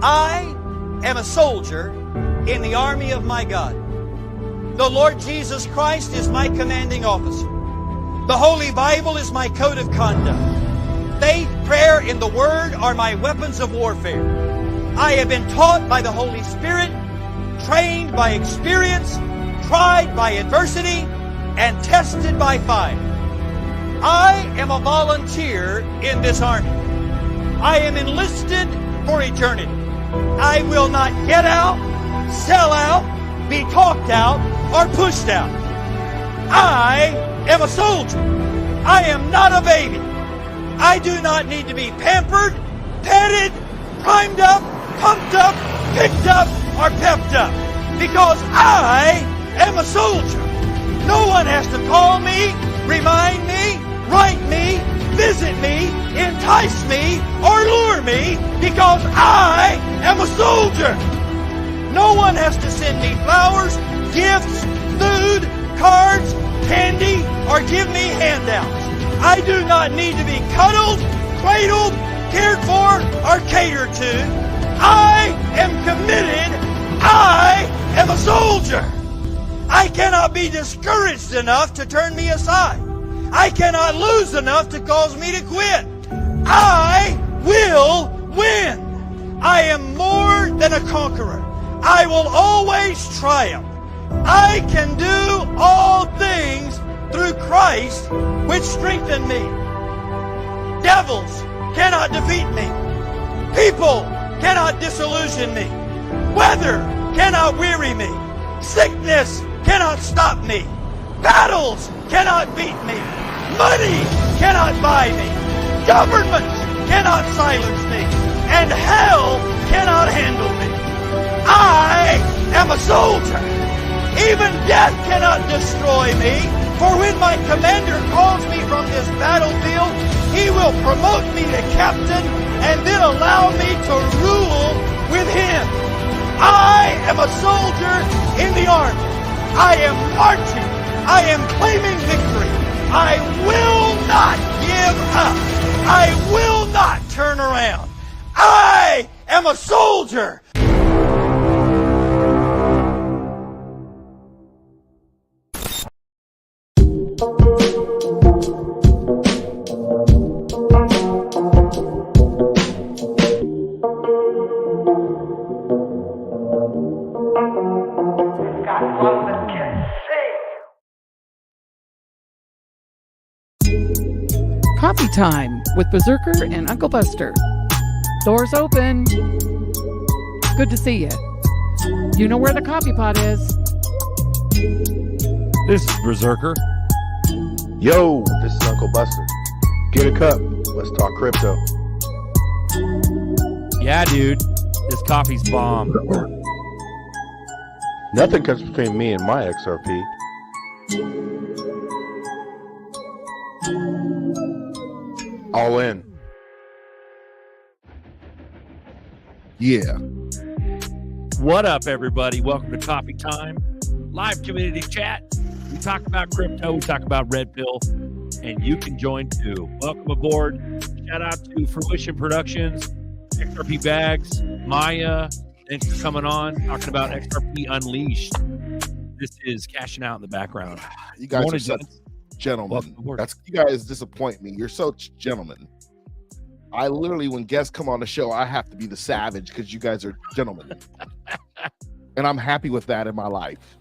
I am a soldier in the army of my God. The Lord Jesus Christ is my commanding officer. The Holy Bible is my code of conduct. Faith, prayer, and the Word are my weapons of warfare. I have been taught by the Holy Spirit, trained by experience, tried by adversity, and tested by fire. I am a volunteer in this army. I am enlisted for eternity. I will not get out, sell out, be talked out, or pushed out. I am a soldier. I am not a baby. I do not need to be pampered, petted, primed up, pumped up, picked up, or pepped up. Because I am a soldier. No one has to call me, remind me, write me, visit me, entice me, or lure me, because I am a soldier. No one has to send me flowers, gifts, food, cards, candy, or give me handouts. I do not need to be cuddled, cradled, cared for, or catered to. I am committed. I am a soldier. I cannot be discouraged enough to turn me aside. I cannot lose enough to cause me to quit. I will win. I am more than a conqueror. I will always triumph. I can do all things through Christ, which strengthen me. Devils cannot defeat me. People cannot disillusion me. Weather cannot weary me. Sickness cannot stop me. Battles cannot beat me. Money cannot buy me. Governments cannot silence me. And hell cannot handle me. I am a soldier. Even death cannot destroy me. For when my commander calls me from this battlefield, he will promote me to captain and then allow me to rule with him. I am a soldier in the army. I am marching. I am claiming victory. I will not give up. I will not turn around. I am a soldier. Coffee time with Berserker and Uncle Buster. Doors open. Good to see you. You know where the coffee pot is. This is Berserker. Yo, this is Uncle Buster. Get a cup. Let's talk crypto. Yeah, dude. This coffee's bomb. Nothing comes between me and my XRP. All in. Yeah. What up, everybody? Welcome to Coffee Time, live community chat. We talk about crypto, we talk about Red Pill, and you can join too. Welcome aboard. Shout out to Fruition Productions, XRP Bags, Maya. Thanks for coming on, talking about XRP Unleashed. This is cashing out in the background. You guys are such gentlemen. You guys disappoint me. You're such gentlemen. I literally, when guests come on the show, I have to be the savage because you guys are gentlemen. And I'm happy with that in my life.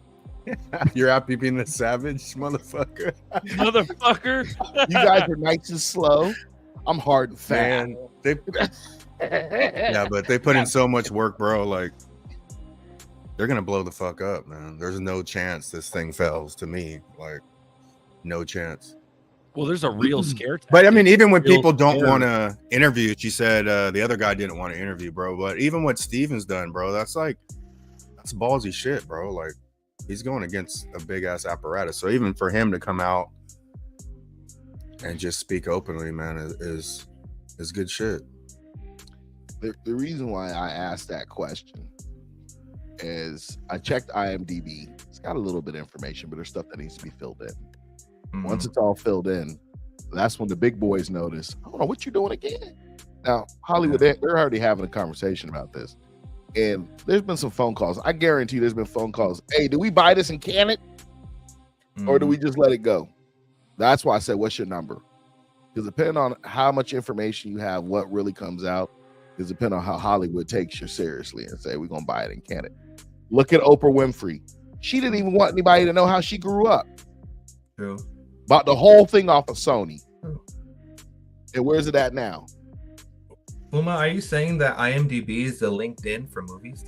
You're happy being the savage, motherfucker? Motherfucker. You guys are nice and slow. I'm hard and fat. Man, yeah, but they put in so much work, bro. Like, they're going to blow the fuck up, man. There's no chance this thing fails to me. Like, no chance. Well, there's a real scare tactic. But I mean, even when people don't want to interview, she said the other guy didn't want to interview, bro. But even what Steven's done, bro, that's ballsy shit, bro. Like, he's going against a big ass apparatus. So even for him to come out and just speak openly, man, is good shit. The reason why I asked that question is I checked IMDb. It's got a little bit of information, but there's stuff that needs to be filled in. Mm-hmm. Once it's all filled in, that's when the big boys notice, I don't know what you're doing again. Now, Hollywood, they're already having a conversation about this. And there's been some phone calls. I guarantee there's been phone calls. Hey, do we buy this and can it? Or do we just let it go? That's why I said, what's your number? Because depending on how much information you have, what really comes out, is depending on how Hollywood takes you seriously and say, we're going to buy it and can it. Look at Oprah Winfrey. She didn't even want anybody to know how she grew up. True. Bought the whole thing off of Sony. And where's it at now? Puma, are you saying that IMDb is the LinkedIn for movies?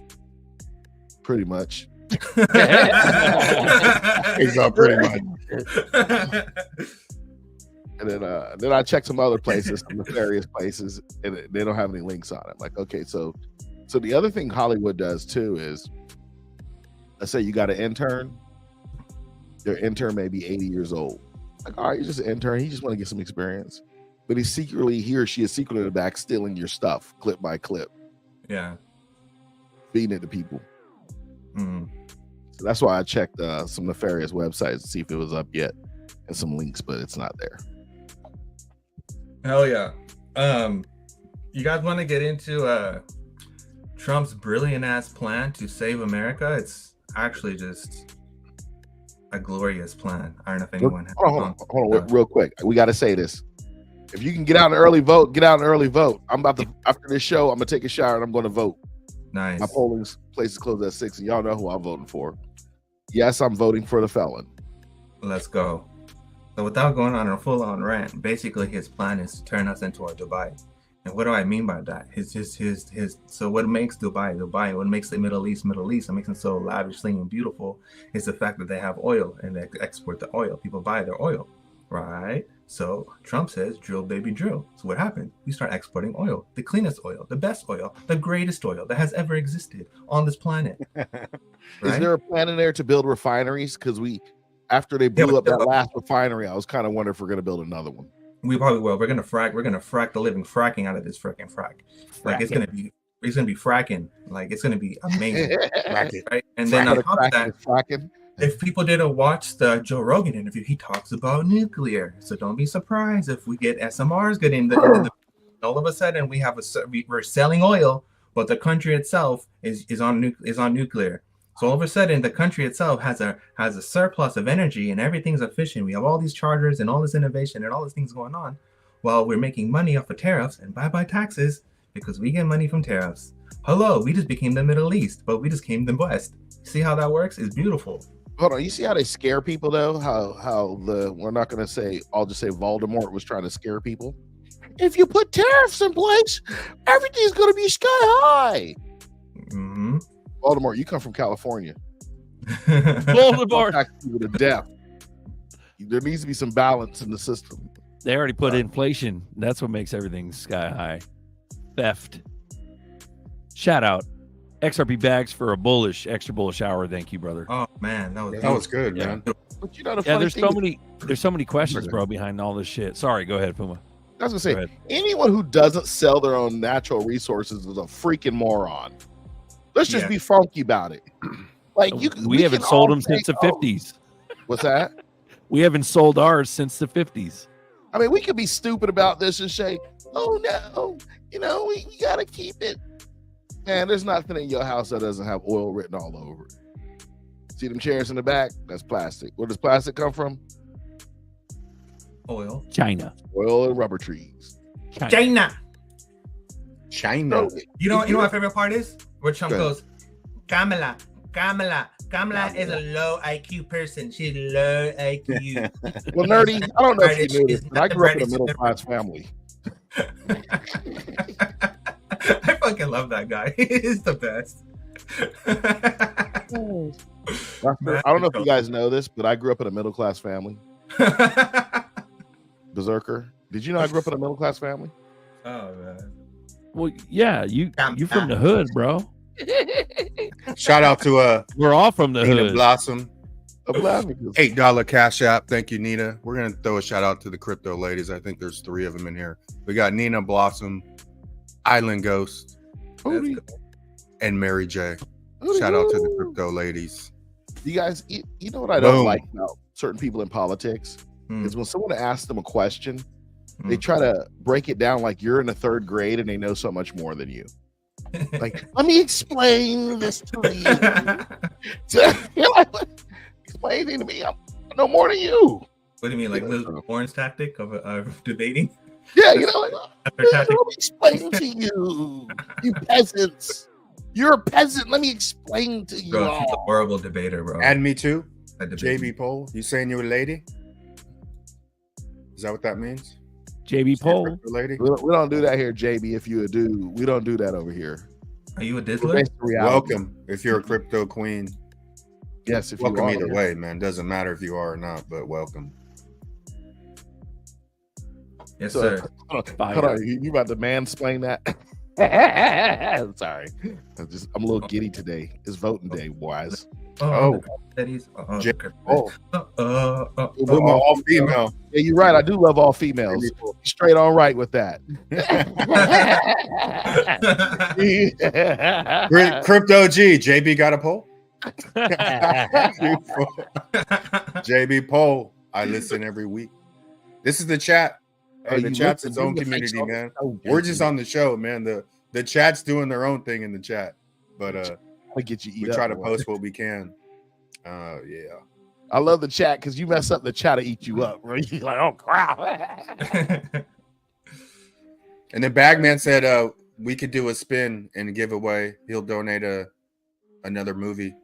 Pretty much. Pretty much. And then I checked some other places, some nefarious places, and they don't have any links on it. Like, okay, so the other thing Hollywood does too is, let's say you got an intern. Your intern may be 80 years old. Like, all right, you're just an intern. He just want to get some experience. But he or she is secretly in the back stealing your stuff, clip by clip. Yeah. Feeding it to people. Mm. So that's why I checked some nefarious websites to see if it was up yet, and some links, but it's not there. Hell yeah. You guys want to get into Trump's brilliant ass plan to save America? It's actually just a glorious plan. I don't know if anyone has. Hold on, real quick. We got to say this. If you can get out an early vote, get out an early vote. I'm about to, after this show, I'm gonna take a shower and I'm gonna vote. Nice. My polling place is closed at 6, and y'all know who I'm voting for. Yes, I'm voting for the felon. Let's go. So without going on a full-on rant, basically his plan is to turn us into a Dubai. And what do I mean by that? So what makes Dubai, what makes the Middle East, what makes it so lavishly and beautiful is the fact that they have oil and they export the oil. People buy their oil, right? So Trump says, drill, baby, drill. So what happened? We start exporting oil, the cleanest oil, the best oil, the greatest oil that has ever existed on this planet. Right? Is there a plan in there to build refineries? Because after they blew up that last refinery, I was kind of wondering if we're going to build another one. We probably will. We're gonna frack the living fracking out of this freaking frack. Like it's gonna be fracking. Like it's gonna be amazing. Right? And then on top of that, fracking. If people didn't watch the Joe Rogan interview, he talks about nuclear. So don't be surprised if we get SMRs getting the all of a sudden we're selling oil, but the country itself is on nuclear. So all of a sudden, the country itself has a surplus of energy and everything's efficient. We have all these chargers and all this innovation and all these things going on while we're making money off of tariffs and bye-bye taxes because we get money from tariffs. Hello, we just became the Middle East, but we just came the West. See how that works? It's beautiful. Hold on, you see how they scare people though? We're not going to say, I'll just say Voldemort was trying to scare people. If you put tariffs in place, everything's going to be sky high. Mm-hmm. Voldemort, you come from California. Voldemort. To death. There needs to be some balance in the system. They already put inflation. That's what makes everything sky high. Theft. Shout out. XRP Bags for a extra bullish hour. Thank you, brother. Oh man, that was good, man. But you know, there's so many questions, bro, behind all this shit. Sorry, go ahead, Puma. I was gonna say, anyone who doesn't sell their own natural resources is a freaking moron. Let's just be funky about it. Like we haven't sold them since the 50s. What's that? We haven't sold ours since the 50s. I mean, we could be stupid about this and say, "Oh no, we gotta keep it." Man, there's nothing in your house that doesn't have oil written all over it. See them chairs in the back? That's plastic. Where does plastic come from? Oil. China. Oil and rubber trees. China. So, you know what my favorite part is? Where Trump goes, Kamala is a low IQ person. She's low IQ. Well, nerdy, I don't know if you knew this, but I grew up in a middle class family. I fucking love that guy. He's the best. I don't know if you guys know this, but I grew up in a middle class family. Berserker. Did you know I grew up in a middle class family? Oh man. Well, yeah, you from the hood, bro. Shout out to we're all from the Nina hood. Blossom. $8 Cash App. Thank you, Nina. We're gonna throw a shout out to the crypto ladies. I think there's 3 of them in here. We got Nina Blossom, Island Ghost, and Mary J. Shout out to the crypto ladies. You guys, you know what I don't like about certain people in politics is when someone asks them a question, they try to break it down like you're in the 3rd grade and they know so much more than you. Like, let me explain this to you. Explain anything to me. I know more than you. What do you mean, like Liz Warren's tactic of debating? Yeah, like, let me explain to you, you peasants. You're a peasant. Let me explain to you. Bro, he's a horrible debater, bro. And me too. JB Poll, you saying you're a lady? Is that what that means? JB Poll, lady. We don't do that here, JB. If you a dude, we don't do that over here. Are you a Dizzler? Welcome. If you're a crypto queen, yes. If welcome you are, either way, man. Doesn't matter if you are or not, but welcome. Yes, sir. Hold on. You about to mansplain that? Sorry, I'm a little giddy today. It's voting day, boys. All female. Yeah, you're right. I do love all females. Straight on right with that. Crypto G, JB got a poll. JB Poll. I listen every week. This is the chat. Hey, the chat's its own community, man. We're just on the show, man. The chat's doing their own thing in the chat, but I get you. We try to post what we can. Yeah. I love the chat because you mess up, the chat will eat you up. Right? You're like, oh crap. And then Bagman said we could do a spin and give away. He'll donate another movie,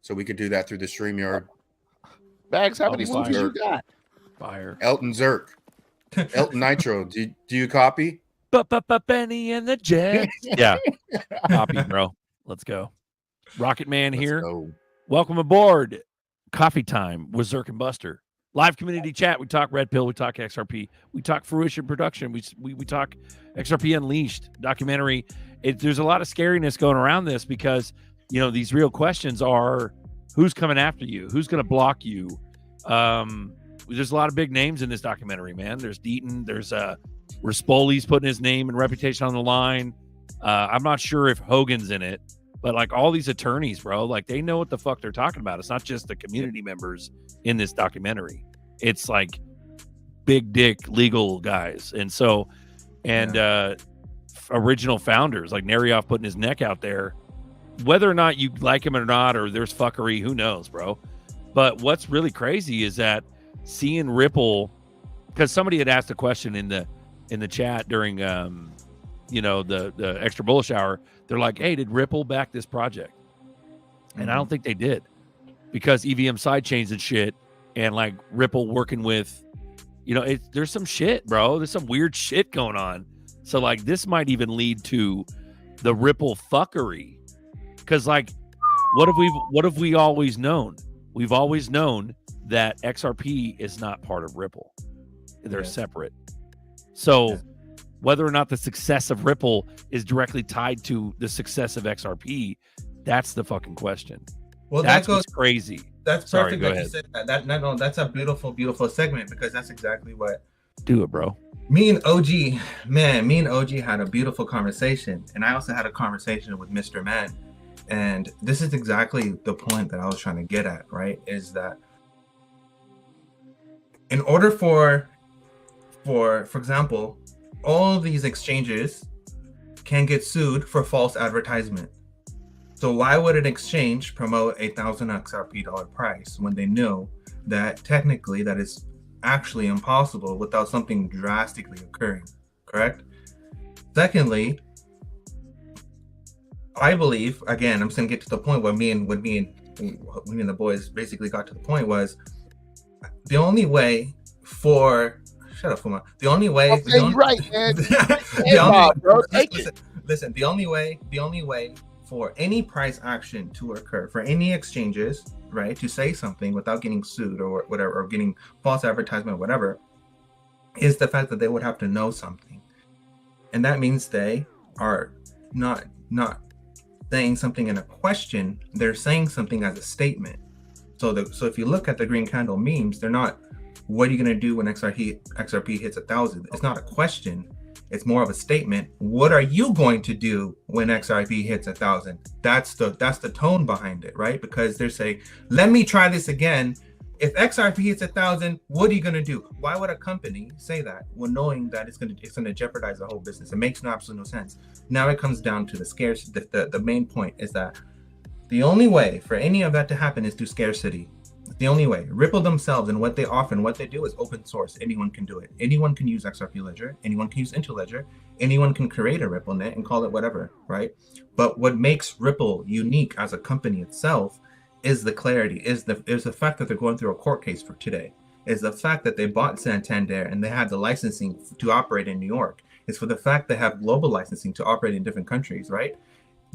so we could do that through the StreamYard. Bags, how many movies you got? Fire. Elton Zerk. Elton Nitro. Do you copy? Benny and the Jets. Yeah. Copy, bro. Let's go. Rocket Man here. Go. Welcome aboard. Coffee Time with ZRK and Buster. Live community chat. We talk Red Pill. We talk XRP. We talk Fruition Production. We talk XRP Unleashed documentary. There's a lot of scariness going around this because, these real questions are who's coming after you? Who's going to block you? There's a lot of big names in this documentary, man. There's Deaton. There's Rispoli's putting his name and reputation on the line. I'm not sure if Hogan's in it, but like all these attorneys, bro, like they know what the fuck they're talking about. It's not just the community members in this documentary. It's like big dick legal guys. And so, original founders like Narioff putting his neck out there, whether or not you like him or not, or there's fuckery, who knows, bro. But what's really crazy is that seeing Ripple, because somebody had asked a question in the chat during the extra bullish hour. They're like, hey, did Ripple back this project? And I don't think they did, because EVM sidechains and shit, and like Ripple working with, there's some shit, bro. There's some weird shit going on. So like this might even lead to the Ripple fuckery, because like what have we always known? We've always known that XRP is not part of Ripple. They're separate. So whether or not the success of Ripple is directly tied to the success of XRP, that's the fucking question. Well, that's what's crazy. That's Sorry, perfect. go Like ahead. you said that. No, that's a beautiful, beautiful segment, because that's exactly what. Do it, bro. Me and OG had a beautiful conversation, and I also had a conversation with Mr. Man, and this is exactly the point that I was trying to get at. Right? Is that in order for example, all these exchanges can get sued for false advertisement. So why would an exchange promote a 1,000 XRP dollar price when they know that technically that is actually impossible without something drastically occurring? Correct? Secondly, I believe, again, I'm just gonna get to the point where me and the boys basically got to the point was the only way for shut up, Fuma. The only way. Okay, you're right, man. Listen. The only way for any price action to occur for any exchanges, right, to say something without getting sued or whatever, or getting false advertisement, or whatever, is the fact that they would have to know something, and that means they are not saying something in a question. They're saying something as a statement. So if you look at the green candle memes, they're not, what are you going to do when XRP hits 1,000? It's not a question. It's more of a statement. What are you going to do when XRP hits 1,000? That's the tone behind it, right? Because they're saying, let me try this again. If XRP hits 1,000, what are you gonna do? Why would a company say that? Well, knowing that it's gonna jeopardize the whole business. It makes no absolute no sense. Now it comes down to the scarcity. The main point is that the only way for any of that to happen is through scarcity. The only way. Ripple themselves and what they offer and what they do is open source. Anyone can do it. Anyone can use XRP Ledger. Anyone can use Interledger. Anyone can create a Ripple net and call it whatever, right? But what makes Ripple unique as a company itself is the clarity, is the fact that they're going through a court case for today, is the fact that they bought Santander and they have the licensing to operate in New York. It's for the fact they have global licensing to operate in different countries, right?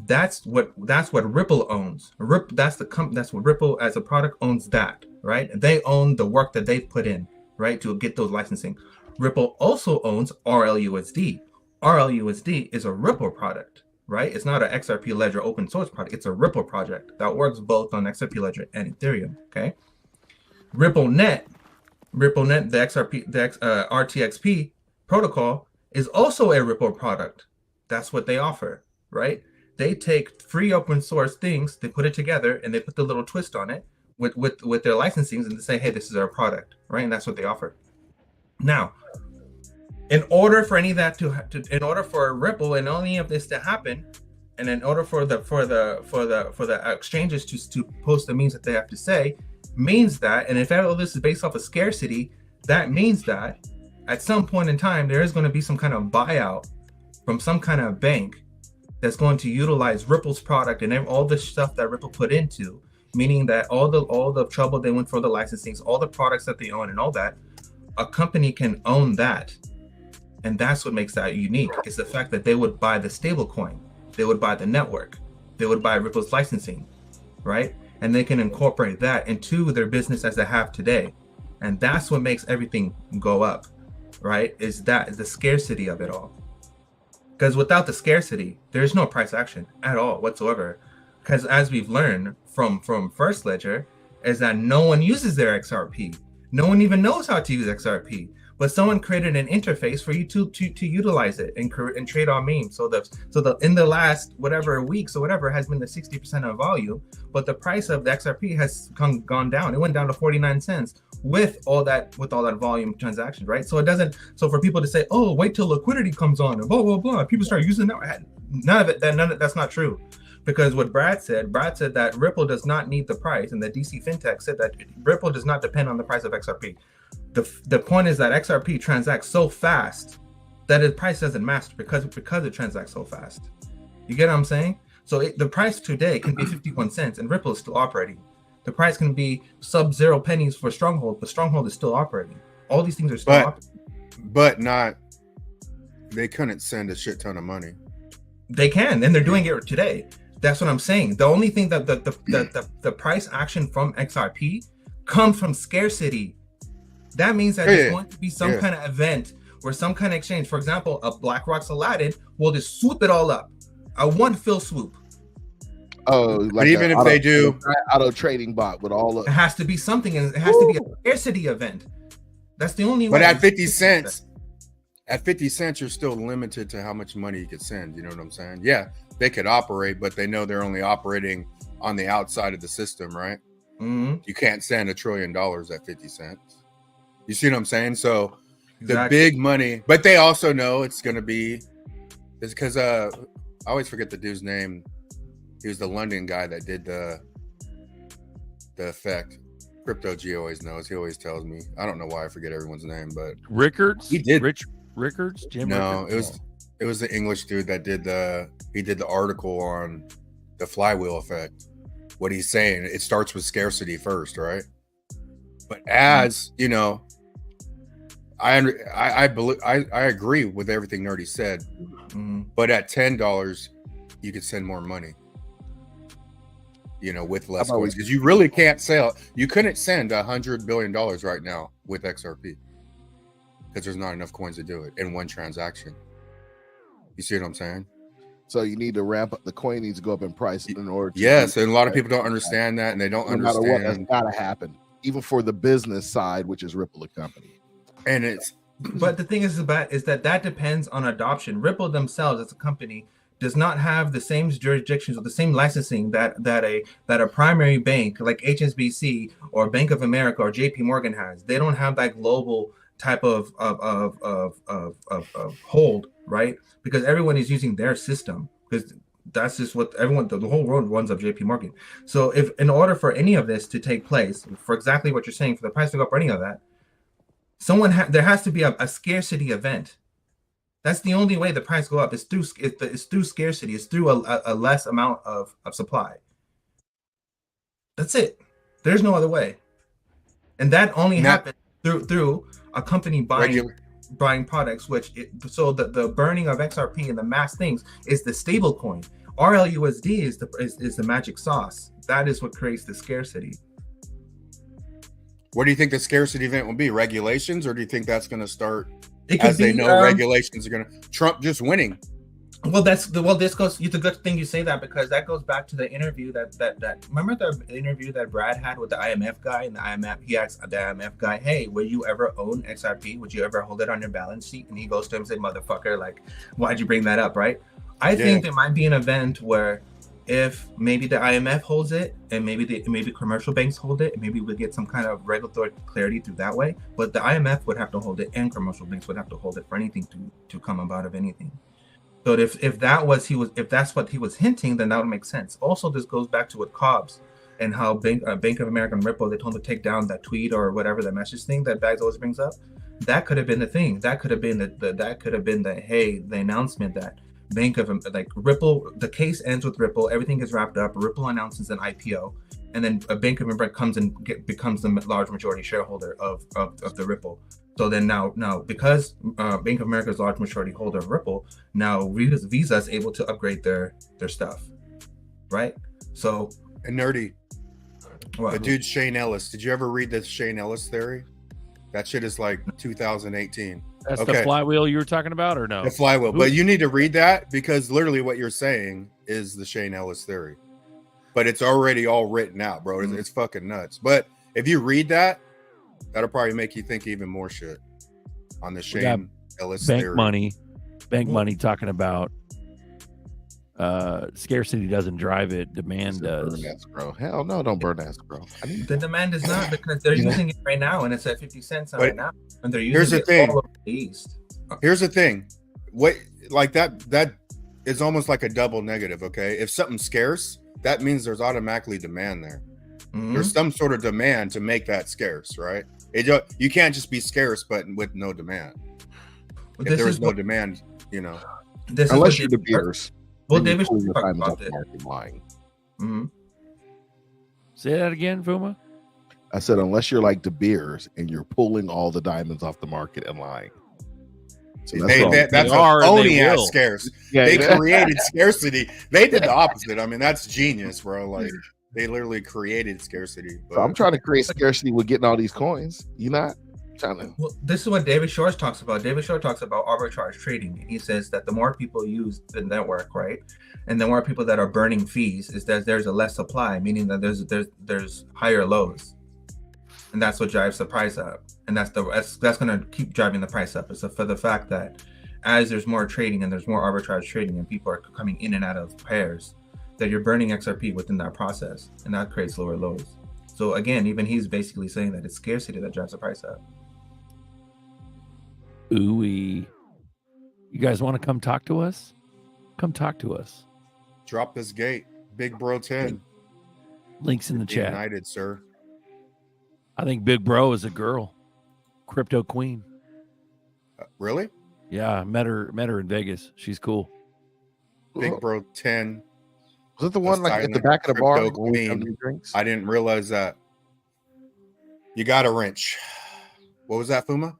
That's what Ripple owns. That's what Ripple as a product owns that, right? They own the work that they've put in, right, to get those licensing. Ripple also owns RLUSD. RLUSD is a Ripple product, right? It's not an XRP Ledger open source product. It's a Ripple project that works both on XRP Ledger and Ethereum. Okay. RippleNet, the RTXP protocol is also a Ripple product. That's what they offer, right? They take free open source things, they put it together, and they put the little twist on it with their licensings, and they say, hey, this is our product, right? And that's what they offer. Now, in order for any of that in order for Ripple and any of this to happen, and in order for the exchanges to post the means that they have to say, means that, and if all this is based off of scarcity, that means that at some point in time there is going to be some kind of buyout from some kind of bank that's going to utilize Ripple's product and all the stuff that Ripple put into, meaning that all the trouble they went for the licensings, all the products that they own and all that, a company can own that. And that's what makes that unique, is the fact that they would buy the stable coin, they would buy the network, they would buy Ripple's licensing, right? And they can incorporate that into their business as they have today. And that's what makes everything go up, right? Is the scarcity of it all. Because without the scarcity, there's no price action at all whatsoever. Because as we've learned from First Ledger, is that no one uses their XRP. No one even knows how to use XRP. But someone created an interface for you to utilize it and trade on memes. So in the last whatever weeks or whatever has been the 60% of volume, but the price of the XRP has gone down. It went down to 49 cents with all that volume transactions, right? So for people to say, oh, wait till liquidity comes on and blah blah blah, people start using that. None of that's not true. Because what Brad said that Ripple does not need the price, and the DC FinTech said that Ripple does not depend on the price of XRP. The point is that XRP transacts so fast that the price doesn't matter because it transacts so fast. You get what I'm saying? So the price today can be 51 cents and Ripple is still operating. The price can be sub-0 pennies for Stronghold, but Stronghold is still operating. All these things are still operating. But they couldn't send a shit ton of money. They can, and they're doing it today. That's what I'm saying. The only thing that the price action from XRP comes from scarcity. That means that there's going to be some kind of event or some kind of exchange. For example, a BlackRock's Aladdin will just swoop it all up. A one fill swoop. Oh, like but even if they do auto trading bot with all of it has to be something, and it has to be a scarcity event. That's the only way. But at 50 cents, you're still limited to how much money you could send. You know what I'm saying? Yeah, they could operate, but they know they're only operating on the outside of the system, right? Mm-hmm. You can't send $1 trillion at 50 cents. You see what I'm saying? So the big money, but they also know it's going to be, is because I always forget the dude's name. He was the London guy that did the effect. Crypto G always knows. He always tells me. I don't know why I forget everyone's name, but Rickards. He did. Rickards. Jim. No, Rickards? it was the English dude that did the article on the flywheel effect. What he's saying, it starts with scarcity first, right? But as you know, I agree with everything Nerdy said. Mm-hmm. But at $10, you could send more money. You know, with less coins, because you really can't sell. You couldn't send $100 billion right now with XRP because there's not enough coins to do it in one transaction. You see what I'm saying? So you need to ramp up. The coin needs to go up in price in order to. Yes, and a lot of people don't understand that, and they don't understand. No matter what, that's got to happen, even for the business side, which is Ripple, the company. But the thing is that depends on adoption. Ripple themselves as a company does not have the same jurisdictions or the same licensing that a primary bank like HSBC or Bank of America or JP Morgan has. They don't have that global type of hold, right? Because everyone is using their system, because that's just what everyone, the whole world runs of JP Morgan. So if in order for any of this to take place, for exactly what you're saying, for the price to go up or any of that, there has to be a scarcity event. That's the only way the price go up. It's through scarcity. It's through a less amount of supply. That's it. There's no other way. And that only happens through a company buying products, so the burning of XRP and the mass things is the stable coin. RLUSD is the magic sauce. That is what creates the scarcity. What do you think the scarcity event will be? Regulations, or do you think that's going to start as they know regulations are going to Trump just winning? Well, this goes. It's a good thing you say that, because that goes back to the interview that remember the interview that Brad had with the IMF guy, and the IMF, he asked the IMF guy, "Hey, will you ever own XRP? Would you ever hold it on your balance sheet?" And he goes to him and says, "Motherfucker, like, why'd you bring that up?" Right? I think there might be an event where, if maybe the IMF holds it, and maybe commercial banks hold it, and maybe we get some kind of regulatory clarity through that way. But the IMF would have to hold it, and commercial banks would have to hold it for anything to come about of anything. So if that's what he was hinting, then that would make sense. Also, this goes back to what Cobbs and how Bank of America and Ripple, they told him to take down that tweet or whatever, the message thing that Bags always brings up. That could have been the thing. That could have been the announcement that Ripple, the case ends with Ripple, everything is wrapped up. Ripple announces an IPO, and then a Bank of America comes and becomes the large majority shareholder of the Ripple. So then now because Bank of America is large majority holder of Ripple, now Visa is able to upgrade their stuff, right? So and nerdy, the dude Shane Ellis. Did you ever read this Shane Ellis theory? That shit is like 2018. That's the flywheel you were talking about, or no? The flywheel, but you need to read that, because literally what you're saying is the Shane Ellis theory, but it's already all written out, bro. It's fucking nuts. But if you read that, that'll probably make you think even more shit on the Shane Ellis theory. Bank money talking about scarcity doesn't drive it, demand does. Burn escrow. Hell no, don't burn escrow. The demand is not, because they're using it right now, and it's at 50 cents right now, and they're using here's the thing. all over the East. Here's the thing. What, like that is almost like a double negative. Okay, if something's scarce, that means there's automatically demand there. Mm-hmm. There's some sort of demand to make that scarce, right? You can't just be scarce but with no demand. If there is no demand, unless you're De Beers. Well, David talked about it. Lying. Mm-hmm. Say that again, Fuma. I said, unless you're like De Beers and you're pulling all the diamonds off the market and lying. So that's phony ass scarce. Yeah, they created scarcity. They did the opposite. I mean, that's genius, bro. Like, they literally created scarcity. But so I'm trying to create scarcity with getting all these coins. You not trying to? Well, this is what David Shores talks about. David Shore talks about arbitrage trading. He says that the more people use the network, right, and the more people that are burning fees, is that there's a less supply, meaning that there's higher lows, and that's what drives the price up. And that's going to keep driving the price up. It's for the fact that as there's more trading and there's more arbitrage trading and people are coming in and out of pairs, that you're burning XRP within that process, and that creates lower lows. So again, even he's basically saying that it's scarcity that drives the price up. Ooh-wee. You guys want to come talk to us? Come talk to us. Drop this gate. Big Bro 10. Links in the chat. United, sir. I think Big Bro is a girl. Crypto queen. Really? Yeah, I met her in Vegas. She's cool. Big Bro 10. Was it the one like at the back of the bar? Drinks? I didn't realize that. You got a wrench. What was that, Fuma?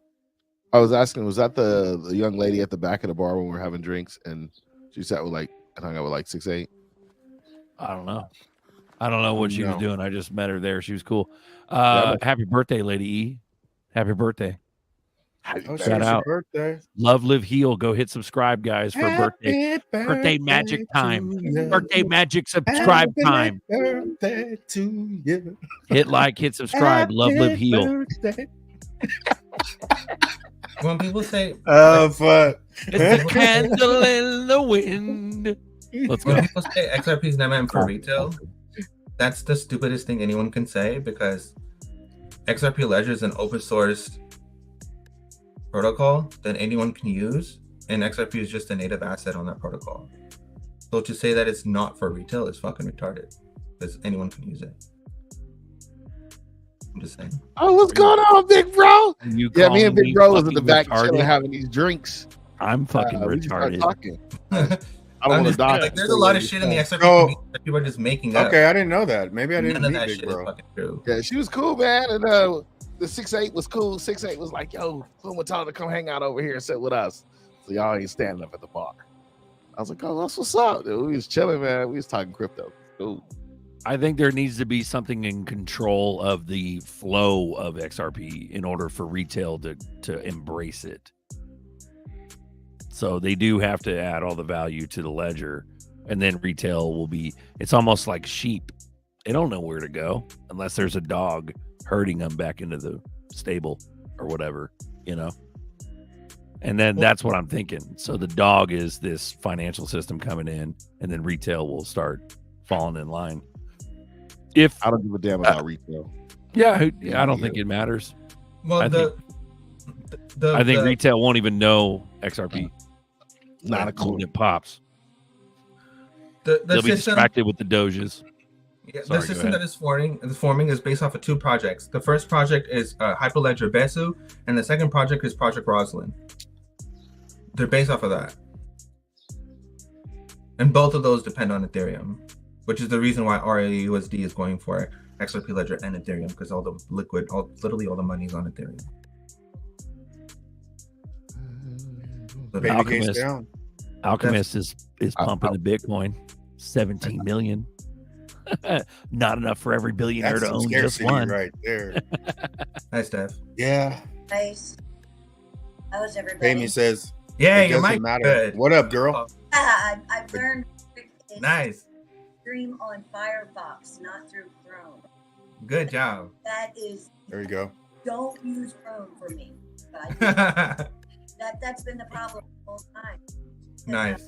I was asking, was that the young lady at the back of the bar when we were having drinks and she sat with and hung out with 6'8"? I don't know what she was doing. I just met her there. She was cool. Happy birthday, Lady E. Happy birthday. Shout out. Birthday. Love, live, heal. Go hit subscribe, guys, for birthday magic time. Birthday magic subscribe time. Birthday to you. Hit like, hit subscribe. Love, live, heal. When people say, "Oh fuck," it's a candle in the wind. Let's go. When people say XRP is not meant for retail, that's the stupidest thing anyone can say, because XRP Ledger is an open source protocol that anyone can use, and XRP is just a native asset on that protocol. So to say that it's not for retail is fucking retarded, because anyone can use it. I'm just saying. Oh, what's going on, big bro? Yeah, me and big bro was in the back retarded? chilling, having these drinks. I'm fucking retarded. Talking. I don't want to die. Like, there's a lot of shit in the XRP community that people are just making up. Okay, I didn't know that. Maybe I didn't None of meet that big shit bro. is fucking true. Yeah, she was cool, man. And the 6'8" was cool. 6'8" was like, yo, someone told her to come hang out over here and sit with us. So y'all ain't standing up at the bar. I was like, oh, that's what's up, dude. We was chilling, man. We was talking crypto. Ooh. I think there needs to be something in control of the flow of XRP in order for retail to embrace it. So they do have to add all the value to the ledger, and then retail will be, it's almost like sheep. They don't know where to go unless there's a dog herding them back into the stable or whatever, you know? And then that's what I'm thinking. So the dog is this financial system coming in, and then retail will start falling in line. If I don't give a damn about retail. Yeah, I don't think it matters. Well, I think retail won't even know XRP. Not a clue. When it pops. The They'll be system, distracted with the Doges. Yeah, Sorry, the system that is forming is based off of two projects. The first project is Hyperledger Besu, and the second project is Project Rosalind. They're based off of that. And both of those depend on Ethereum, which is the reason why RAUSD is going for XRP Ledger and Ethereum, because all the literally all the money is on Ethereum. Alchemist is pumping the Bitcoin. 17 million. Not enough for every billionaire to own just one. Right there. Hi, Steph. Yeah. Nice. How was everybody? Amy says, yeah, it doesn't matter. Good. What up, girl? I've learned nice. Stream on Firefox, not through Chrome. Good job. That is. There you go. Don't use Chrome for me. That's been the problem the whole time. Nice.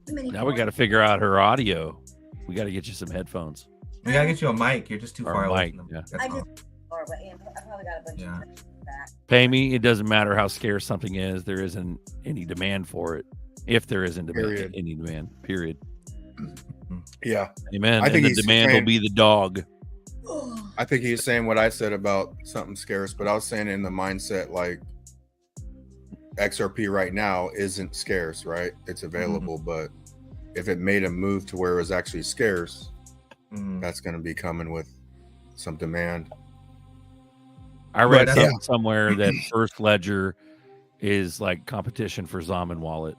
Now we got to figure out her audio. We got to get you some headphones. We got to get you a mic. You're just too far away. Yeah. I probably got a bunch of back. Pay me. It doesn't matter how scarce something is. There isn't any demand for it. If there isn't any demand, period. Yeah. Amen. I think the demand will be the dog. I think he's saying what I said about something scarce, but I was saying in the mindset like XRP right now isn't scarce, right? It's available, but if it made a move to where it was actually scarce, that's going to be coming with some demand. I read somewhere that First Ledger is like competition for Zaman Wallet.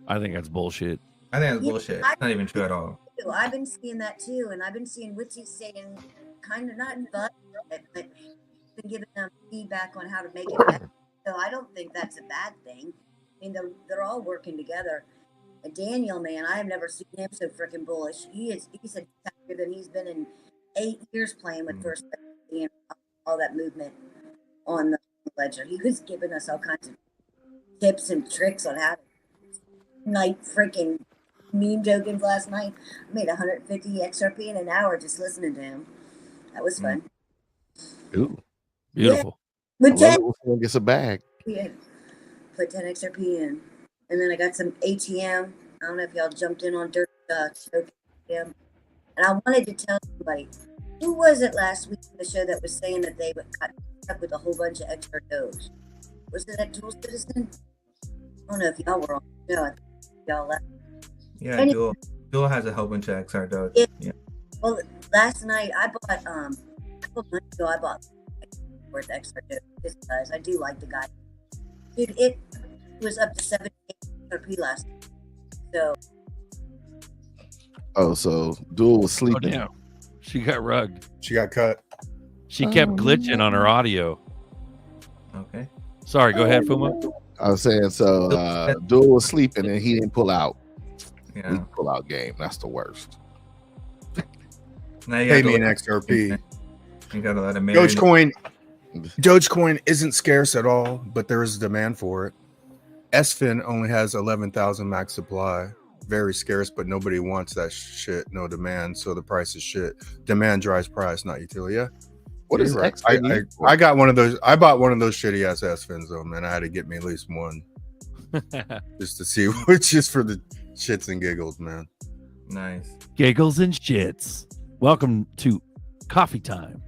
I think that's bullshit. I think that's bullshit. It's not even true at all. I've been seeing that too, and I've been seeing Witsy saying kind of not but been giving them feedback on how to make it better. So I don't think that's a bad thing. I mean, they're all working together. And Daniel, man, I have never seen him so freaking bullish. He's a happier than he's been in 8 years playing with First Ledger and all that movement on the ledger. He was giving us all kinds of tips and tricks on how to night freaking meme tokens last night. I made 150 XRP in an hour just listening to him. That was fun. Ooh, beautiful. Yeah. With 10, gets a bag. Yeah, put 10 XRP in, and then I got some ATM. I don't know if y'all jumped in on Dirt ATM. And I wanted to tell somebody, who was it last week on the show that was saying that they got stuck with a whole bunch of extra Doge? Was it that Dual Citizen? I don't know if y'all were on the show. I think y'all left. Yeah, anyway, Dual has a whole bunch of XR Doge. Yeah. Well, last night I bought a couple months ago I bought worth extra Doge just because I do like the guy. Dude, it was up to 78 XRP last night. So Dual was sleeping. Oh, damn. She got rugged. She got cut. She kept glitching on her audio. Okay. Sorry, go ahead, Fuma. I was saying, Dual was sleeping and he didn't pull out. Yeah. We pull out game. That's the worst. Now you Pay me an XRP. You gotta let him Dogecoin isn't scarce at all, but there is demand for it. SFIN only has 11,000 max supply. Very scarce, but nobody wants that shit. No demand, so the price is shit. Demand drives price, not utility. Yeah. What is right. XFIN? I got one of those. I bought one of those shitty ass SFINs though, man. I had to get me at least one just to see which is for the shits and giggles, man. Nice. Giggles and shits. Welcome to Coffee Time,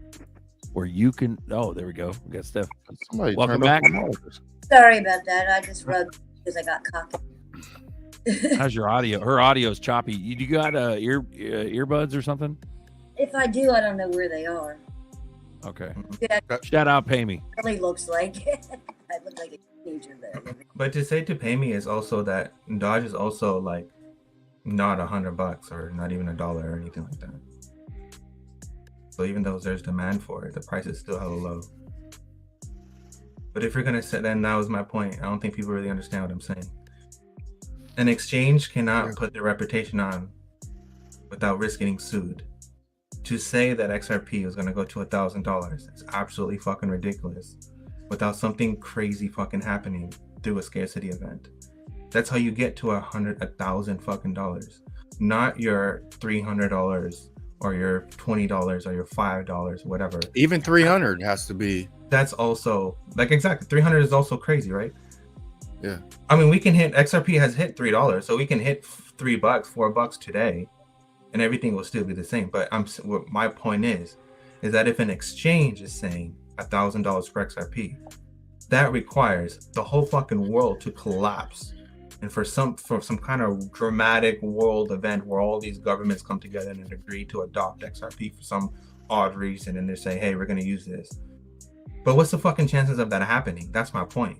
where you can. Oh, there we go. We got Steph. Somebody Welcome turned back. up my monitors. Sorry about that. I just rubbed because I got cocky. How's your audio? Her audio is choppy. You got earbuds or something? If I do, I don't know where they are. Okay. Yeah, Shout out, pay me. it really looks like I look like a teenager there. But to say to pay me is also that Dodge is also like not $100 or not even $1 or anything like that. So even though there's demand for it, the price is still hella low. But if you're gonna say, then that was my point. I don't think people really understand what I'm saying. An exchange cannot put their reputation on without risk getting sued. To say that XRP is going to go to $1,000 is absolutely fucking ridiculous without something crazy fucking happening through a scarcity event. That's how you get to $1,000 fucking dollars, not your $300 or your $20 or your $5, whatever. Even 300 has to be. That's also like exactly 300 is also crazy, right? Yeah. I mean, we can hit XRP has hit $3, so we can hit $3, $4 today. And everything will still be the same. But what my point is that if an exchange is saying $1,000 for XRP, that requires the whole fucking world to collapse. And for some kind of dramatic world event where all these governments come together and agree to adopt XRP for some odd reason, and they say, hey, we're going to use this. But what's the fucking chances of that happening? That's my point.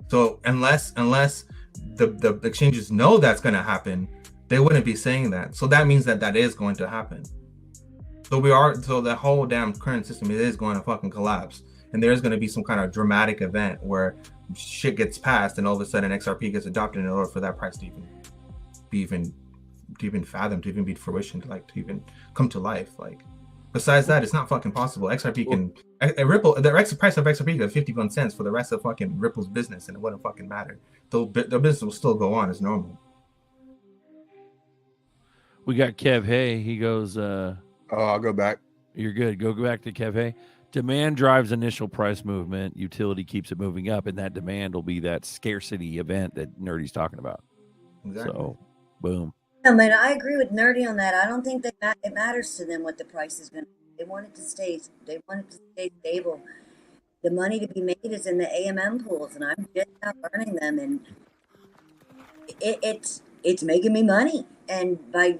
So unless the exchanges know that's going to happen, they wouldn't be saying that. So that means that is going to happen. So the whole damn current system is going to fucking collapse. And there's going to be some kind of dramatic event where shit gets passed and all of a sudden XRP gets adopted in order for that price to even fathom, to even be fruition, to even come to life. Like, besides that, it's not fucking possible. XRP can Ripple, the price of XRP is 51 cents for the rest of fucking Ripple's business, and it wouldn't fucking matter. The business will still go on as normal. We got Kev Hay. He goes, I'll go back. You're good. Go back to Kev Hay. Demand drives initial price movement. Utility keeps it moving up, and that demand will be that scarcity event that Nerdy's talking about. Exactly. So, boom. I mean, I agree with Nerdy on that. I don't think that it matters to them what the price is going to be. They want it to stay stable. The money to be made is in the AMM pools, and I'm just now learning them, and it's making me money. And by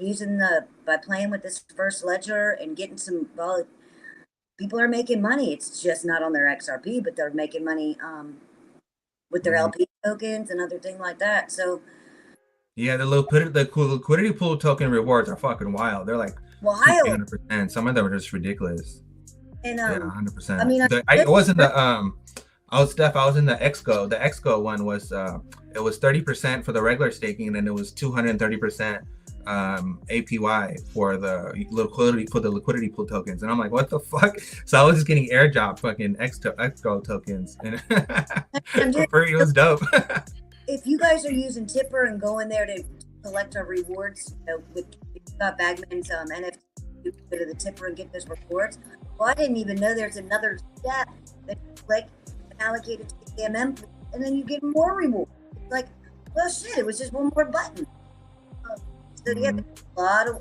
playing with this first ledger and getting people are making money. It's just not on their XRP, but they're making money with their LP tokens and other things like that. So yeah, the liquidity pool token rewards are fucking wild. They're like 100%. Some of them are just ridiculous. And 100%. I mean, I was in the I was in the Exco. The Exco one was it was 30% for the regular staking, and then it was 230% APY for the liquidity pool tokens. And I'm like, what the fuck? So I was just getting airdrop fucking Exco tokens, and it was dope. If you guys are using Tipper and going there to collect our rewards, with Bagman's NFT, you go to the Tipper and get those rewards. Well, I didn't even know there's another step that you click and allocate it to the AMM, and then you get more rewards. It's like, well, shit, it was just one more button. So yeah,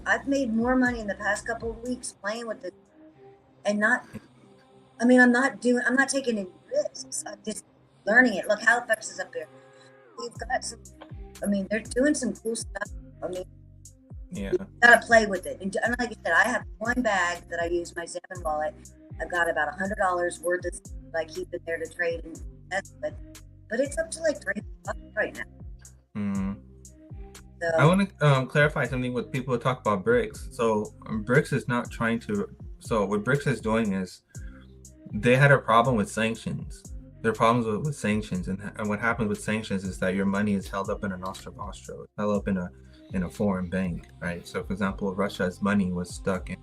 I've made more money in the past couple of weeks playing with this, and I'm not taking any risks. I'm just learning it. Look, Halifax is up there. We've got they're doing some cool stuff. Yeah, gotta play with it. And like I said, I have one bag that I use my Xammon wallet. I've got about $100 worth of stuff I keep it there to trade and test it. But it's up to like $3 right now. Mm-hmm. So, I want to clarify something with people who talk about BRICS. So BRICS is not trying to. So what BRICS is doing is they had a problem with sanctions. There are problems with sanctions, and what happens with sanctions is that your money is held up in an ostro, held up in a foreign bank, right? So, for example, Russia's money was stuck in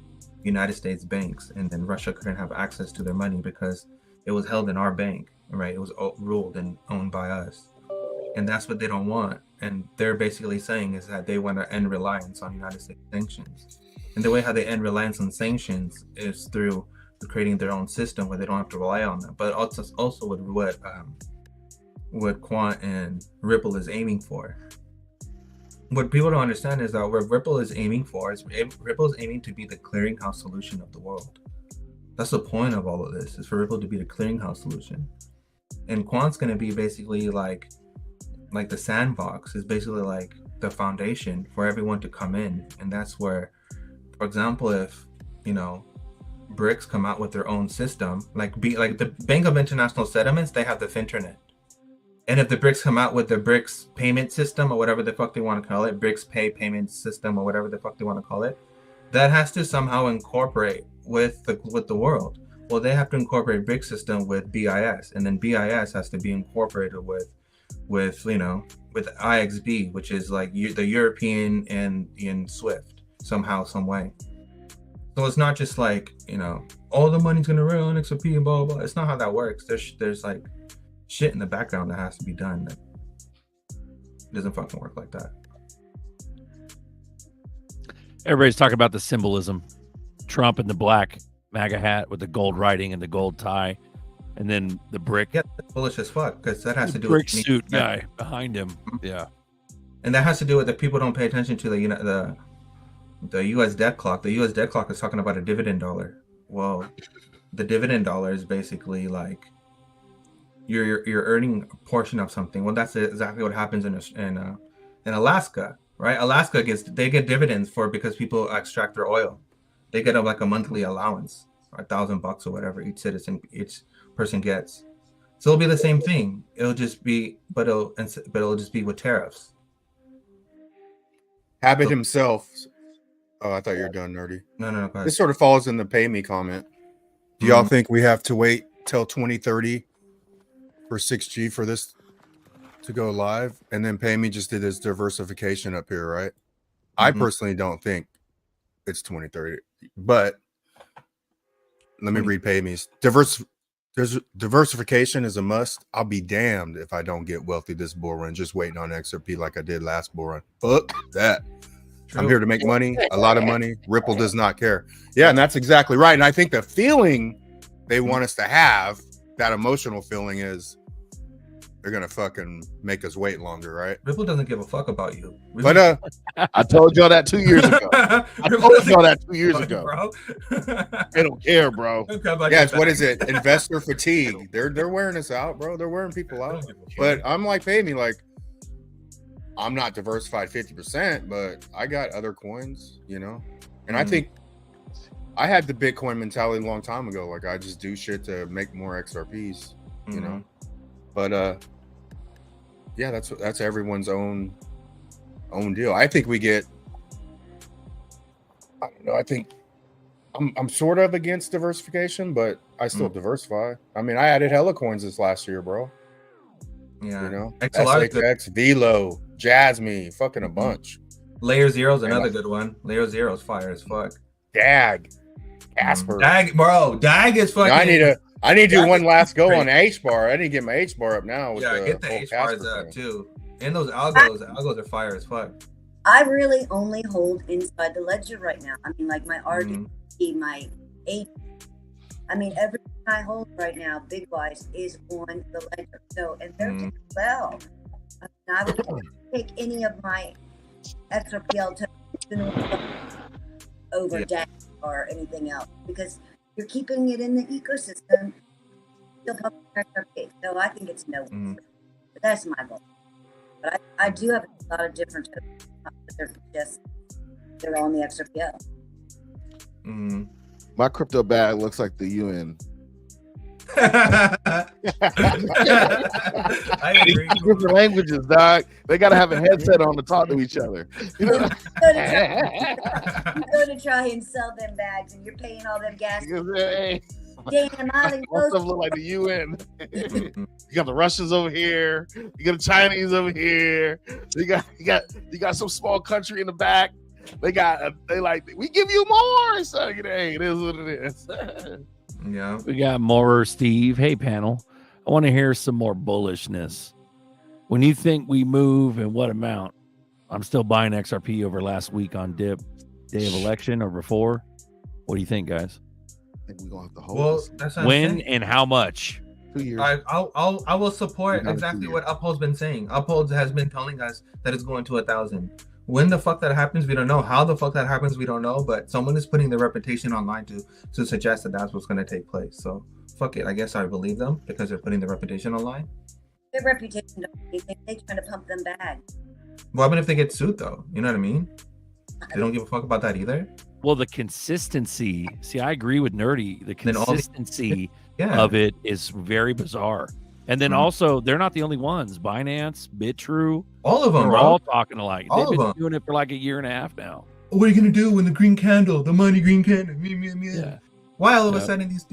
United States banks, and then Russia couldn't have access to their money because it was held in our bank, right? It was ruled and owned by us. and that's what they don't want. And they're basically saying is that they want to end reliance on United States sanctions. And the way how they end reliance on sanctions is through creating their own system where they don't have to rely on them. But also with what Quant and Ripple is aiming for. What people don't understand is that what Ripple is aiming for is Ripple is aiming to be the clearinghouse solution of the world. That's the point of all of this, is for Ripple to be the clearinghouse solution. And Quant's going to be basically like the sandbox, is basically like the foundation for everyone to come in. And that's where, for example, if, BRICS come out with their own system, like the Bank of International Settlements, they have the Finternet. And if the BRICS come out with the BRICS payment system, or whatever the fuck they want to call it, BRICS pay payment system, or whatever the fuck they want to call it, that has to somehow incorporate with the world. Well, they have to incorporate BRICS system with BIS, and then BIS has to be incorporated with IXB, which is like the European and in SWIFT somehow, some way. So it's not just like, all the money's gonna run on XRP and blah, blah, blah. It's not how that works. There's like shit in the background that has to be done that doesn't fucking work like that. Everybody's talking about the symbolism. Trump in the black MAGA hat with the gold writing and the gold tie, and then the brick. Yeah, that's bullish as fuck, because that has to do brick with suit guy behind him. Yeah, and that has to do with the people don't pay attention to the U.S. debt clock. The U.S. debt clock is talking about a dividend dollar. Well, the dividend dollar is basically like you're earning a portion of something. Well, that's exactly what happens in Alaska, right? Alaska they get dividends because people extract their oil. They get like a monthly allowance, $1,000 or whatever each person gets. So it'll be the same thing. It'll just be, but it'll just be with tariffs. Habit himself. Oh, I thought you were done, Nerdy. No, go ahead. This sort of falls in the pay me comment. Do y'all think we have to wait till 2030 for 6G for this to go live? And then pay me just did this diversification up here, right? I personally don't think it's 2030, but let me read pay me's. Diversification is a must. I'll be damned if I don't get wealthy this bull run, just waiting on XRP like I did last bull run. Fuck that. True. I'm here to make money, a lot of money. Ripple does not care. Yeah, and that's exactly right. And I think the feeling they want us to have, that emotional feeling, is they're gonna fucking make us wait longer, right? Ripple doesn't give a fuck about you. But I told y'all that 2 years ago. Bro. They don't care, bro. Yes, what is it? Investor fatigue. They're wearing us out, bro. They're wearing people out. But I'm like, pay me, like, I'm not diversified 50%, but I got other coins, And I think I had the Bitcoin mentality a long time ago. Like, I just do shit to make more XRPs, But yeah, that's everyone's own deal. I think we get. I don't know. I think I'm sort of against diversification, but I still diversify. I mean, I added hella coins this last year, bro. Yeah, SHX, Velo, Jasmine, fucking a bunch. Layer Zero's another good one. Layer Zero's fire as fuck. Dag, Casper, Dag, bro. Dag is fucking. I need to do one last go on H bar. I need to get my H bar up now. Get the H bars up too. And those algos are fire as fuck. I really only hold inside the ledger right now. I mean, like my RD, my H. I mean, everything I hold right now, big wise, is on the ledger. So, and they're doing well. I would take any of my XRPL tokens over DAG or anything else, because you're keeping it in the ecosystem. Still helping XRP. So I think it's no. But that's my goal. But I do have a lot of different tokens. They're on the XRPL. My crypto bag looks like the UN. I agree. Different languages, dog. They gotta have a headset on to talk to each other. You go to try and sell them bags, and you're paying all them gas. Damn, stuff look like the UN. You got the Russians over here. You got the Chinese over here. You got some small country in the back. They we give you more. So hey, it is what it is. Yeah, we got more. Steve, hey panel, I want to hear some more bullishness. When you think we move and what amount? I'm still buying XRP over last week on dip, day of election or before. What do you think, guys? I think we're gonna have to hold Well, this. that's what I'm When saying. and how much? 2 years. I will support Another 2 exactly years. what Uphold's been saying. Uphold has been telling us that it's going to 1,000. When the fuck that happens, we don't know. How the fuck that happens, we don't know. But someone is putting their reputation online to suggest that that's what's going to take place. So fuck it. I guess I believe them because they're putting their reputation online. Their reputation don't mean anything. They trying to pump them back. What happens if they get sued though? You know what I mean? They don't give a fuck about that either. Well, the consistency. See, I agree with Nerdy. The Then all the- consistency Yeah. of it is very bizarre. And then also, they're not the only ones. Binance, BitTrue, All of them, they're bro. all talking alike. All They've of been them. doing it for like a year and a half now. What are you gonna do when the green candle, the money green candle? Yeah. Why all of a Yeah. sudden these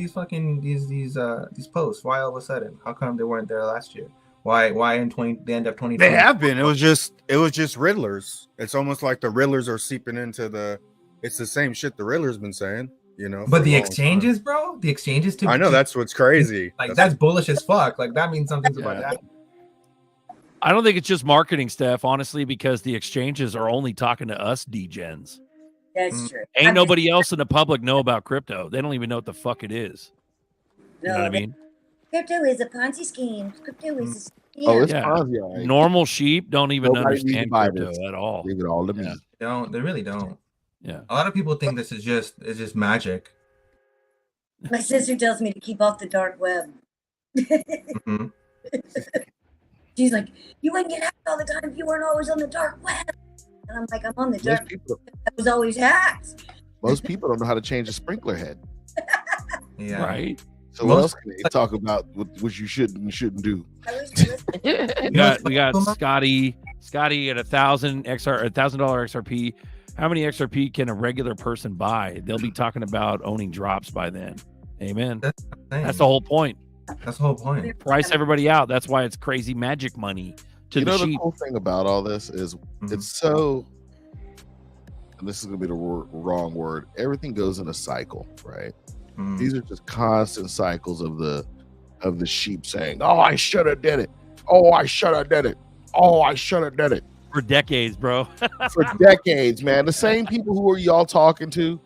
posts? Why all of a sudden? How come they weren't there last year? Why in the end of 2020? They have been. It was just Riddlers. It's almost like the Riddlers are seeping into the. It's the same shit the Riddlers been saying, you know. But for the a long exchanges, bro, the exchanges time. I know that's what's crazy. like that's bullish as fuck. Like that means something's about Yeah. that. I don't think it's just marketing stuff, honestly, because the exchanges are only talking to us degens. That's true. Ain't nobody else in the public know about crypto. They don't even know what the fuck it is. You know what I mean? Crypto is a Ponzi scheme. Crypto is a scam. Oh, it's Yeah. Ponzi, all right. Normal sheep don't even Nobody needs to understand buy crypto this. at all. Leave it all to me. Yeah. They really don't. Yeah. A lot of people think this is just magic. My sister tells me to keep off the dark web. hmm She's like, you wouldn't get hacked all the time if you weren't always on the dark web. And I'm like, I'm on the dark web. I was always hacked. Most people don't know how to change a sprinkler head. Yeah. Right. So what else can they talk about what you should and shouldn't do? I wish you listened. We got Scotty at $1,000 XRP. How many XRP can a regular person buy? They'll be talking about owning drops by then. Amen. That's the whole point. That's the whole point. Price everybody out. That's why it's crazy magic money to You the know sheep. the cool thing about all this is it's so, and this is gonna be the wrong word. Everything goes in a cycle, right? These are just constant cycles of the sheep saying, "Oh, I should have did it. Oh, I should have did it. Oh, I should have did it." For decades, bro. For decades, man. The same people who are y'all talking to,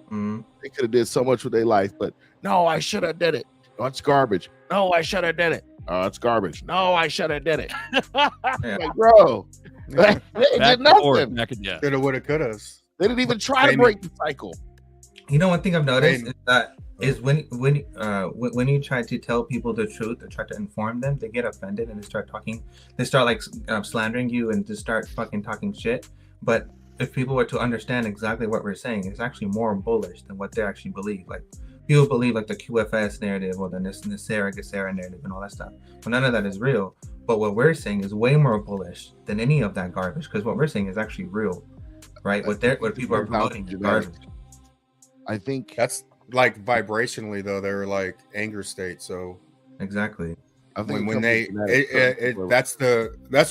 they could have did so much with their life, but no, I should have did it. Oh, it's garbage. No, I should have did it. Oh, it's garbage. No, I should have did it. Like, bro, they did nothing. Coulda, woulda, coulda. They didn't even try to break the cycle. You know, one thing I've noticed is that when you try to tell people the truth or try to inform them, they get offended and they start talking. They start like slandering you and just start fucking talking shit. But if people were to understand exactly what we're saying, it's actually more bullish than what they actually believe. Like people believe like the QFS narrative or the Nisera narrative and all that stuff. But none of that is real. But what we're saying is way more bullish than any of that garbage because what we're saying is actually real, right? What people are promoting is garbage. I think that's like vibrationally though. They're like anger state. So exactly. I think when they that's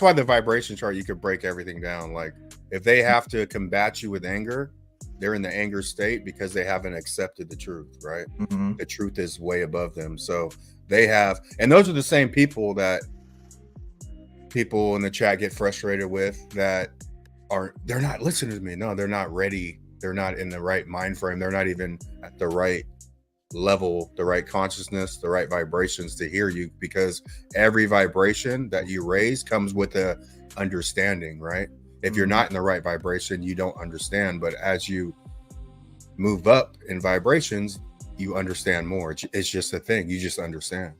why the vibration chart, you could break everything down. Like if they have to combat you with anger, they're in the anger state because they haven't accepted the truth, right? The truth is way above them. So they have, and those are the same people that people in the chat get frustrated with, that they're not listening to me. No, they're not ready. They're not in the right mind frame. They're not even at the right level, the right consciousness, the right vibrations to hear you, because every vibration that you raise comes with a understanding, right? If you're not in the right vibration, you don't understand. But as you move up in vibrations, you understand more. It's just a thing. You just understand.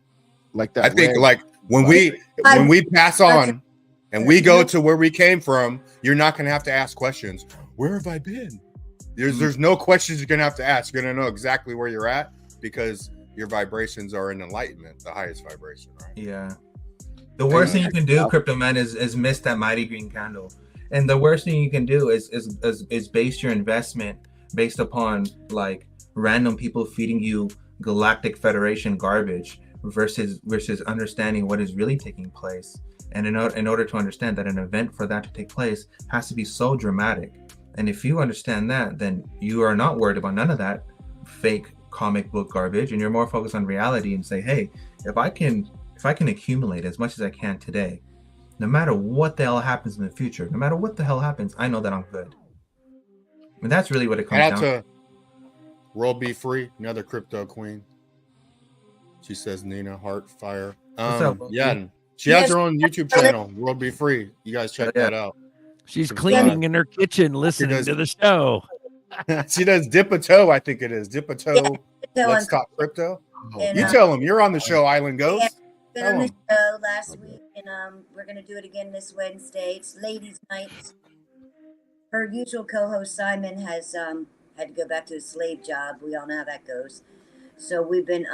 Like that. I think like when we pass on and we go to where we came from, you're not going to have to ask questions. Where have I been? There's no questions you're going to have to ask. You're going to know exactly where you're at because your vibrations are in enlightenment, the highest vibration, right? Yeah. The worst thing you can do, Crypto Man, is miss that mighty green candle. And the worst thing you can do is base your investment based upon like random people feeding you Galactic Federation garbage versus understanding what is really taking place. And in order to understand that an event for that to take place has to be so dramatic. And if you understand that, then you are not worried about none of that fake comic book garbage, and you're more focused on reality and say, hey, if I can accumulate as much as I can today, no matter what the hell happens in the future, no matter what the hell happens, I know that I'm good. I mean, that's really what it comes Shout down out to World Be Free, another crypto queen. She says Nina Heartfire. What's up, Yeah, Bobby? she has her own YouTube channel, World Be Free. You guys check that out. She's cleaning in her kitchen, listening to the show. She does Dip a Toe, I think it is. Dip a Toe. Let's talk crypto. And, You tell them you're on the show, Island Ghost. Been on the show last week, and we're gonna do it again this Wednesday. It's ladies' night. Her usual co-host Simon has had to go back to his slave job. We all know how that goes. So we've been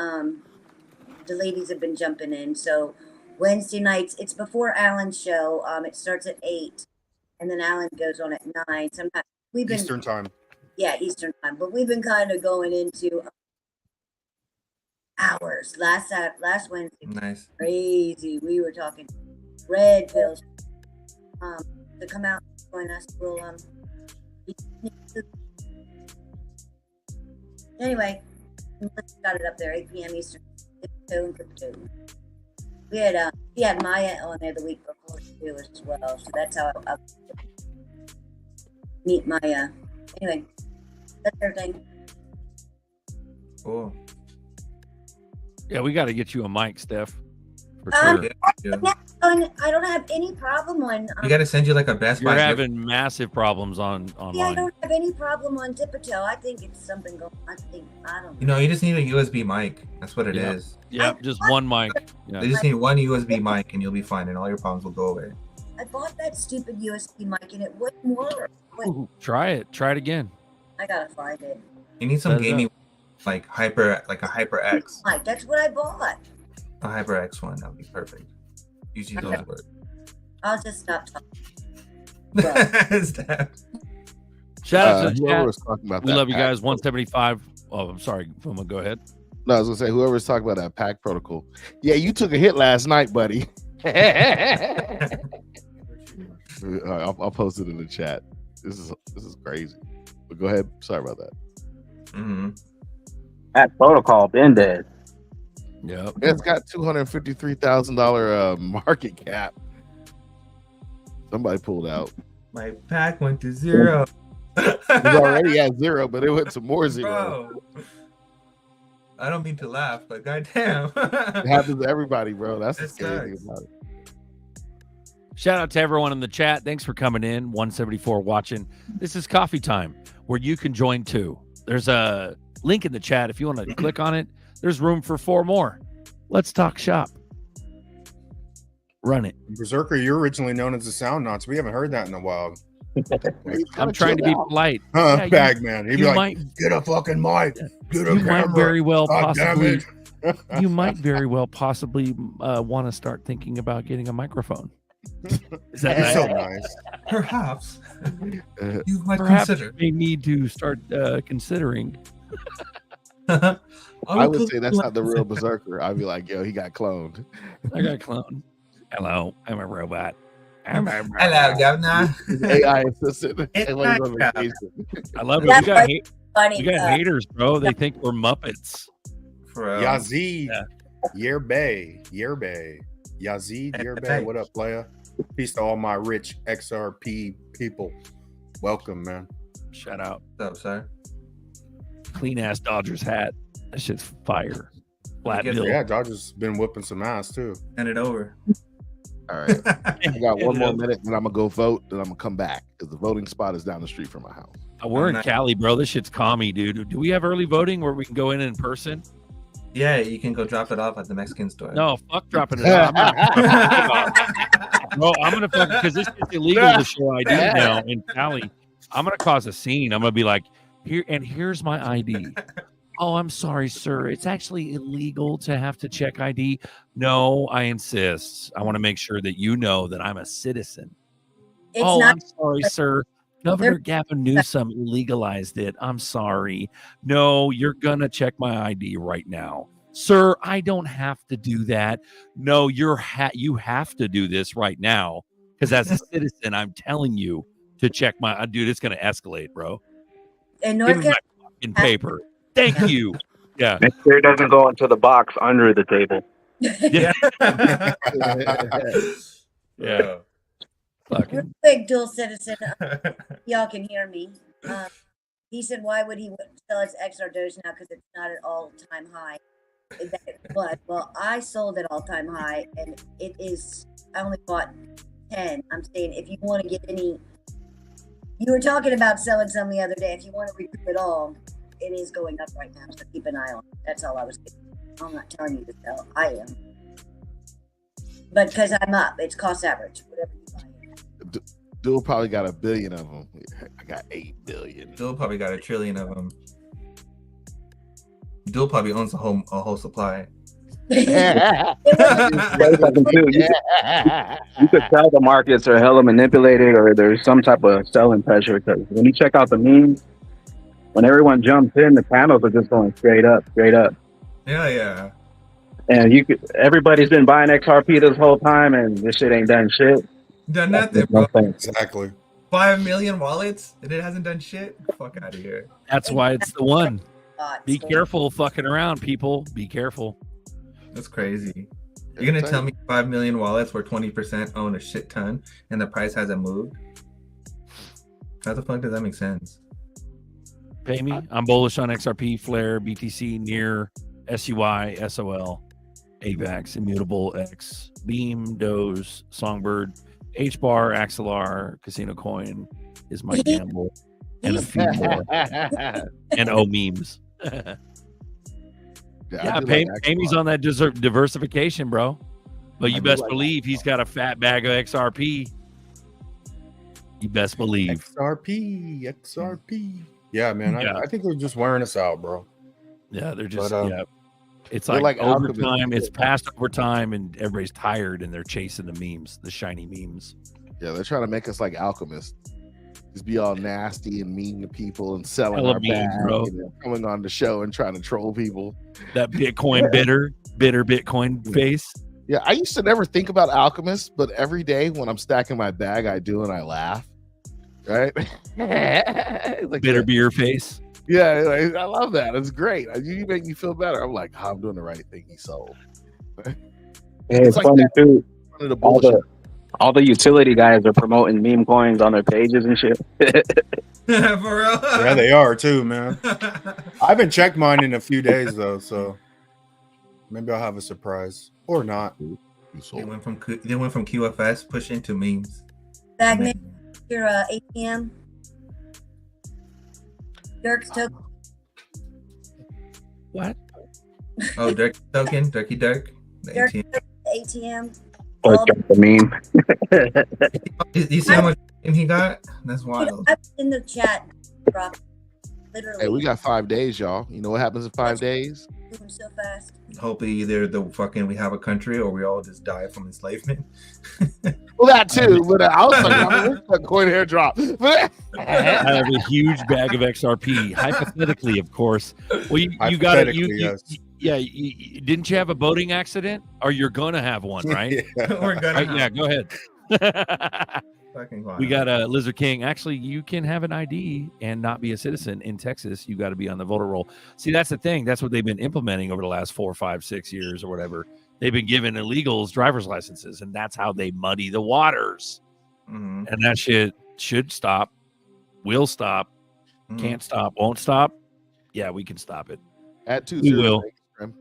the ladies have been jumping in. So Wednesday nights, it's before Alan's show. It starts at 8, and then Alan goes on at 9. Sometimes we've been Eastern time. Yeah, Eastern time. But we've been kind of going into hours. Last Wednesday, nice, crazy. We were talking red pills. To come out and join us, we'll anyway, got it up there, 8 p.m. Eastern. Crypto. We had Maya on there the week before too as well, so that's how I meet Maya. Anyway, that's everything. Cool. Yeah, we got to get you a mic, Steph. For sure. I don't have any problem on. We got to send you like a Best Buy. You're having massive problems online. Yeah, I don't have any problem on Dipito. I think it's something going. I don't. You know, you just need a USB mic. That's what it is. Yeah, just one mic. Yeah. You just need one USB mic, and you'll be fine, and all your problems will go away. I bought that stupid USB mic, and it wouldn't work. Ooh, try it. Try it again. I gotta find it. You need some gaming, like a HyperX. Mike, that's what I bought. A HyperX one, that would be perfect. Usually those work. I'll just stop talking. Shout out to the chat. Was talking about we love you guys. 175. Oh, I'm sorry, Fuma. Go ahead. No, I was gonna say whoever was talking about that pack protocol. Yeah, you took a hit last night, buddy. I'll post it in the chat. This is crazy. But go ahead. Sorry about that. Mm-hmm. That protocol been dead. Yeah, it's got $253,000 market cap. Somebody pulled out. My pack went to 0. It already at 0, but it went to more 0. Bro. I don't mean to laugh, but goddamn, it happens to everybody, bro. That's the scary thing about it. Shout out to everyone in the chat. Thanks for coming in. 174 watching. This is Coffee Time, where you can join too. There's a link in the chat. If you want to click on it, there's room for 4 more. Let's talk shop. Run it. Berserker, you're originally known as the Sound Knots. We haven't heard that in a while. I'm trying to be polite. Yeah, Bagman. He'd be like, get a fucking mic. Get a camera. Might very well God possibly. You might very well possibly want to start thinking about getting a microphone. Is that nice? So nice? Perhaps you might Perhaps consider. you may need to start considering. I would say that's not the real Berserker. I'd be like, yo, he got cloned. I got cloned. Hello, I'm a robot. Hello, Governor. AI assistant. I love it. You got haters, bro. They think we're Muppets. Yazid. Yerbe. Yazid Yerbe. What up, player? Peace to all my rich XRP people. Welcome, man. Shout out. What's up, sir? Clean ass Dodgers hat. That shit's fire. Flat bill. Yeah, Dodgers been whipping some ass too. Hand it over. All right. I got one more minute, and I'm gonna go vote. Then I'm gonna come back because the voting spot is down the street from my house. We're in Cali, bro. This shit's commie, dude. Do we have early voting where we can go in person? Yeah, you can go drop it off at the Mexican store. No, fuck dropping it off. Bro, I'm gonna fuck because this is illegal to show ID now in Cali. I'm gonna cause a scene. I'm gonna be like, here's my ID. Oh, I'm sorry, sir. It's actually illegal to have to check ID. No, I insist. I want to make sure that you know that I'm a citizen. I'm sorry, sir. Governor Gavin Newsom legalized it. I'm sorry. No, you're going to check my ID right now. Sir, I don't have to do that. No, you have to do this right now because as a citizen, I'm telling you to check my dude. It's going to escalate, bro. And Give me my fucking paper. Thank you. Yeah. Make sure it doesn't go into the box under the table. Yeah. Yeah. Real quick, dual citizen. Y'all can hear me. He said, why would he sell his XR Doge now? Because it's not at all-time high. But, well, I sold at all-time high, and it is, I only bought 10. I'm saying if you want to get any, you were talking about selling some the other day. If you want to recoup it all, it is going up right now, so keep an eye on it. That's all I was getting. I'm not telling you to sell. I am. But because I'm up, it's cost average, whatever you buy. Dual probably got 1 billion of them. I got 8 billion. Dual probably got 1 trillion of them. Dual probably owns a whole supply. You could tell the markets are hella manipulated, or there's some type of selling pressure. Because when you check out the memes, when everyone jumps in, the panels are just going straight up. Yeah. And everybody's been buying XRP this whole time, and this shit ain't done shit. Done nothing, bro. Exactly. 5 million wallets and it hasn't done shit. Fuck out of here. That's why it's the one. Be careful fucking around, people. Be careful. That's crazy. You're gonna tell me 5 million wallets where 20% own a shit ton and the price hasn't moved? How the fuck does that make sense? Pay me. I'm bullish on XRP, Flare, BTC, Near, SUI, SOL, AVAX, Immutable, X, Beam, Doge, Songbird, HBAR, Axelar, Casino Coin is my gamble, and a few more, and memes. Pay me's on that diversification, bro. But you best believe he's got a fat bag of XRP. You best believe. XRP. Yeah, man. Yeah. I think they're just wearing us out, bro. Yeah, they're just It's like overtime. It's past overtime, and everybody's tired, and they're chasing the memes, the shiny memes. Yeah, they're trying to make us like alchemists. Just be all nasty and mean to people and selling our bag, bro. And coming on the show and trying to troll people. That Bitcoin bitter Bitcoin face. Yeah, I used to never think about alchemists, but every day when I'm stacking my bag, I do, and I laugh. Right? Like bitter beer face. Yeah, I love that. It's great. You make me feel better. I'm like, I'm doing the right thing. He sold. It's like funny too. All the utility guys are promoting meme coins on their pages and shit. For real? Yeah, they are too, man. I haven't checked mine in a few days though, so maybe I'll have a surprise or not. They went from QFS pushing to memes. Bagman, your ATM. Dirk's token. What? Oh, Dirk token, Dirky Dirk. The Dirk ATM. The meme. You see how much he got? That's wild. I was in the chat, Rob. Literally. Hey, we got 5 days, y'all. You know what happens in 5 days? Moving so fast. Hopefully, either we have a country or we all just die from enslavement. Well, that too. But I was like, coin hair drop. I have a huge bag of XRP. Hypothetically, of course. Well, you got it. Yeah. Didn't you have a boating accident? Or you're going to have one, right? We're gonna. Yeah, go ahead. We got a Lizard King. Actually, you can have an ID and not be a citizen in Texas. You got to be on the voter roll. See, that's the thing. That's what they've been implementing over the last 4, 5, 6 years or whatever. They've been giving illegals driver's licenses, and that's how they muddy the waters. Mm-hmm. And that shit should stop, will stop, can't stop, won't stop. Yeah, we can stop it. At 2 we will.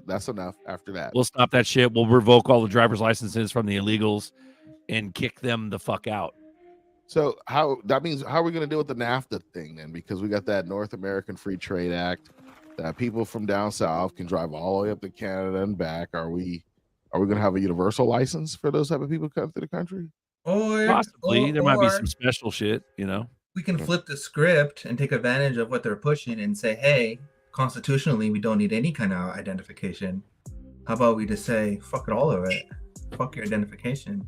That's enough. After that, we'll stop that shit. We'll revoke all the driver's licenses from the illegals and kick them the fuck out. So how are we going to deal with the NAFTA thing then? Because we got that North American Free Trade Act that people from down south can drive all the way up to Canada and back. Are we going to have a universal license for those type of people coming through the country? Possibly. There might be some special shit, you know. We can flip the script and take advantage of what they're pushing and say, hey, constitutionally, we don't need any kind of identification. How about we just say, fuck it, all of it. Fuck your identification.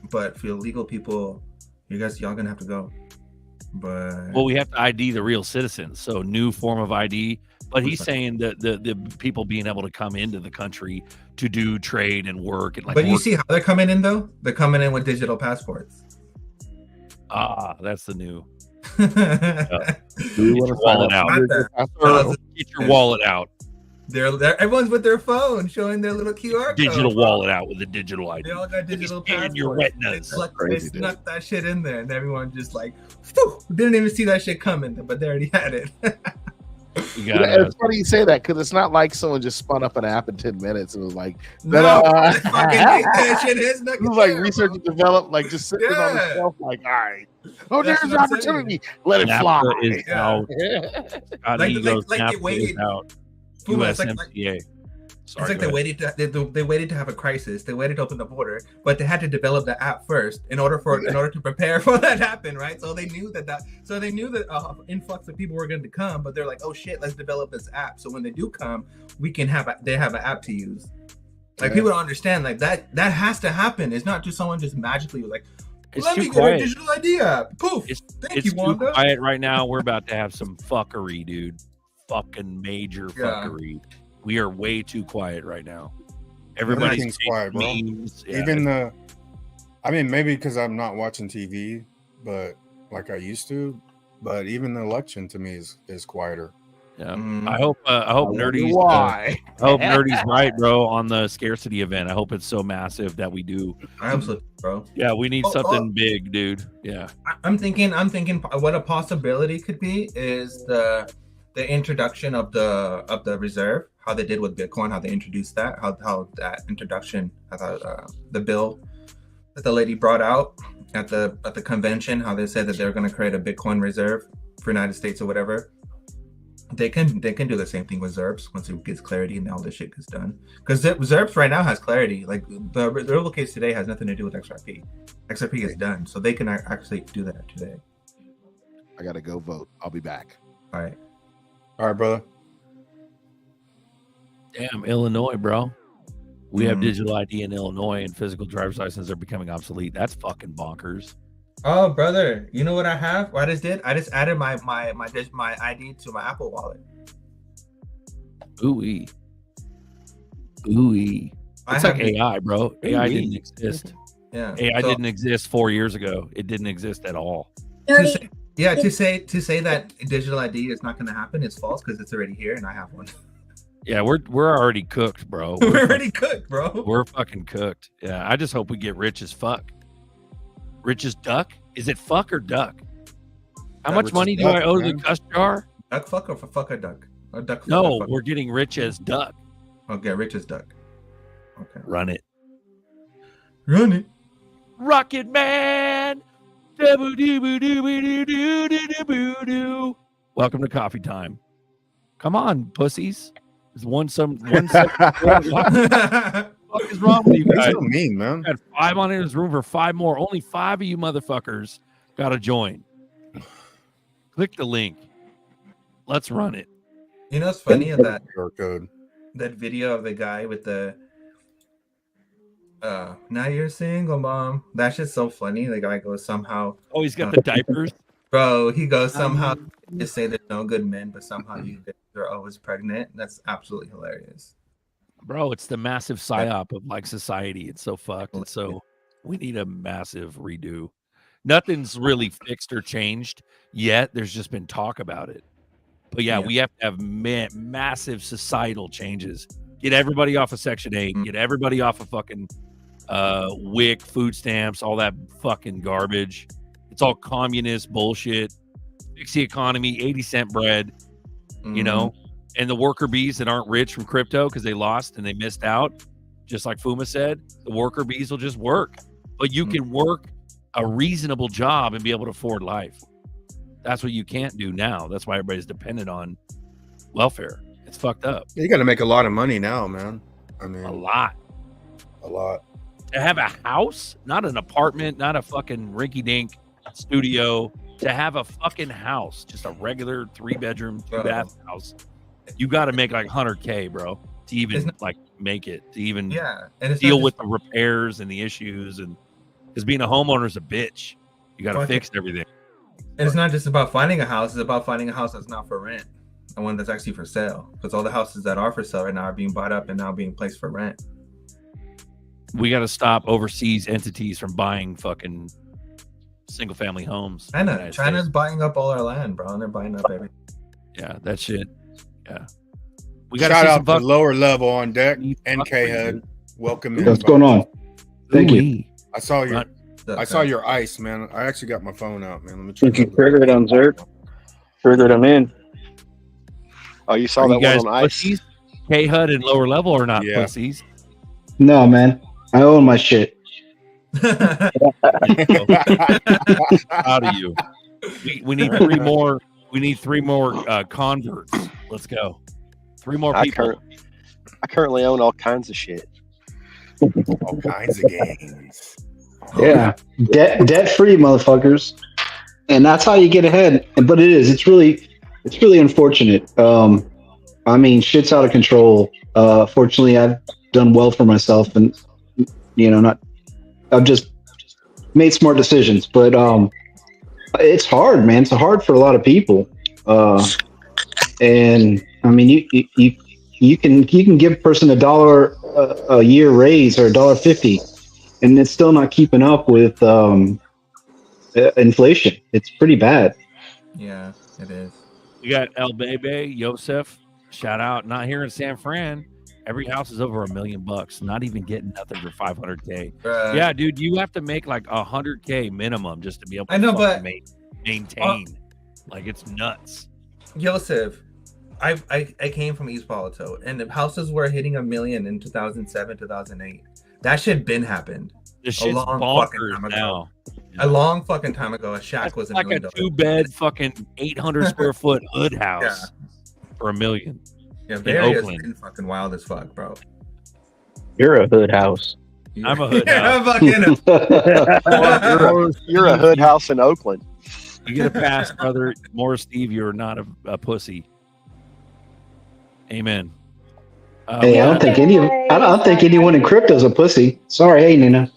But for illegal people, y'all gonna have to go. But we have to ID the real citizens, so new form of ID. But he's saying that the people being able to come into the country to do trade and work and you see how they're coming in though? They're coming in with digital passports. That's the new. Get your wallet out. Get your wallet out. Everyone's with their phone showing their little QR code. Digital wallet out with a digital ID. They all got digital passports. Your retinas. They snuck that shit in there, and everyone just like, whew, didn't even see that shit coming, but they already had it. It's funny you say that because it's not like someone just spun up an app in 10 minutes and was like, that shit is it was like research and develop, like just sitting on the shelf, like, all right, there's an opportunity, let it fly. Is out. Like they waited. USMCA. It's like they waited to have a crisis. They waited to open the border, but they had to develop the app first in order to prepare for that happen, right? So they knew that influx of people were going to come, but they're like, oh shit, let's develop this app. So when they do come, they have an app to use. Like people don't understand, like that has to happen. It's not just someone just magically like, let me get a digital ID app. Poof. Thank you, Wanda. Too quiet right now. We're about to have some fuckery, dude. Fucking major fuckery. We are way too quiet right now. Everybody's quiet, bro. Memes. Yeah. Even maybe because I'm not watching TV, but like I used to. But even the election to me is quieter. Yeah, I hope Nerdy's. I hope Nerdy's right, bro, on the scarcity event. I hope it's so massive that we do. Absolutely, bro. Yeah, we need something big, dude. Yeah, I'm thinking. What a possibility could be is the introduction of the reserve. How they did with Bitcoin, how they introduced that, how that introduction, the bill that the lady brought out at the convention, how they said that they're going to create a Bitcoin reserve for United States or whatever. They can do the same thing with ZERBs once it gets clarity and all this shit gets done. Because ZERBs right now has clarity. Like the real case today has nothing to do with XRP. XRP is done, so they can actually do that today. I gotta go vote. I'll be back. All right, brother. Damn, Illinois, bro. We have digital ID in Illinois and physical driver's license are becoming obsolete. That's fucking bonkers. Oh, brother, you know what I have? What I just did? I just added my ID to my Apple Wallet. Ooh-ee. It's like AI, bro. AI didn't exist. Yeah. AI didn't exist 4 years ago. It didn't exist at all. To say that digital ID is not going to happen is false because it's already here and I have one. Yeah, we're already cooked, bro. We're already cooked, bro. We're fucking cooked. Yeah, I just hope we get rich as fuck. Rich as duck? Is it fuck or duck? How much money do I owe to the cuss jar? Duck fuck or fuck a duck? Or duck? No, we're getting rich as duck. Okay, rich as duck. Okay. Run it. Rocket Man. Welcome to Coffee Time. Come on, pussies. There's one second. What the fuck is wrong with you guys? So mean, man. Got 5 on in this room for 5 more. Only 5 of you motherfuckers got to join. Click the link. Let's run it. You know what's funny of that code. That video of the guy with the now you're single, mom. That shit's so funny. The guy goes somehow. Oh, he's got the diapers. Bro, he goes somehow just say there's no good men, but somehow they're always pregnant. That's absolutely hilarious. Bro, it's the massive psyop of like society. It's so fucked. And so we need a massive redo. Nothing's really fixed or changed yet. There's just been talk about it. But yeah, we have to have massive societal changes. Get everybody off of Section 8. Get everybody off of fucking WIC, food stamps, all that fucking garbage. It's all communist bullshit. Fix the economy, 80-cent bread, you know, and the worker bees that aren't rich from crypto because they lost and they missed out. Just like Fuma said, the worker bees will just work. But you can work a reasonable job and be able to afford life. That's what you can't do now. That's why everybody's dependent on welfare. It's fucked up. You got to make a lot of money now, man. I mean, a lot. To have a house, not an apartment, not a fucking rinky-dink studio, to have a fucking house, just a regular 3-bedroom, 2-bath house, you got to make like $100K, bro, to even like make it, to even and deal with the repairs and the issues. And because being a homeowner is a bitch, you got to fix everything. And it's not just about finding a house; it's about finding a house that's not for rent, and one that's actually for sale. Because all the houses that are for sale right now are being bought up and now being placed for rent. We got to stop overseas entities from buying fucking single-family homes. China's buying up all our land, bro. And they're buying up everything. Yeah, that shit. Yeah, We got to Shout see out some to fuck. lower level on deck. NK Head, welcome in. What's going on? Thank you. I saw your ice, man. I actually got my phone out, man. Let me Think you triggered on Zerk? Triggered him in. Oh, you saw Are that you guys one on ice? pussies? K-HUD and lower level or not Yeah. pussies? No, man. I own my shit. Proud of you. We need three more. We need three more converts. Let's go. Three more people. I currently own all kinds of shit. All kinds of games. Yeah. Debt free, motherfuckers. And that's how you get ahead. But it's really unfortunate. I mean, shit's out of control. Fortunately, I've done well for myself, and I've just made smart decisions. But it's hard, man. It's hard for a lot of people. And I mean, you can give a person $1 a year raise or $1.50, and it's still not keeping up with inflation. It's pretty bad. Yeah, it is. We got El Bebe, Yosef. Shout out. Not here in San Fran. Every house is over $1 million. Not even getting nothing for $500K. Yeah, dude, you have to make like $100K minimum just to be able to maintain. Like, it's nuts. Yosef, I came from East Palo Alto, and the houses were hitting $1 million in 2007, 2008. That shit been happened. This shit's bonkers now. A long fucking time ago, a shack was like a 2-bed fucking 800 square foot hood house for $1 million. Yeah, Bay Area has been fucking wild as fuck, bro. You're a hood house. I'm a hood house. You're a hood house in Oakland. You get a pass, brother. More Steve, you're not a pussy. Amen. Hey, I don't think anyone in crypto's a pussy. Sorry, hey Nina.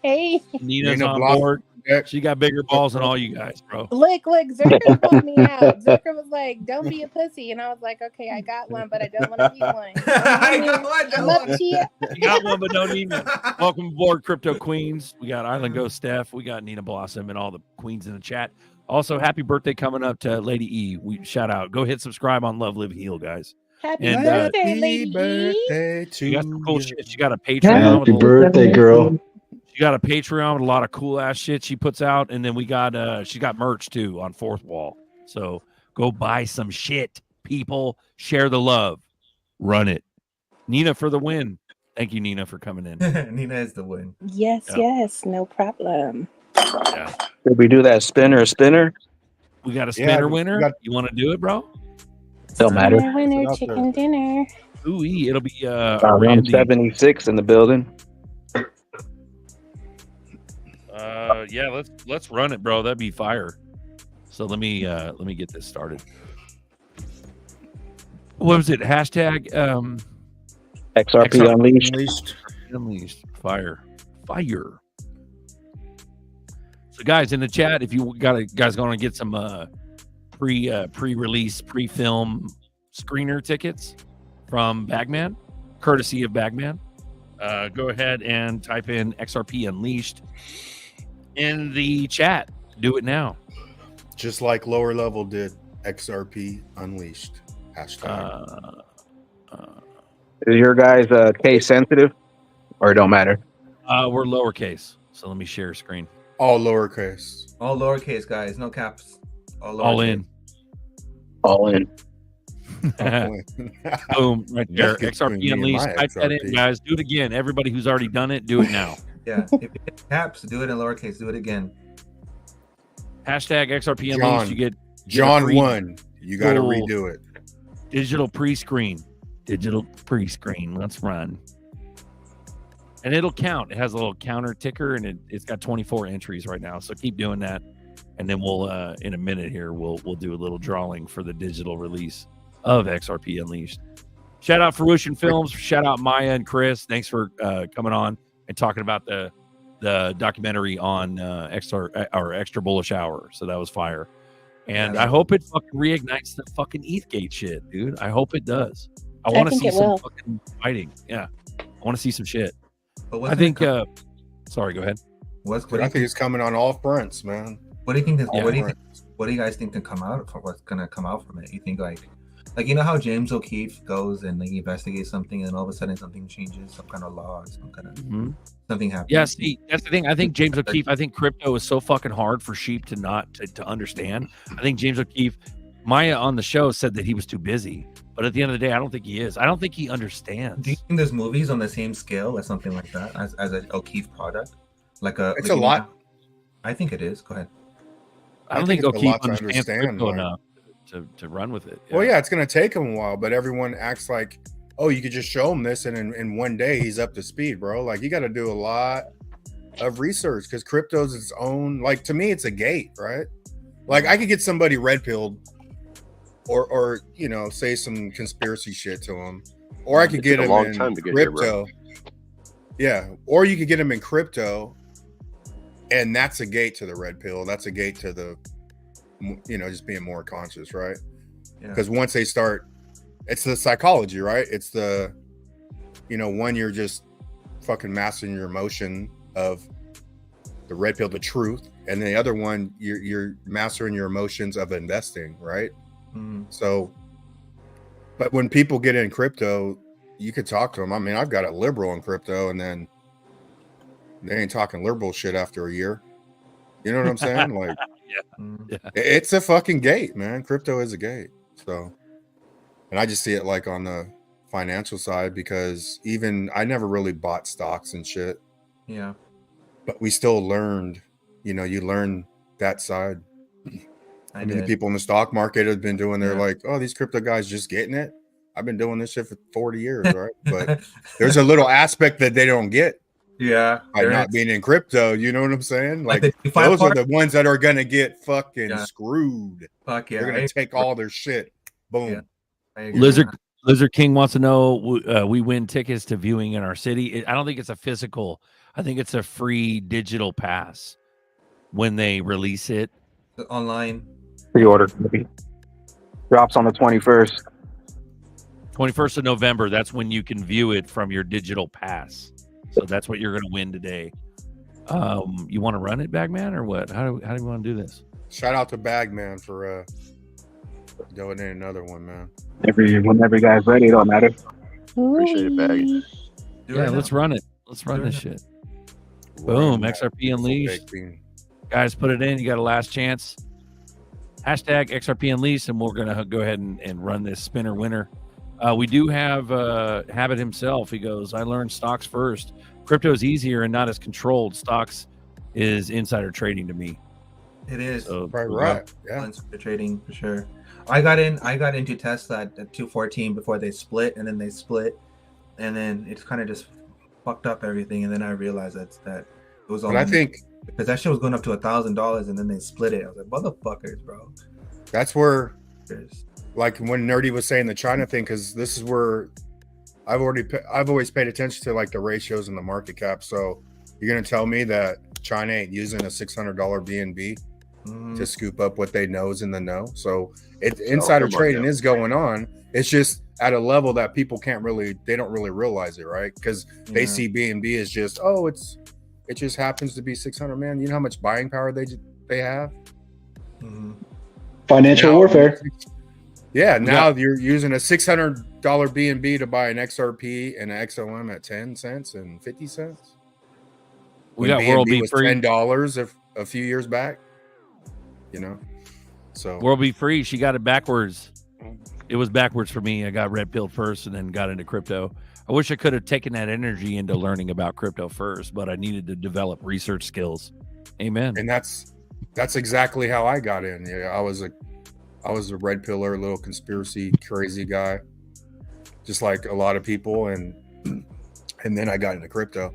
Hey. Nina's on board. She got bigger balls than all you guys, bro. Look, Zerka called me out. Zerka was like, "Don't be a pussy," and I was like, "Okay, I got one, but I don't want to be one." You got one, but don't need me. Welcome aboard, Crypto Queens. We got Island Ghost Steph. We got Nina Blossom and all the queens in the chat. Also, happy birthday coming up to Lady E. We shout out. Go hit subscribe on Love Live Heal, guys. Happy birthday, Lady birthday to you. Got some cool shit. She got a Patreon. Happy birthday, girl. She got a Patreon with a lot of cool ass shit she puts out, and then we got she got merch too on Fourth Wall. So go buy some shit, people. Share the love. Run it. Nina for the win. Thank you, Nina, for coming in. Nina is the win. Yes, yes, no problem. Yeah. Did we do that spinner? We got a spinner winner. You want to do it, bro? Don't matter. Winner, chicken dinner. Ooh, it'll be round 76 in the building. Yeah, let's run it, bro. That'd be fire. So let me get this started. What was it? Hashtag XRP Unleashed. Fire. So guys in the chat, if you guys going to get some pre-release, pre-film screener tickets from Bagman, courtesy of Bagman, go ahead and type in XRP Unleashed in the chat. Do it now. Just like lower level did XRP Unleashed. Hashtag. Is your guys case sensitive or it don't matter? We're lowercase. So let me share screen. All lowercase. All lowercase, guys. No caps. All in. Boom, right there. XRP Unleashed. Type that in, guys. Do it again. Everybody who's already done it, do it now. Yeah. If you hit caps, do it in lowercase. Do it again. Hashtag XRP Unleashed. You get John 1. You got to redo it. Digital pre-screen. Let's run. And it'll count. It has a little counter ticker, and it's got 24 entries right now. So keep doing that, and then we'll in a minute here we'll do a little drawing for the digital release of XRP Unleashed. Shout out Fruition Films. Shout out Maya and Chris. Thanks for coming on and talking about the documentary on Extra Bullish Hour. So that was fire. And I hope it fucking reignites the fucking ETHgate shit, dude. I hope it does. I want to see some fucking fighting. Yeah. I want to see some shit. I think sorry, go ahead. I think it's coming on all fronts, man. What do you think? What do you guys think can come out from what's gonna come out from it? You think like Like, you know how James O'Keefe goes and like investigates something, and all of a sudden something changes, some kind of law, or some kind of something happens. Yeah, see, that's the thing. I think James O'Keefe. I think crypto is so fucking hard for sheep to not to understand. I think James O'Keefe, Maya on the show said that he was too busy, but at the end of the day, I don't think he is. I don't think he understands. Do you think there's movies on the same scale as something like that as an O'Keefe product? It's a lot. I think it is. Go ahead. I don't think O'Keefe understands crypto enough to run with it. Well, yeah, it's going to take him a while, but everyone acts like, oh, you could just show him this, and in one day he's up to speed, bro. Like, you got to do a lot of research because crypto's its own. Like, to me, it's a gate, right? Like, I could get somebody red pilled, or you know, say some conspiracy shit to him, or I could get him in crypto. Yeah, or you could get him in crypto, and that's a gate to the red pill. That's a gate to the, you know, just being more conscious, right? Because once they start, it's the psychology, right? It's the, you know, one, you're just fucking mastering your emotion of the red pill, the truth, and the other one, you're mastering your emotions of investing, right? So, but when people get in crypto, you could talk to them. I mean, I've got a liberal in crypto, and then they ain't talking liberal shit after a year. You know what I'm saying? Like, it's a fucking gate, man. Crypto is a gate. So, and I just see it like on the financial side, because even I never really bought stocks and shit. Yeah. But we still learned, you know, you learn that side. I mean, the people in the stock market have been doing, they're like, oh, these crypto guys just getting it. I've been doing this shit for 40 years, right? But there's a little aspect that they don't get. Yeah. By not being in crypto, you know what I'm saying? Like those are the ones that are gonna get fucking screwed. Fuck yeah. They're gonna take all their shit. Boom. Lizard King wants to know, we win tickets to viewing in our city. I don't think it's a physical. I think it's a free digital pass when they release it. Online. Pre-order. Drops on the 21st. 21st of November. That's when you can view it from your digital pass. So that's what you're going to win today. You want to run it, Bagman, or what? How do you want to do this? Shout out to Bagman for donating another one, man. Whenever you guys ready, it don't matter. Appreciate it, Bag. Yeah, let's run it. Let's run this shit. Boom, XRP Unleashed. Guys, put it in. You got a last chance. Hashtag XRP Unleashed, and we're going to go ahead and run this spinner winner. We do have Habit himself. He goes, I learned stocks first. Crypto is easier and not as controlled. Stocks is insider trading to me. It is. So, right. Yeah. Insider trading for sure. I got into Tesla at 214 before they split, and then they split, and then it's kind of just fucked up everything. And then I realized that it was all. But I think because that shit was going up to $1,000, and then they split it. I was like, motherfuckers, bro. That's where, like when Nerdy was saying the China thing, because this is where I've always paid attention to like the ratios and the market cap. So you're gonna tell me that China ain't using a $600 BNB to scoop up what they know is in the know? So insider trading is going on. It's just at a level that people don't really realize it, right? Because they see BNB as just, it just happens to be 600. Man, you know how much buying power they have? Financial warfare. Yeah, now you're using a $600 BNB to buy an XRP and an XOM at 10 cents and 50 cents. We got World Be Free. $10 a few years back, you know. So World Be Free, she got it backwards. It was backwards for me. I got red pilled first and then got into crypto. I wish I could have taken that energy into learning about crypto first, but I needed to develop research skills. Amen. And that's exactly how I got in. Yeah, I was a red pillar, little conspiracy crazy guy, just like a lot of people, and then I got into crypto.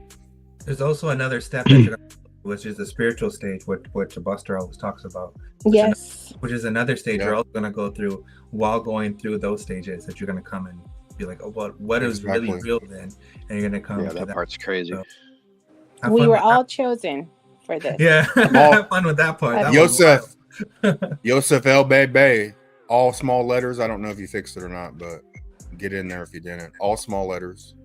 There's also another step that which is the spiritual stage, which Buster always talks about. Yes. Which is another stage you're also going to go through while going through those stages, that you're going to come and be like, oh, well, what is really real then? And you're going to come. Yeah, that part's crazy. So, we were all chosen for this. Yeah, have fun with that part. That Yosef El Bebe, all small letters. I don't know if you fixed it or not, but get in there if you didn't. All small letters.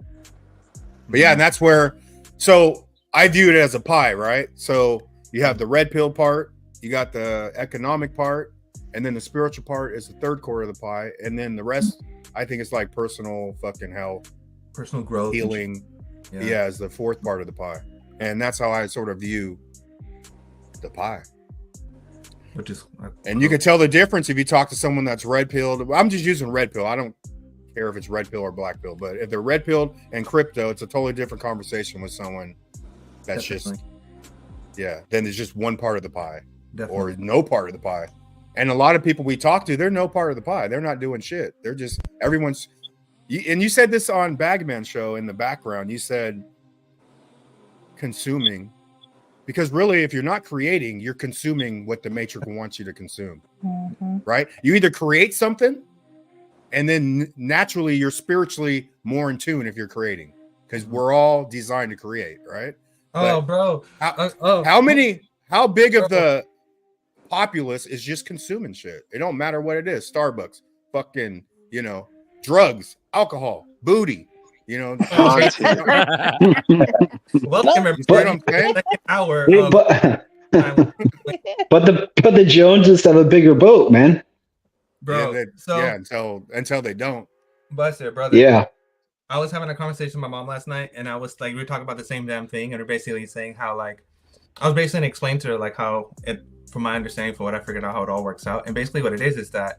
But yeah, and that's where. So I view it as a pie, right? So you have the red pill part, you got the economic part, and then the spiritual part is the third quarter of the pie, and then the rest, I think it's like personal fucking health, personal growth, healing, is the fourth part of the pie. And that's how I sort of view the pie. Which is, and you can tell the difference if you talk to someone that's red pilled. I'm just using red pill. I don't care if it's red pill or black pill, but if they're red pilled and crypto, it's a totally different conversation with someone that's just, then there's just one part of the pie or no part of the pie. And a lot of people we talk to, they're no part of the pie. They're not doing shit. They're just, everyone's, and you said this on Bagman show in the background, you said consuming. Because really, if you're not creating, you're consuming what the matrix wants you to consume, right? You either create something, and then naturally you're spiritually more in tune if you're creating, because we're all designed to create, right? Oh, bro. How big of the populace is just consuming shit? It don't matter what it is. Starbucks, fucking, drugs, alcohol, booty. Welcome everybody. But the Joneses have a bigger boat, man. Bro, until they don't. Buster, brother. Yeah. I was having a conversation with my mom last night, and I was like, we were talking about the same damn thing, and we're basically saying how, like, I was basically explaining to her like how it, from my understanding, for what I figured out how it all works out, and basically what it is that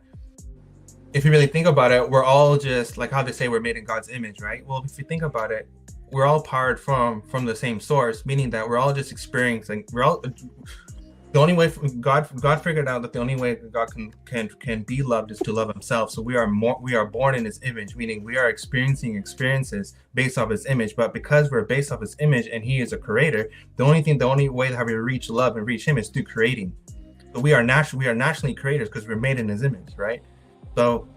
if you really think about it, we're all just like how they say we're made in God's image, right? Well, if you think about it, we're all powered from the same source, meaning that we're all just experiencing. We're all the only way God figured out that the only way God can be loved is to love Himself. So we are born in His image, meaning we are experiencing experiences based off His image. But because we're based off His image and He is a creator, the only way that we reach love and reach Him is through creating. So we are naturally creators because we're made in His image, right? So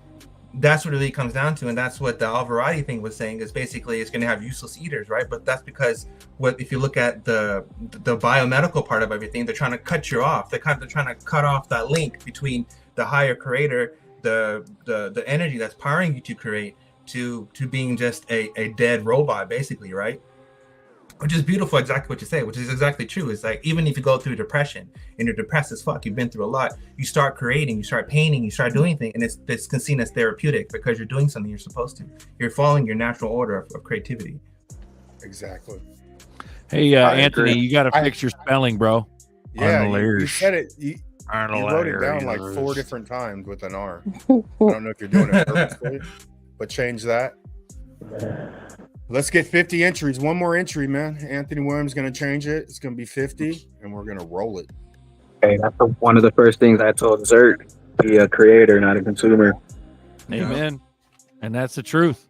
that's what it really comes down to, and that's what the Alvarado thing was saying, is basically it's going to have useless eaters, right? But that's because if you look at the biomedical part of everything, they're trying to cut you off. They're trying to cut off that link between the higher creator, the energy that's powering you to create, to being just a dead robot, basically, right? Which is beautiful, exactly what you say, which is exactly true. It's like, even if you go through depression and you're depressed as fuck, you've been through a lot, you start creating, you start painting, you start doing things, and it's seen as therapeutic because you're doing something you're supposed to. You're following your natural order of creativity. Exactly. Hey, Anthony, you got to fix your spelling, bro. Yeah, you said it. You wrote it down like 4 different times with an R. I don't know if you're doing it purposely, but change that. Let's get 50 entries. One more entry, man. Anthony Williams is going to change it. It's going to be 50, and we're going to roll it. Hey, that's one of the first things I told ZRK. Be a creator, not a consumer. Amen. And that's the truth.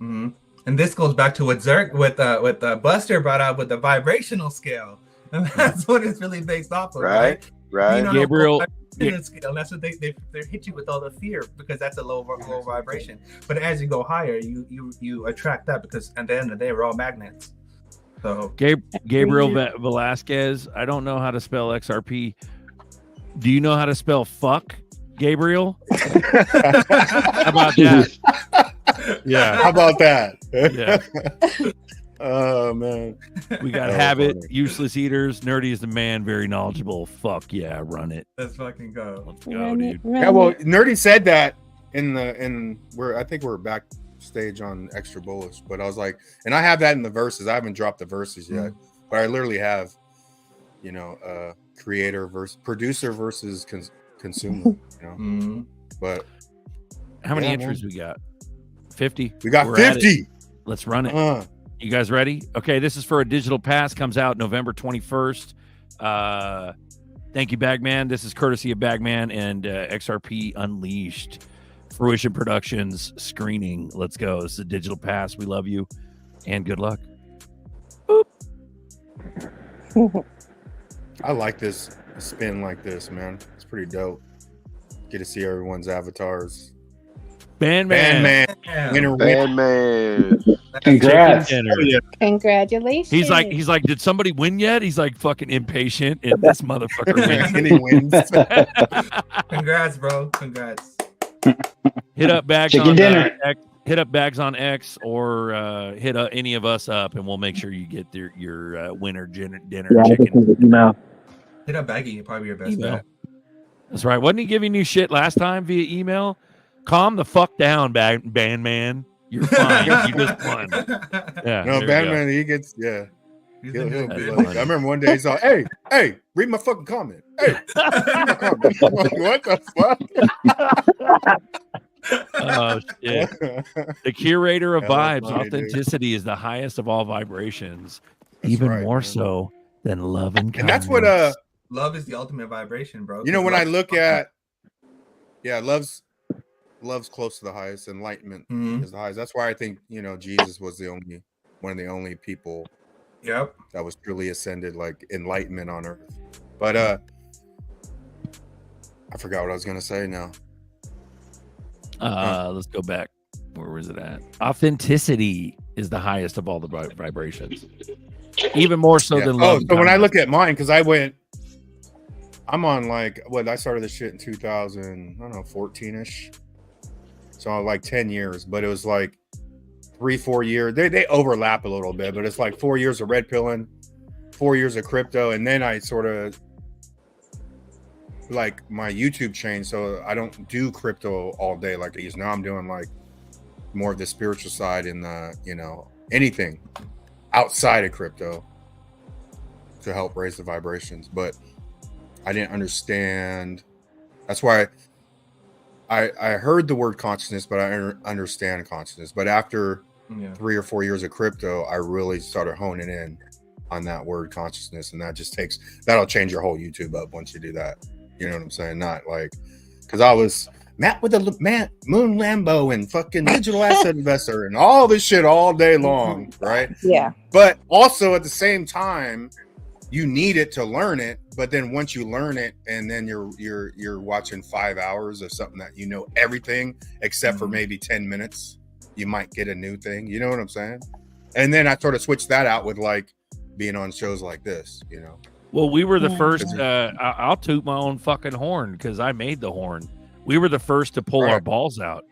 Mm-hmm. And this goes back to what ZRK with Buster brought up with the vibrational scale. And that's what it's really based off of, right? Right. Gabriel. Scale, and that's what they hit you with all the fear, because that's a low vibration. But as you go higher, you attract that, because at the end of the day, we're all magnets. So Gabriel Velasquez, I don't know how to spell XRP. Do you know how to spell fuck, Gabriel? How about that? Yeah, how about that? Yeah. Oh man, we got habit, useless eaters, nerdy is the man, very knowledgeable. Fuck yeah, run it. Let's fucking go. Let's go, dude. Yeah, well, nerdy said that I think we're backstage on Extra Bullish, but I was like, and I have that in the verses. I haven't dropped the verses yet, but I literally have, creator versus producer versus consumer. But how many entries we got? 50. We got 50. Let's run it. You guys ready? Okay, this is for a digital pass. Comes out November 21st. Thank you, Bagman. This is courtesy of Bagman and XRP Unleashed. Fruition Productions screening. Let's go. This is a digital pass. We love you, and good luck. Boop. I like this spin like this, man. It's pretty dope. Get to see everyone's avatars. Bandman. Congrats. Congratulations. He's like, did somebody win yet? He's like fucking impatient, and this motherfucker wins. And he wins. Congrats, bro. Congrats. Hit up Bags Chicken on dinner. X, hit up Bags on X, or hit any of us up, and we'll make sure you get your winner dinner Yeah, chicken. email. Hit up Baggy, probably your best bet. That's right. Wasn't he giving you shit last time via email? Calm the fuck down, man. You're fine. You just won. Yeah. No, Batman, he gets He'll be like, I remember one day he's like, hey, read my fucking comment. Hey, read my comment. I'm like, what the fuck? Oh shit. The curator of vibes, funny, authenticity dude. is the highest of all vibrations. That's even right, more man. so than love and kindness. And that's what love is the ultimate vibration, bro. You know, when I look at love's close to the highest. Enlightenment is the highest. That's why I think, you know, Jesus was one of the only people that was truly ascended, like enlightenment on earth. But I forgot what I was gonna say now. Let's go back. Where was it at? Authenticity is the highest of all the vibrations. Even more so than love. So when I look at mine, because I'm on I started this shit in 2014-ish. So like 10 years, but it was like 3-4 years. They overlap a little bit, but it's like 4 years of red pilling, 4 years of crypto, and then I sort of like my YouTube changed, so I don't do crypto all day like I used. Now I'm doing like more of the spiritual side in the, you know, anything outside of crypto to help raise the vibrations. But I didn't understand. That's why I heard the word consciousness, but I understand consciousness. But after 3 or 4 years of crypto, I really started honing in on that word consciousness, and that'll change your whole YouTube up once you do that. You know what I'm saying? Not like, because I was Matt with the Moon Lambo and fucking digital asset investor and all this shit all day long, right? Yeah. But also at the same time, you need it to learn it. But then once you learn it, and then you're watching 5 hours of something that you know everything except for maybe 10 minutes, you might get a new thing. You know what I'm saying? And then I sort of switched that out with like being on shows like this, you know. Well, we were the first. I'll toot my own fucking horn because I made the horn. We were the first to pull our balls out.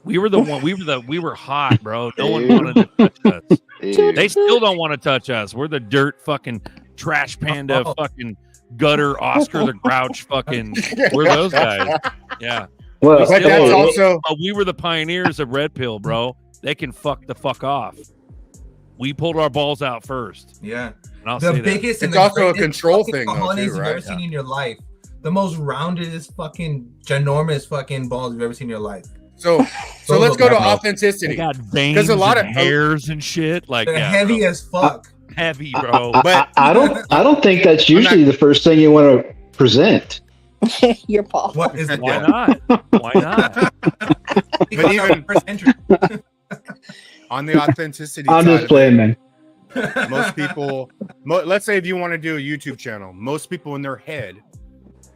We were the one. We were hot, bro. No one wanted to touch us. They still don't want to touch us. We're the dirt fucking trash panda fucking gutter Oscar the Grouch fucking. We're those guys. Yeah. Well, but that's also. We were the pioneers of red pill, bro. They can fuck the fuck off. We pulled our balls out first. Yeah. The biggest and it's also a control thing, though, too, you've ever seen in your life. The most roundedest fucking ginormous fucking balls you've ever seen in your life. So let's go to authenticity. They got veins, a lot of hairs and shit. Like they're heavy as fuck. Heavy, bro. But I don't think that's usually the first thing you want to present. Your balls. What is Why not? Why not? But even on the authenticity, I'm just playing, man. Most people, let's say if you want to do a YouTube channel, most people in their head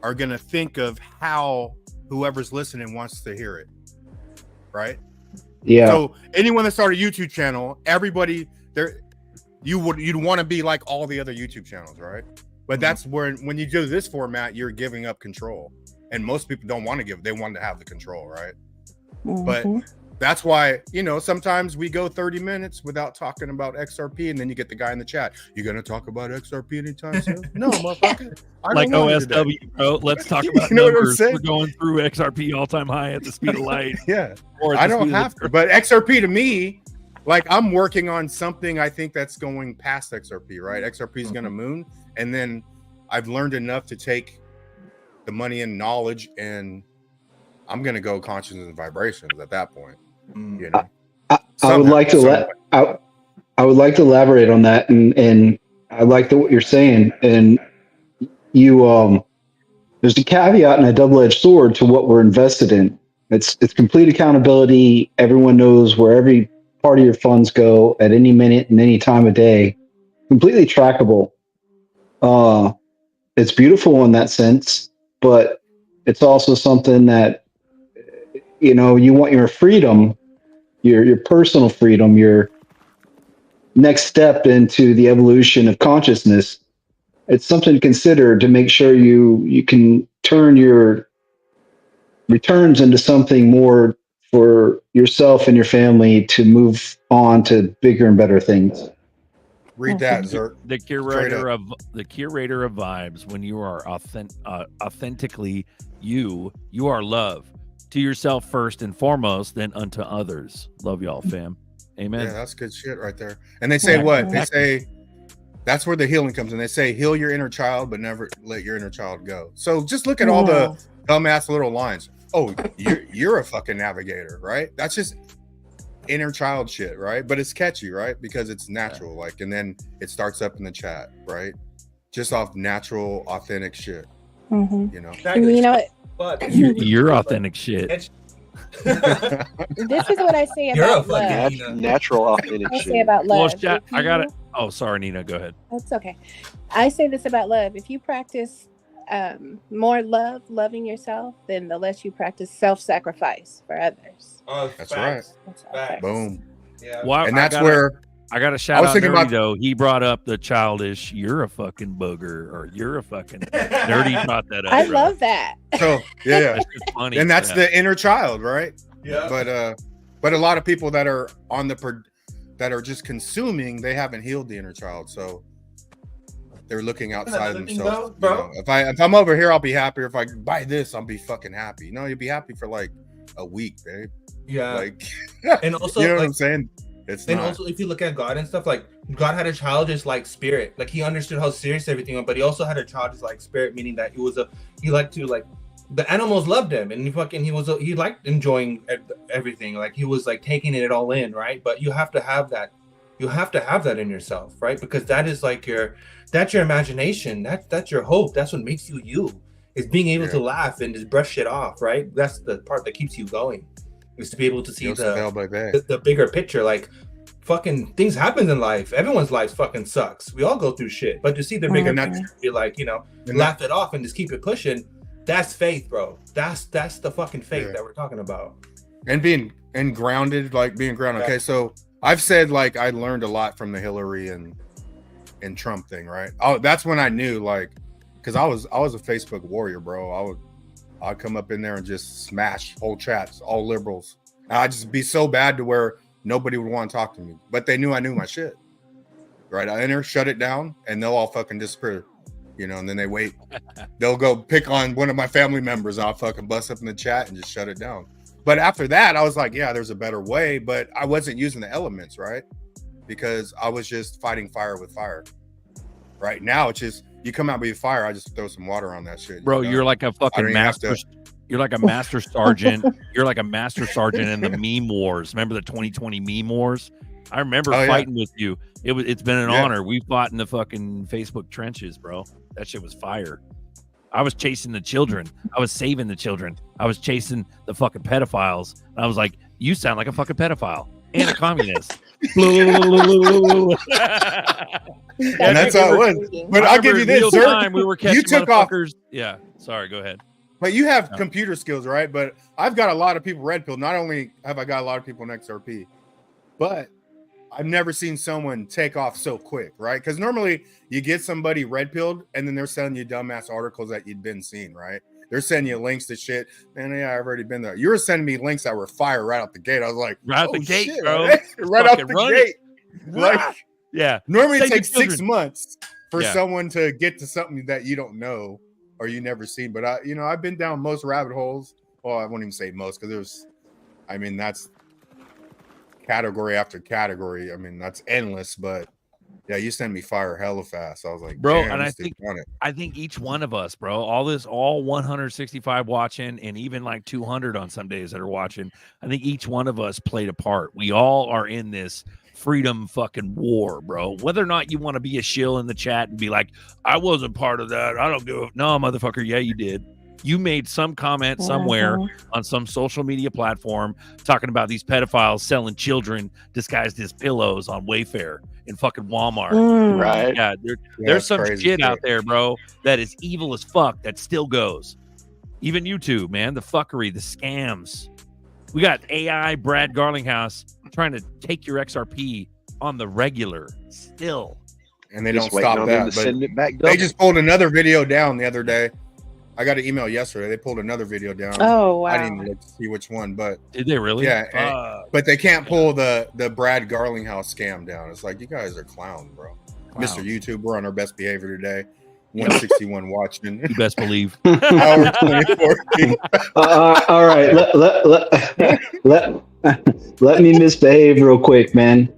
are going to think of how whoever's listening wants to hear it. Right? Yeah. So anyone that started a YouTube channel, everybody there, you'd want to be like all the other YouTube channels, right? But that's where, when you do this format, you're giving up control. And most people don't want to they want to have the control, right? But that's why, you know, sometimes we go 30 minutes without talking about XRP, and then you get the guy in the chat. You gonna talk about XRP anytime soon? No, motherfucker. Like OSW, bro. Let's talk about you know numbers. What I'm saying? We're going through XRP all-time high at the speed of light. Yeah, I don't have to. But XRP to me, like, I'm working on something I think that's going past XRP, right? XRP is gonna moon, and then I've learned enough to take the money and knowledge, and I'm gonna go consciousness and vibrations at that point. You know, I would like to I would like to elaborate on that, and I like what you're saying. And you, there's a caveat and a double-edged sword to what we're invested in. It's complete accountability. Everyone knows where every part of your funds go at any minute and any time of day. Completely trackable. It's beautiful in that sense, but it's also something that, you know, you want your freedom, your personal freedom, your next step into the evolution of consciousness. It's something to consider to make sure you can turn your returns into something more for yourself and your family to move on to bigger and better things. Read that, Zerk. The curator of vibes. When you are authentically you are love to yourself first and foremost, then unto others. Love y'all, fam. Amen. Yeah, that's good shit right there. And they say what? They say that's where the healing comes in. They say heal your inner child, but never let your inner child go. So just look at all the dumbass little lines. Oh, you're a fucking navigator, right? That's just inner child shit, right? But it's catchy, right? Because it's natural, like, and then it starts up in the chat, right? Just off natural, authentic shit. You know, you know what? You're authentic shit. This is what I say about love. Natural authentic I shit. say about love. Well, I got it. Oh, sorry, Nina. Go ahead. That's okay. I say this about love. If you practice more loving yourself, then the less you practice self-sacrifice for others. That's right. Boom. Yeah. Well, and that's where I got a shout out Nerdy, though. He brought up the childish, you're a fucking booger, or you're a fucking Nerdy brought that up. I love that. So yeah. That's just funny. And that's the inner child, right? Yeah. But a lot of people that are on that are just consuming, they haven't healed the inner child. So they're looking outside of themselves. Bro. You know, if I'm over here, I'll be happier. If I buy this, I'll be fucking happy. No, you'll be happy for like a week, babe. Yeah. Like, and also, you know what like, I'm saying? It's and not. also, if you look at God and stuff, like God had a childish like spirit. Like he understood how serious everything was, but he also had a childish like spirit, meaning that he liked to like the animals loved him, and he liked enjoying everything. Like he was like taking it all in, right? But you have to have that. You have to have that in yourself, right? Because that is like that's your imagination. That's your hope. That's what makes you. Is being able to laugh and just brush shit off, right? That's the part that keeps you going. Is to be able to see the bigger picture. Like fucking things happen in life. Everyone's life fucking sucks. We all go through shit. But to see the bigger picture, be like, laugh it off and just keep it pushing. That's faith, bro. That's the fucking faith that we're talking about. And being grounded. Okay, so I've said like I learned a lot from the Hillary and Trump thing, right? Oh, that's when I knew, like, because I was a Facebook warrior, bro. I'd come up in there and just smash whole chats, all liberals. And I'd just be so bad to where nobody would want to talk to me, but they knew I knew my shit, right? I enter, shut it down, and they'll all fucking disappear, and then they wait. They'll go pick on one of my family members. I'll fucking bust up in the chat and just shut it down. But after that, I was like, yeah, there's a better way, but I wasn't using the elements, right? Because I was just fighting fire with fire. Right now, it's just, you come out with fire, I just throw some water on that shit. Bro, you're like a fucking master. You're like a master sergeant. You're like a master sergeant in the meme wars. Remember the 2020 meme wars? I remember fighting with you. It's been an honor. We fought in the fucking Facebook trenches, bro. That shit was fire. I was chasing the children. I was saving the children. I was chasing the fucking pedophiles. I was like, you sound like a fucking pedophile and a communist. And that's how it was. But I'll give you this, sir. We were catching motherfuckers. Yeah. Sorry, go ahead. But you have computer skills, right? But I've got a lot of people red pill. Not only have I got a lot of people in XRP, but I've never seen someone take off so quick, right? Because normally you get somebody red pilled and then they're sending you dumbass articles that you'd been seeing, right? They're sending you links to shit. Man, yeah, I've already been there. You were sending me links that were fire right out the gate. I was like, right out the gate, shit, bro. Right out the gate. Like, yeah. Normally it takes 6 months for someone to get to something that you don't know or you never seen. But I've been down most rabbit holes. Well, I won't even say most because that's category after category. I mean, that's endless, but yeah, you sent me fire hella fast. I was like, bro, and I think each one of us, bro, all 165 watching and even like 200 on some days that are watching, I think each one of us played a part. We all are in this freedom fucking war, bro. Whether or not you want to be a shill in the chat and be like, I wasn't part of that. I don't give a no, motherfucker. Yeah, you did. You made some comment somewhere on some social media platform talking about these pedophiles selling children disguised as pillows on Wayfair in fucking Walmart. Right. Yeah, there's some shit out there, bro, that is evil as fuck that still goes. Even YouTube, man, the fuckery, the scams. We got AI Brad Garlinghouse trying to take your XRP on the regular still. And they don't stop that. But they just pulled another video down the other day. I got an email yesterday. They pulled another video down. Oh, wow. I didn't even look to see which one, but did they really? Yeah, but they can't pull the Brad Garlinghouse scam down. It's like, you guys are clown, bro. Mr. YouTube, we're on our best behavior today. 161 watching. You best believe. Hour 24. All right, let me misbehave real quick, man.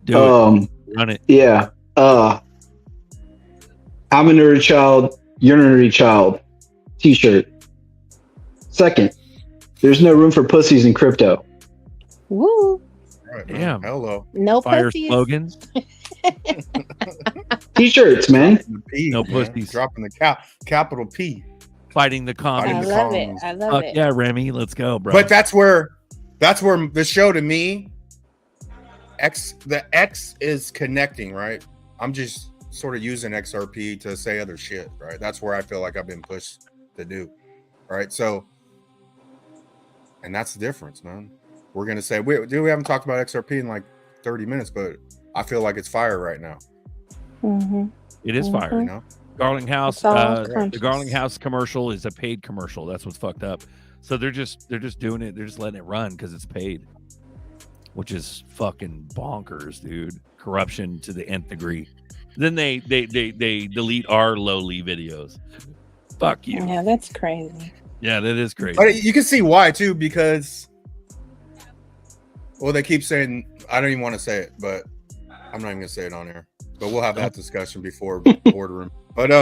Do it. Run it. Yeah. I'm a nerdy child. You're a nerdy child. T-shirt. Second, there's no room for pussies in crypto. Woo. Right, damn. Hello. No Fire pussies. slogans. T-shirts, man. P, No man. pussies. Dropping the capital P. Fighting the I commies. love it. I love Fuck it. yeah, Remy. Let's go, bro. But that's where the show, to me, the X is connecting, right? I'm just sort of using XRP to say other shit, right? That's where I feel like I've been pushed to do, right? So, and that's the difference, man. We're gonna say we haven't talked about XRP in like 30 minutes, but I feel like it's fire right now. Mm-hmm. It is fire, You know, Garlinghouse. It's all The conscious. Garlinghouse commercial is a paid commercial. That's what's fucked up. So they're just doing it. They're just letting it run because it's paid, which is fucking bonkers, dude. Corruption to the nth degree. Then they delete our lowly videos. Fuck you. Yeah, that's crazy. Yeah, that is crazy. but you can see why too, because they keep saying, I don't even want to say it, but I'm not even gonna say it on air. But we'll have that discussion before boardroom. But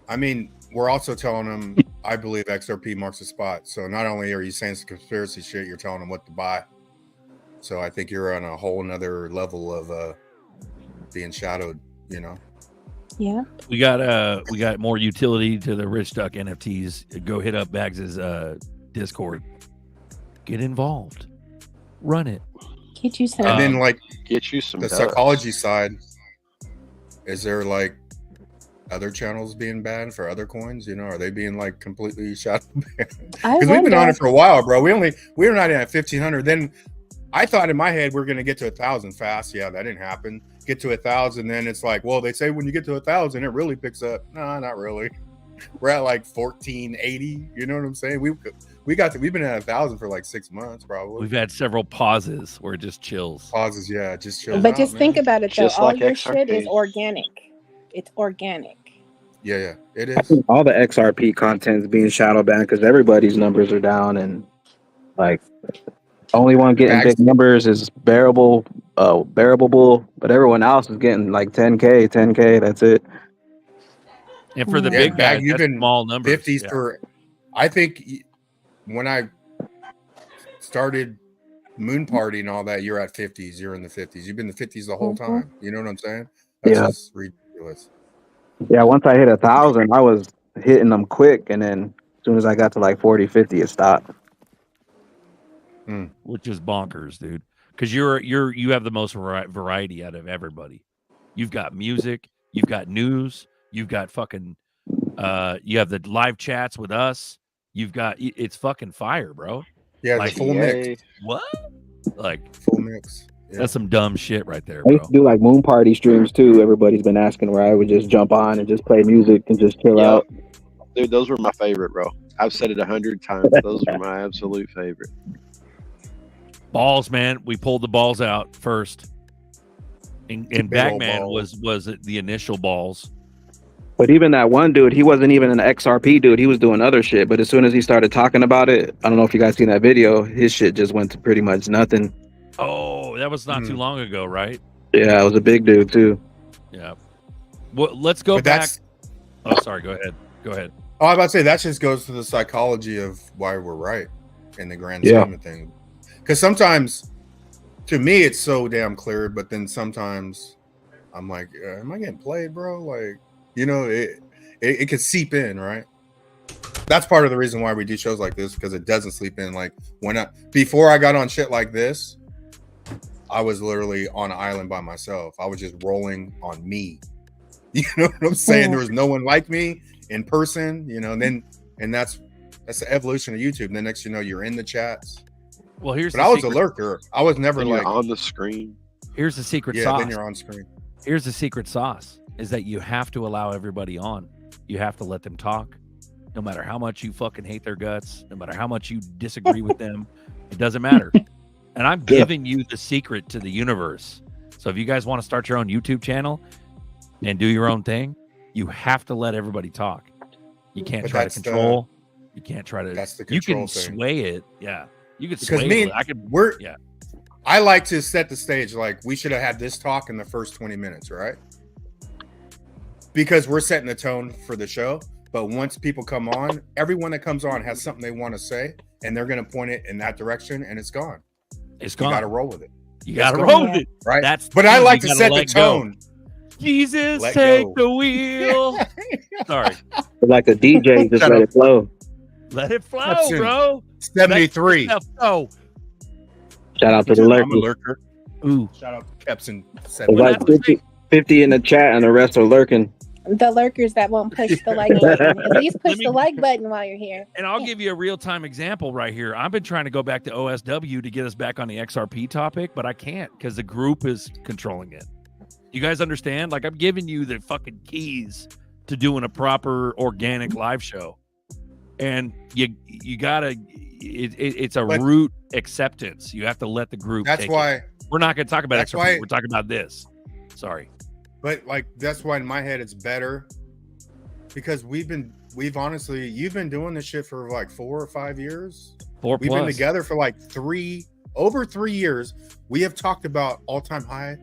I mean, we're also telling them, I believe XRP marks a spot. So not only are you saying some conspiracy shit, you're telling them what to buy. So I think you're on a whole nother level of being shadowed, you know. Yeah. We got more utility to the Rich Duck NFTs. Go hit up Bags' Discord. Get involved. Run it. Get you some. And then like Get you some the dust. psychology side, is there like other channels being banned for other coins? You know, are they being like completely shadow banned? I Because we've been on wonder. it for a while, bro. We're not even at 1,500. Then I thought in my head we're gonna get to 1,000 fast. Yeah, that didn't happen. Get to 1,000, then it's like, well, they say when you get to 1,000, it really picks up. No, not really. We're at like 1,480. You know what I'm saying? We've been at 1,000 for like 6 months, probably. We've had several pauses where it just chills. Pauses, yeah, just chill. But just think about it though. Just All like your shit XRP. is organic. It's organic. Yeah, it is. All the XRP content is being shadow banned because everybody's numbers are down, and like only one getting big numbers is bearable bull, but everyone else is getting like 10K. That's it. And for the Yeah, big guys, Bag, you've that's been small numbers. 50s Yeah. for. I think when I started Moon Party and all that, you're at 50s. You're in the 50s. You've been in the 50s the whole time. You know what I'm saying? That's Yeah. just ridiculous. Yeah, once I hit 1,000, I was hitting them quick, and then as soon as I got to like 40, 50, it stopped. Which is bonkers, dude. Because you have the most variety out of everybody. You've got music, you've got news, you've got fucking you have the live chats with us. You've got it's fucking fire, bro. Yeah, like the full mix. What? Like full mix. Yeah. That's some dumb shit right there, I bro. used to do like Moon Party streams too. Everybody's been asking where I would just jump on and just play music and just chill out. Dude, those were my favorite, bro. I've said it 100 times. Those were my absolute favorite. Balls, man. We pulled the balls out first. And Big old Bagman balls. was the initial balls. But even that one dude, he wasn't even an XRP dude. He was doing other shit. But as soon as he started talking about it, I don't know if you guys seen that video, his shit just went to pretty much nothing. Oh, that was not too long ago, right? Yeah, it was a big dude too. Yeah. Well, let's go But back. that's- Oh, sorry. Go ahead. Go ahead. Oh, I was about to say that just goes to the psychology of why we're right in the grand Yeah. scheme of things. Because sometimes, to me, it's so damn clear, but then sometimes I'm like, am I getting played, bro? Like, you know, it could seep in, right? That's part of the reason why we do shows like this, because it doesn't sleep in. Like before I got on shit like this, I was literally on an island by myself. I was just rolling on me. You know what I'm saying? There was no one like me in person, you know, and that's the evolution of YouTube. And then next you know, you're in the chats. Well, here's But the I was secret. a lurker. I was never Then like you're on the screen. Here's the secret yeah, sauce. then you're on screen. Here's the secret sauce is that you have to allow everybody on. You have to let them talk. No matter how much you fucking hate their guts, no matter how much you disagree with them, it doesn't matter. And I'm giving you the secret to the universe. So if you guys want to start your own YouTube channel and do your own thing, you have to let everybody talk. You can't try to control. You can't try to. That's the you control can thing. Sway it. Yeah, you can Because sway me, it. I could. Yeah. I like to set the stage. Like, we should have had this talk in the first 20 minutes, right? Because we're setting the tone for the show. But once people come on, everyone that comes on has something they want to say, and they're going to point it in that direction, and it's gone. It's gone. You got to roll with it. You got to roll with it. Right? That's but I like to set the tone. Jesus, take the wheel. Sorry. Like a DJ, just let it flow. Let it flow, bro. 73. Oh. Shout out to the I'm a lurkers. lurker. Ooh. Shout out to Kepson. There's like 50 in the chat, and the rest are lurking. The lurkers that won't push the like button. At least push the like button while you're here. And I'll give you a real-time example right here. I've been trying to go back to OSW to get us back on the XRP topic, but I can't because the group is controlling it. You guys understand? Like, I'm giving you the fucking keys to doing a proper organic live show. And you gotta, it's a root acceptance. You have to let the group. That's why we're not going to talk about that's XRP. why- We're talking about this. Sorry. But like, that's why in my head it's better, because you've been doing this shit for like 4 or 5 years. We've been together for like over 3 years. We have talked about all-time high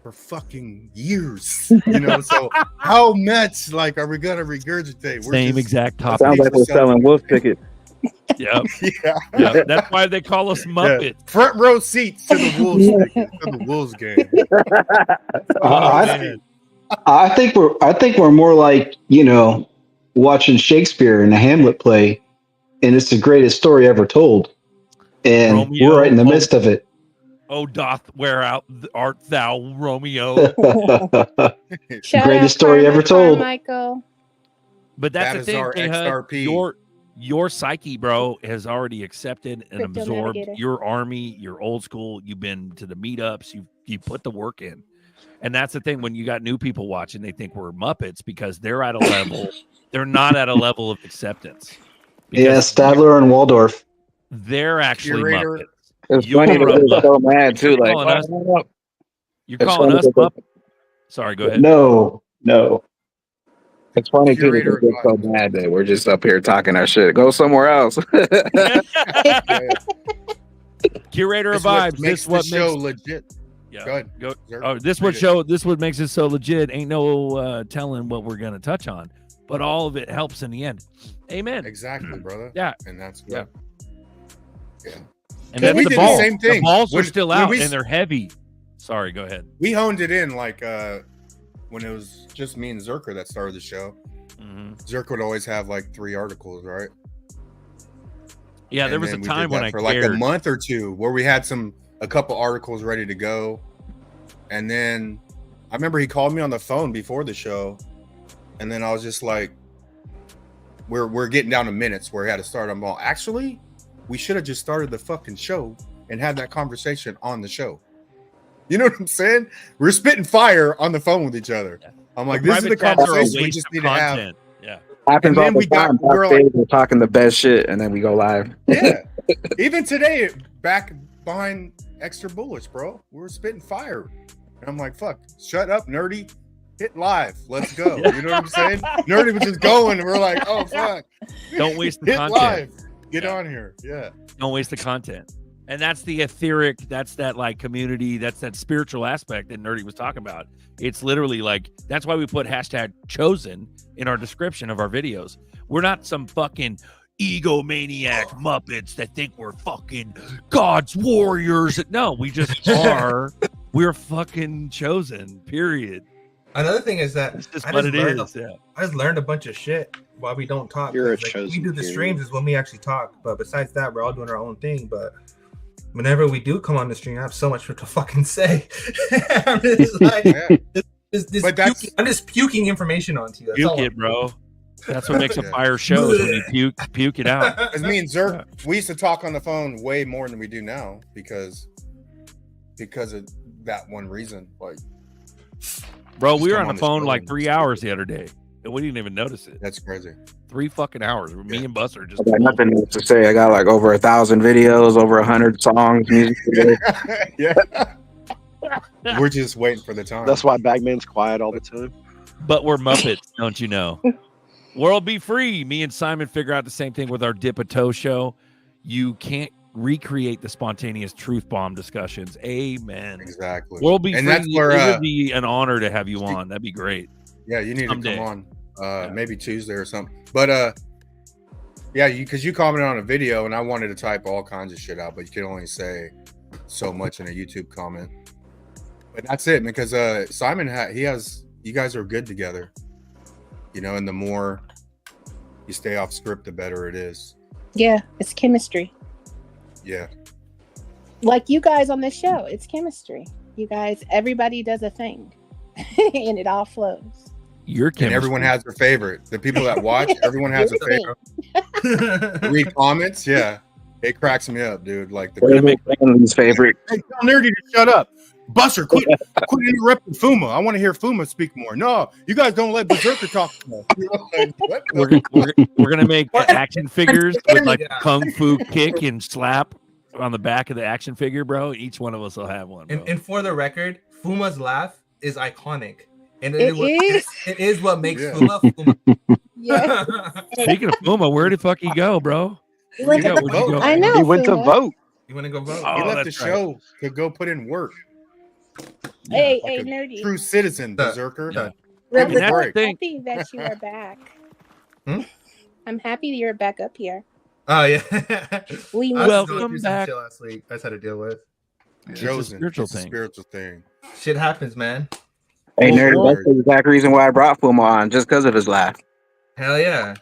for fucking years, you know. So how much like are we gonna regurgitate? Same exact topic. Sounds like we're selling wolf tickets. Yep. Yeah. Yep. That's why they call us Muppets. Yeah. Front row seats to the Wolves to the Wolves game. I think we're more like, you know, watching Shakespeare in a Hamlet play, and it's the greatest story ever told, and Romeo, we're right in the midst of it. Oh, doth wear out art thou, Romeo? Greatest story ever told. Michael. But that's That the is thing, our K-Hud, XRP. your psyche, bro, has already accepted and Crypto absorbed navigator. your army, your old school. You've been to the meetups. You put the work in, and that's the thing. When you got new people watching, they think we're Muppets because they're at a level. They're not at a level of acceptance. Yeah, Stadler and Waldorf. They're actually Curator. Muppets. It's You're funny a because they're Muppet. so mad too. Like, You're It's calling funny us because- Muppets. Sorry, go ahead. No. it's funny too Curator because they're so mad that we're just up here talking our shit. Go somewhere else. Curator of This what vibes. makes This what the show makes. legit. Yeah. Go ahead. Go. Zerk. Oh, this what makes it so legit. Ain't no telling what we're gonna touch on, but all of it helps in the end. Amen. Exactly, brother. Yeah. And that's good. Yeah. And that's we the did balls. the same thing. The balls When- are still when out we- and they're heavy. Sorry, go ahead. We honed it in like when it was just me and Zerker that started the show. Mm-hmm. Zerk would always have like 3 articles, right? Yeah, there And was a then we time did when that I for cared. like a month or two where we had a couple articles ready to go, and then I remember he called me on the phone before the show, and then I was just like, "We're getting down to minutes where he had to start." I'm all, actually, we should have just started the fucking show and had that conversation on the show. You know what I'm saying? We're spitting fire on the phone with each other. I'm like, this is the Private chats are a conversation we waste just of need to have. content. Yeah. Happens And all then the we got- time. we're Backstage, we're talking the best shit, and then we go live. Yeah. Even today, back behind Extra Bullets, bro, we were spitting fire. And I'm like, fuck, shut up, nerdy. Hit live. Let's go. You know what I'm saying? Nerdy was just going, and we're like, oh, fuck. Don't waste the Hit content. live. Get on here. Yeah. Don't waste the content. And that's the etheric, that's that like community, that's that spiritual aspect that Nerdy was talking about. It's literally like, that's why we put #chosen in our description of our videos. We're not some fucking egomaniac Muppets that think we're fucking God's warriors. No, we just are. We're fucking chosen, period. Another thing is that It's just I what just it learned is. Yeah. I just learned a bunch of shit while we don't talk. You're a 'cause, like, we chosen do the period. streams is when we actually talk, but besides that, we're all doing our own thing. But whenever we do come on the stream, I have so much to fucking say. I'm just like, But that's- I'm just puking information onto you. That's all Puke it, bro. That's what makes a fire show is when you puke it out. Because me and Zerk, we used to talk on the phone way more than we do now because of that one reason. Like, Bro, just we were come on the this phone phone like and 3 speak hours it. the other day. and we didn't even notice it. That's crazy. 3 fucking hours. Me and Buster just. I got nothing else to say. I got like over 1,000 videos, over 100 songs, music videos. Yeah. We're just waiting for the time. That's why Bagman's quiet all the time. But we're Muppets, don't you know? World be free. Me and Simon figure out the same thing with our Dip a Toe show. You can't recreate the spontaneous truth bomb discussions. Amen. Exactly. World be and free. that's where It would be an honor to have you on. That'd be great. Yeah, you need Someday. to come on. Maybe Tuesday or something. But yeah, because you commented on a video and I wanted to type all kinds of shit out, but you can only say so much in a YouTube comment. But that's it, because Simon you guys are good together. You know, and the more you stay off script, the better it is. Yeah, it's chemistry. Yeah. Like you guys on this show, it's chemistry. You guys, everybody does a thing, and it all flows. Your chemistry. And everyone has their favorite. The people that watch, everyone has a favorite. Read comments, yeah. It cracks me up, dude. Like family's favorite. Hey, tell Nerdy to shut up. Buster, quit interrupting Fuma. I want to hear Fuma speak more. No, you guys don't let Berserker talk more. We're gonna make action figures with like kung fu kick and slap on the back of the action figure, bro. Each one of us will have one. And for the record, Fuma's laugh is iconic, and It is what makes Yeah. Fuma. Yeah. Speaking of Fuma, where did fuck he go, bro? He went to Yeah, the where'd you go? I know. He went to Fuma. vote. You want to go vote? Oh, He left the that's right. show to go put in work. Hey, Like a nerdy. true citizen, Berserker. Yeah. Real And quick, that's the I'm thing. happy that you are back. Hmm? I'm happy that you're back up here. Oh yeah. We I was missed going Welcome through some back. shit last week. I just had to deal with. Chosen. spiritual It's a thing. spiritual thing. Shit happens, man. Hey, Oh, Nerdy, Lord. that's the exact reason why I brought Fuma on, just because of his laugh. Hell yeah.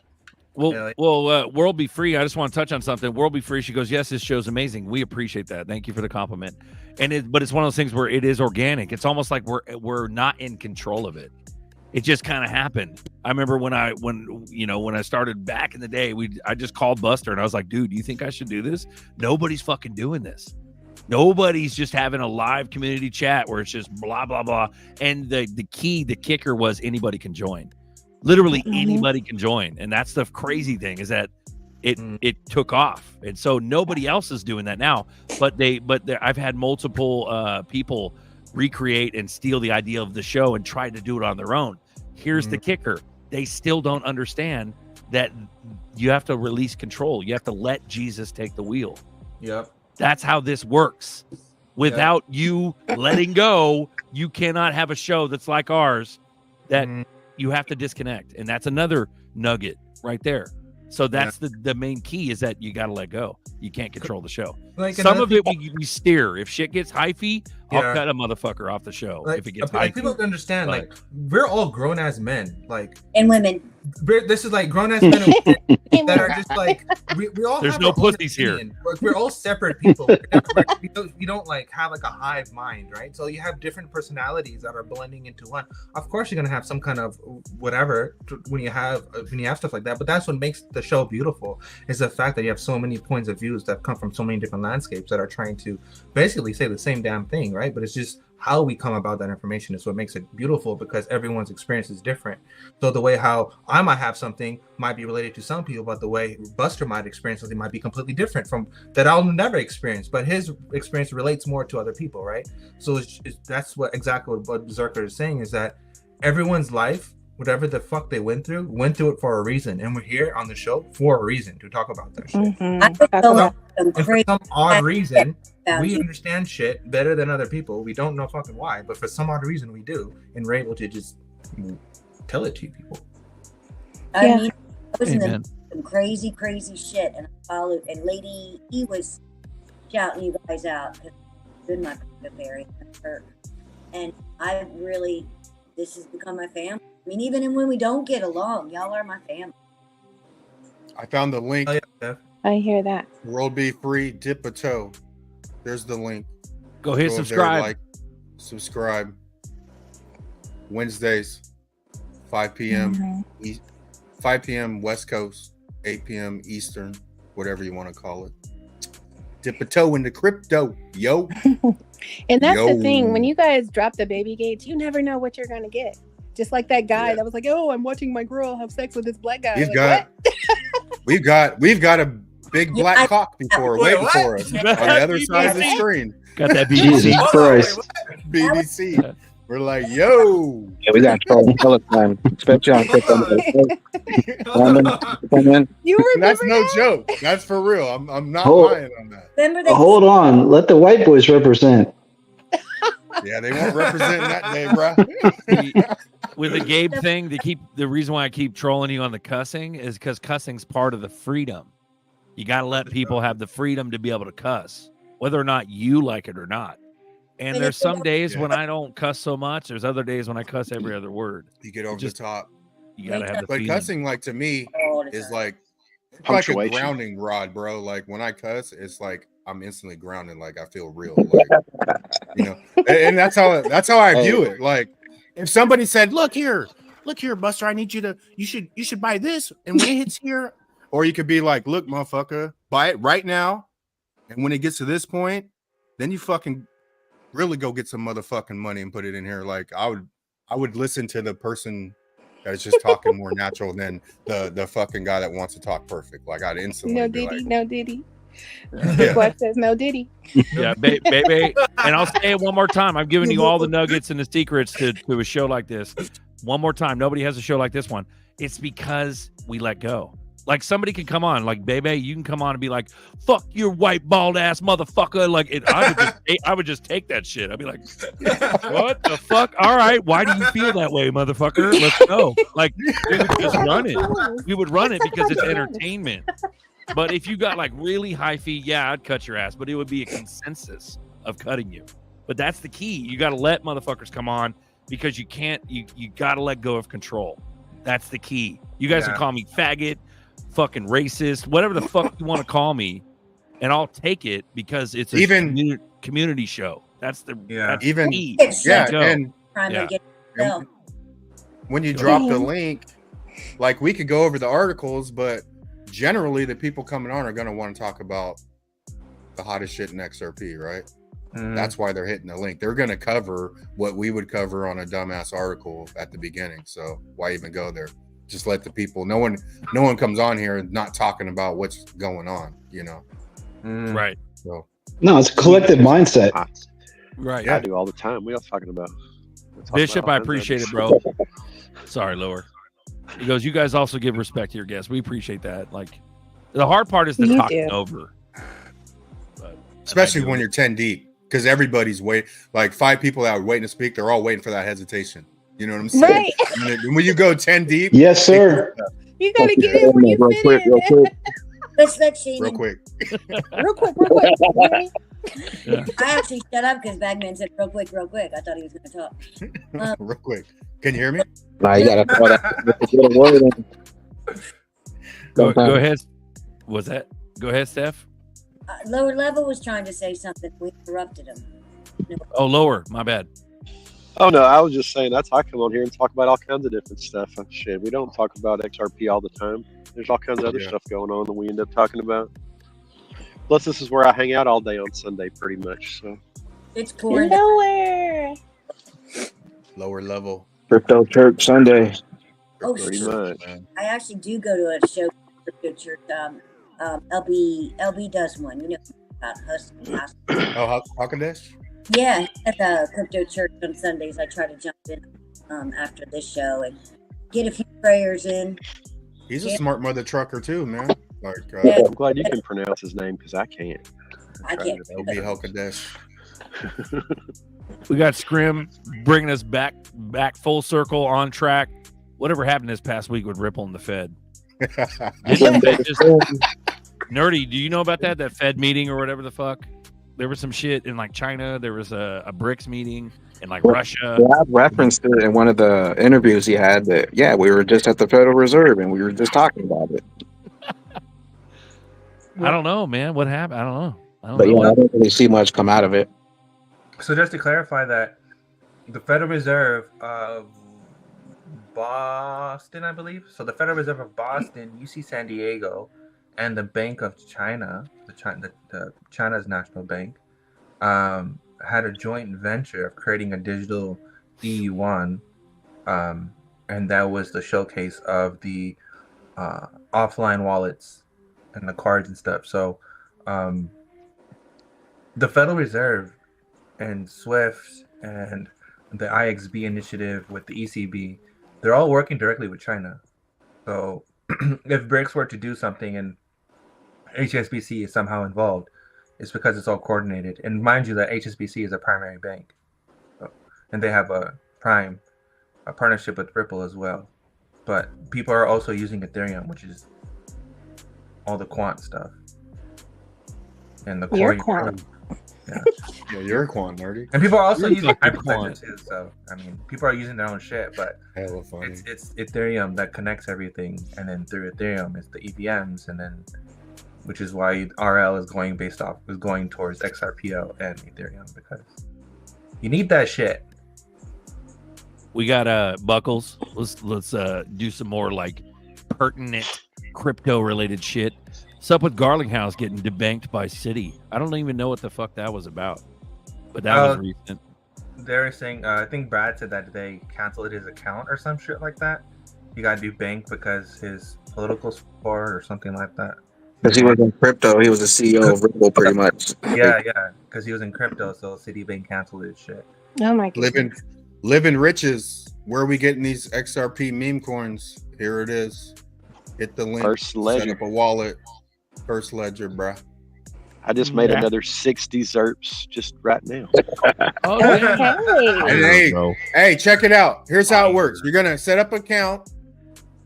Well, World Be Free. I just want to touch on something. World Be Free. She goes, yes, this show's amazing. We appreciate that. Thank you for the compliment. But it's one of those things where it is organic. It's almost like we're not in control of it. It just kind of happened. I remember when I started back in the day, I just called Buster and I was like, dude, you think I should do this? Nobody's fucking doing this. Nobody's just having a live community chat where it's just blah, blah, blah. And the kicker was anybody can join. Literally anybody can join. And that's the crazy thing, is that it took off. And so nobody else is doing that now. But I've had multiple people recreate and steal the idea of the show and try to do it on their own. Here's the kicker. They still don't understand that you have to release control. You have to let Jesus take the wheel. Yep. That's how this works. Without you letting go, you cannot have a show that's like ours that you have to disconnect. And that's another nugget right there. So that's the main key, is that you got to let go. You can't control the show. Like some of it we steer. If shit gets hyphy, I'll Yeah. cut a motherfucker off the show. Like, if it gets like hyphy. people have to understand, like we're all grown ass men, like and women. This is like grown ass men and women that are just like we all. There's have no our own pussies here. opinion. Like, we're all separate people. We don't like have like a hive mind, right? So you have different personalities that are blending into one. Of course, you're gonna have some kind of whatever when you have stuff like that. But that's what makes the show beautiful, is the fact that you have so many points of views that come from so many different landscapes that are trying to basically say the same damn thing, right? But it's just how we come about that information is what makes it beautiful, because everyone's experience is different. So the way how I might have something might be related to some people, but the way Buster might experience something might be completely different from that I'll never experience, but his experience relates more to other people, right? So that's exactly what Berserker is saying, is that everyone's life, whatever the fuck they went through it for a reason, and we're here on the show for a reason to talk about that shit. And for some odd reason, we understand shit better than other people. We don't know fucking why, but for some odd reason we do, and we're able to just tell it to people. I mean, I was in Amen. some crazy shit, and I followed. And Lady E was shouting you guys out because in my area, and I really, this has become my family. I mean, even when we don't get along, y'all are my family. I found the link. Oh, yeah. I hear that. World Be Free, Dip a Toe. There's the link. Go hit over there, subscribe. Subscribe. Wednesdays, 5 p.m. 5 p.m. West Coast, 8 p.m. Eastern, whatever you want to call it. Dip a toe into crypto, yo. And that's the thing. Yo. When you guys drop the baby gates, you never know what you're going to get. Just like that guy that was like, "Oh, I'm watching my girl have sex with this black guy." We've got a big black cock before waiting for us on the other side of the screen. Got that Jesus Christ. BBC. We're like, yo. Yeah, we got trolling all the time, especially on That's no joke. That's for real. I'm not lying on that. Hold on. Let the white boys represent. Yeah, they won't represent that day, bro. With the Gabe thing, the reason why I keep trolling you on the cussing is because cussing's part of the freedom. You got to let people have the freedom to be able to cuss, whether or not you like it or not. And there's some days when I don't cuss so much. There's other days when I cuss every other word. You get over the top. You gotta have the But feeling. cussing, like, to me, is like a grounding rod, bro. Like, when I cuss, it's like I'm instantly grounded. Like, I feel real. Like, you know, and that's how I view it. Like, if somebody said, look here, Buster, I need you should buy this, and when it hits here, or you could be like, look, motherfucker, buy it right now, and when it gets to this point, then you fucking really go get some motherfucking money and put it in here. Like, I would listen to the person that's just talking more natural than the fucking guy that wants to talk perfect. Like, I'd instantly No be Diddy, like, no Diddy. Yeah. What says no Diddy? Yeah, baby. And I'll say it one more time. I'm giving you all the nuggets and the secrets to a show like this. One more time. Nobody has a show like this one. It's because we let go. Like, somebody can come on, like, baby, you can come on and be like, fuck your white bald ass motherfucker. Like, I would just take that shit. I'd be like, what the fuck? All right, why do you feel that way, motherfucker? Let's go. Like, we would just run it. We would run it because it's entertainment. But if you got like really high fee, yeah, I'd cut your ass. But it would be a consensus of cutting you. But that's the key. You got to let motherfuckers come on because you can't. You got to let go of control. That's the key. You guys can call me faggot, fucking racist, whatever the fuck you want to call me, and I'll take it because it's a community show. That's the key. And when you drop the link, like, we could go over the articles, but generally the people coming on are going to want to talk about the hottest shit in XRP, right? That's why they're hitting the link. They're going to cover what we would cover on a dumbass article at the beginning. So why even go there? Just let the people. No one comes on here not talking about what's going on, you know? Right. So no, it's a collective mindset. Right. I do all the time. What else talking about? Bishop, I appreciate it, bro. Sorry, lower. He goes, you guys also give respect to your guests. We appreciate that. Like, the hard part is the talking over. But, especially when you're 10 deep, because everybody's waiting. Like, 5 people that are waiting to speak, they're all waiting for that hesitation. You know what I'm saying? Right. When you go 10 deep. Yes, sir. You got to get in when you fit in. Real quick. Let's let Shane. Real quick. Real quick. I actually shut up because Bagman said real quick. I thought he was going to talk. Real quick. Can you hear me? Nah, you gotta throw that. Go ahead. What's that? Go ahead, Steph. Lower level was trying to say something. We interrupted him. Oh, lower. My bad. Oh no, I was just saying that's how I come on here and talk about all kinds of different stuff. Shit, we don't talk about XRP all the time. There's all kinds of other stuff going on that we end up talking about. Plus, this is where I hang out all day on Sunday, pretty much. So it's pouring. Nowhere. Lower level. Crypto Church Sunday. Oh, pretty much. I actually do go to a show. Crypto Church. LB does one. You know about Husky. Oh, Hawkendash? Yeah, at the Crypto Church on Sundays. I try to jump in after this show and get a few prayers in. He's a smart mother trucker too, man. Like, I'm glad you can pronounce his name because I can't. I can't. LB Hawkendash. We got Scrim bringing us back full circle on track. Whatever happened this past week with Ripple and the Fed? Nerdy, do you know about that Fed meeting or whatever the fuck? There was some shit in like China. There was a BRICS meeting in like Russia. Yeah, I referenced it in one of the interviews he had. That we were just at the Federal Reserve and we were just talking about it. I don't know, man. What happened? I don't know. I don't really see much come out of it. So just to clarify that, the Federal Reserve of Boston, I believe. So the Federal Reserve of Boston, UC San Diego, and the Bank of China, the China's national bank, had a joint venture of creating a digital e-yuan and that was the showcase of the offline wallets and the cards and stuff. So the Federal Reserve and SWIFT and the IXB initiative with the ECB, they're all working directly with China. So if BRICS were to do something and HSBC is somehow involved, it's because it's all coordinated. And mind you that HSBC is a primary bank. So, and they have a partnership with Ripple as well. But people are also using Ethereum, which is all the quant stuff. And the core. Yeah, you're a quant nerdy. And people are also using Hyperledger too. So I mean, people are using their own shit, but it's Ethereum that connects everything, and then through Ethereum it's the EVMs, and then which is why RL is going towards XRPO and Ethereum, because you need that shit. We got Buckles. Let's do some more like pertinent crypto related shit. What's up with Garlinghouse getting debanked by Citi? I don't even know what the fuck that was about, but that was recent. They're saying, I think Brad said that they canceled his account or some shit like that. He got debanked because his political support or something like that. Because he was in crypto, he was the CEO of Ripple, pretty much. Yeah, because he was in crypto, so Citibank canceled his shit. Oh my god. Living riches. Where are we getting these XRP meme coins? Here it is. Hit the link. First Ledger. Set up a wallet. First Ledger, bruh. I just made another 60 ZERPs just right now. Hey, check it out. Here's how it works. You're gonna set up an account,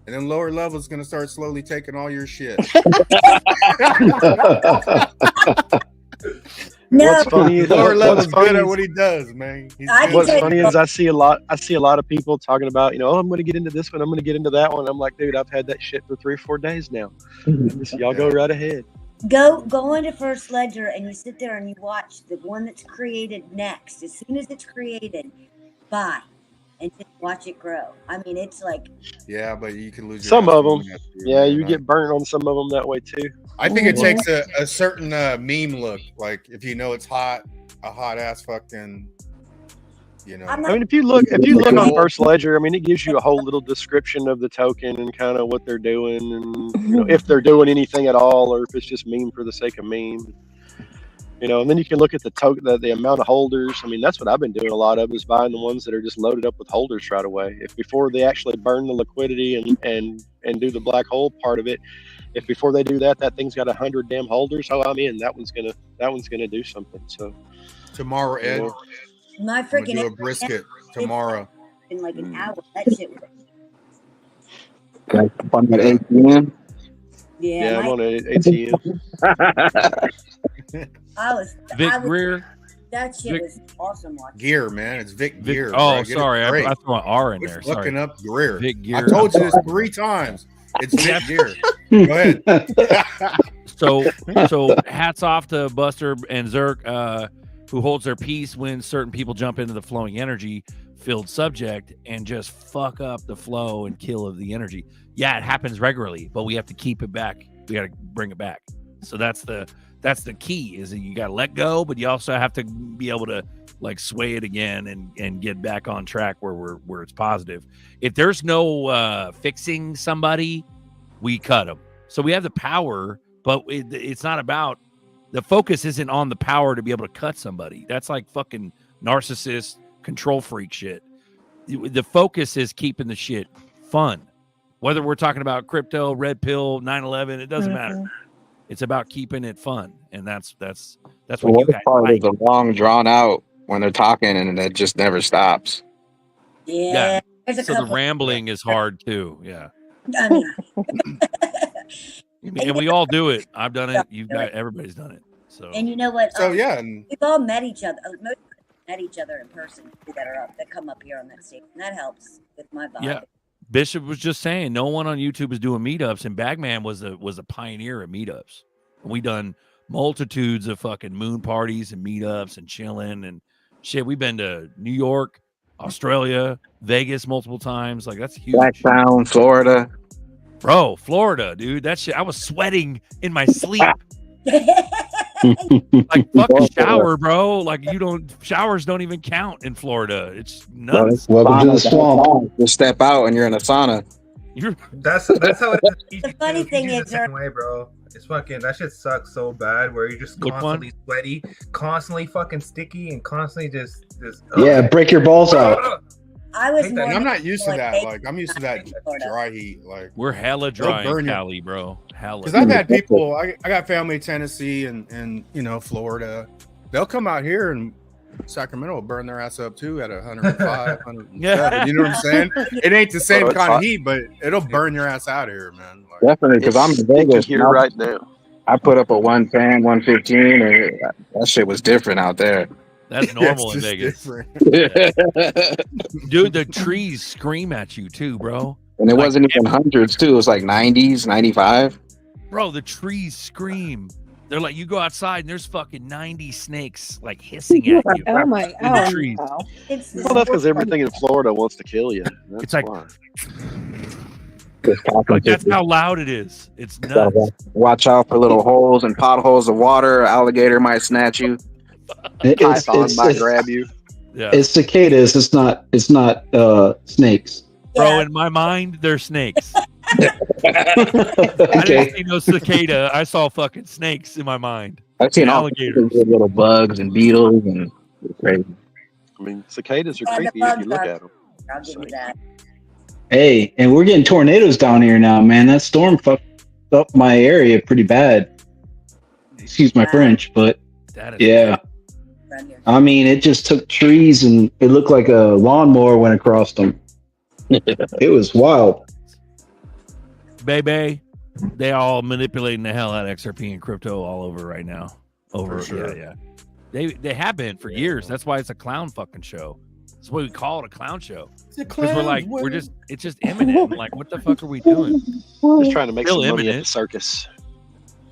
and then lower level is gonna start slowly taking all your shit. What's funny is lower level's good at what he does, man. What's funny is I see a lot of people talking about, I'm going to get into this one, I'm going to get into that one. I'm like, dude, I've had that shit for 3 or 4 days now. So y'all go right ahead. Go into First Ledger and you sit there and you watch the one that's created next. As soon as it's created, buy and just watch it grow. I mean, it's like but you can lose some of them. Yeah, you get burnt on some of them that way too. I think it takes a certain meme look. Like if you know it's hot, a hot ass fucking, I mean, if you look on First Ledger, I mean, it gives you a whole little description of the token and kind of what they're doing, and if they're doing anything at all, or if it's just meme for the sake of meme. And then you can look at the amount of holders. I mean, that's what I've been doing a lot of, is buying the ones that are just loaded up with holders right away. If before they actually burn the liquidity and do the black hole part of it, if before they do that thing's got 100 damn holders, I'm in. That one's gonna do something. So tomorrow, Ed, my freaking do a brisket tomorrow in like an hour. That shit was. On that ATM. Yeah, I'm on an ATM. Vic Greer. That shit was awesome watching. Gear, man. It's Vic Gear. Oh, sorry. I threw an R in there. Sorry. Looking up Greer. Vic Gear. I told you this 3 times. It's Vic Gear. Go ahead. So hats off to Buster and Zerk, who holds their peace when certain people jump into the flowing energy filled subject and just fuck up the flow and kill of the energy. Yeah, it happens regularly, but we have to keep it back. We got to bring it back. So that's the key, is that you got to let go, but you also have to be able to like sway it again and get back on track where it's positive. If there's no fixing somebody, we cut them. So we have the power, but it's not about, the focus isn't on the power to be able to cut somebody. That's like fucking narcissist control freak shit. The focus is keeping the shit fun. Whether we're talking about crypto, red pill, 9/11, it doesn't matter. It's about keeping it fun, and that's what you guys like. Is a long drawn out when they're talking, and it just never stops. Yeah. So the rambling is hard too. Yeah. I mean, and we all do it. I've done it. Everybody's done it. So. And you know what? So we've all met each other. Most met each other in person that come up here on that stage, and that helps with my vibe. Yeah. Bishop was just saying no one on YouTube is doing meetups, and Bagman was a pioneer at meetups. And we done multitudes of fucking moon parties and meetups and chilling and shit. We've been to New York, Australia, Vegas multiple times. Like, that's huge. Blacktown, Florida. Bro, Florida, dude. That shit. I was sweating in my sleep. Like fuck shower, bro. Like showers don't even count in Florida. It's nuts. Welcome to the swamp. You step out and you're in a sauna. That's how it is. The funny thing is, the same way, bro. It's fucking that shit sucks so bad where you're just constantly sweaty, constantly fucking sticky, and constantly just yeah, break your balls out. I'm not used to that. Like I'm used to that dry heat. Like we're hella dry in Cali, bro. Hella. Because I've had people. I got family in Tennessee and Florida. They'll come out here and Sacramento will burn their ass up too at 105, 107. Yeah. You know what I'm saying? It ain't the same kind of heat, but it'll burn your ass out here, man. Like, definitely, because I'm in Vegas here right now. I put up a 110, 115, and that shit was different out there. That's normal in Vegas. Yeah. Dude, the trees scream at you too, bro. And it wasn't even hundreds too. It was like 90s, 95. Bro, the trees scream. They're like, you go outside and there's fucking 90 snakes like hissing at you. Oh my god. Trees. Well, that's because everything in Florida wants to kill you. That's it's like, why. Like that's how loud it is. It's nuts. Watch out for little holes and potholes of water. Alligator might snatch you. Python might grab you. Yeah. It's cicadas. It's not snakes. Bro, in my mind, they're snakes. I didn't see no cicada. I saw fucking snakes in my mind. I've seen alligators, little bugs and beetles and crazy. I mean, cicadas are creepy if you look at them. I'll give you that. Hey, and we're getting tornadoes down here now, man. That storm fucked up my area pretty bad. Excuse my French, but yeah. I mean, it just took trees and it looked like a lawnmower went across them. It was wild. Baby, they all manipulating the hell out of XRP and crypto all over right now. Yeah. They have been for years. That's why it's a clown fucking show. That's why we call it a clown show. Because it's just imminent. Like, what the fuck are we doing? Just trying to make some money at the circus.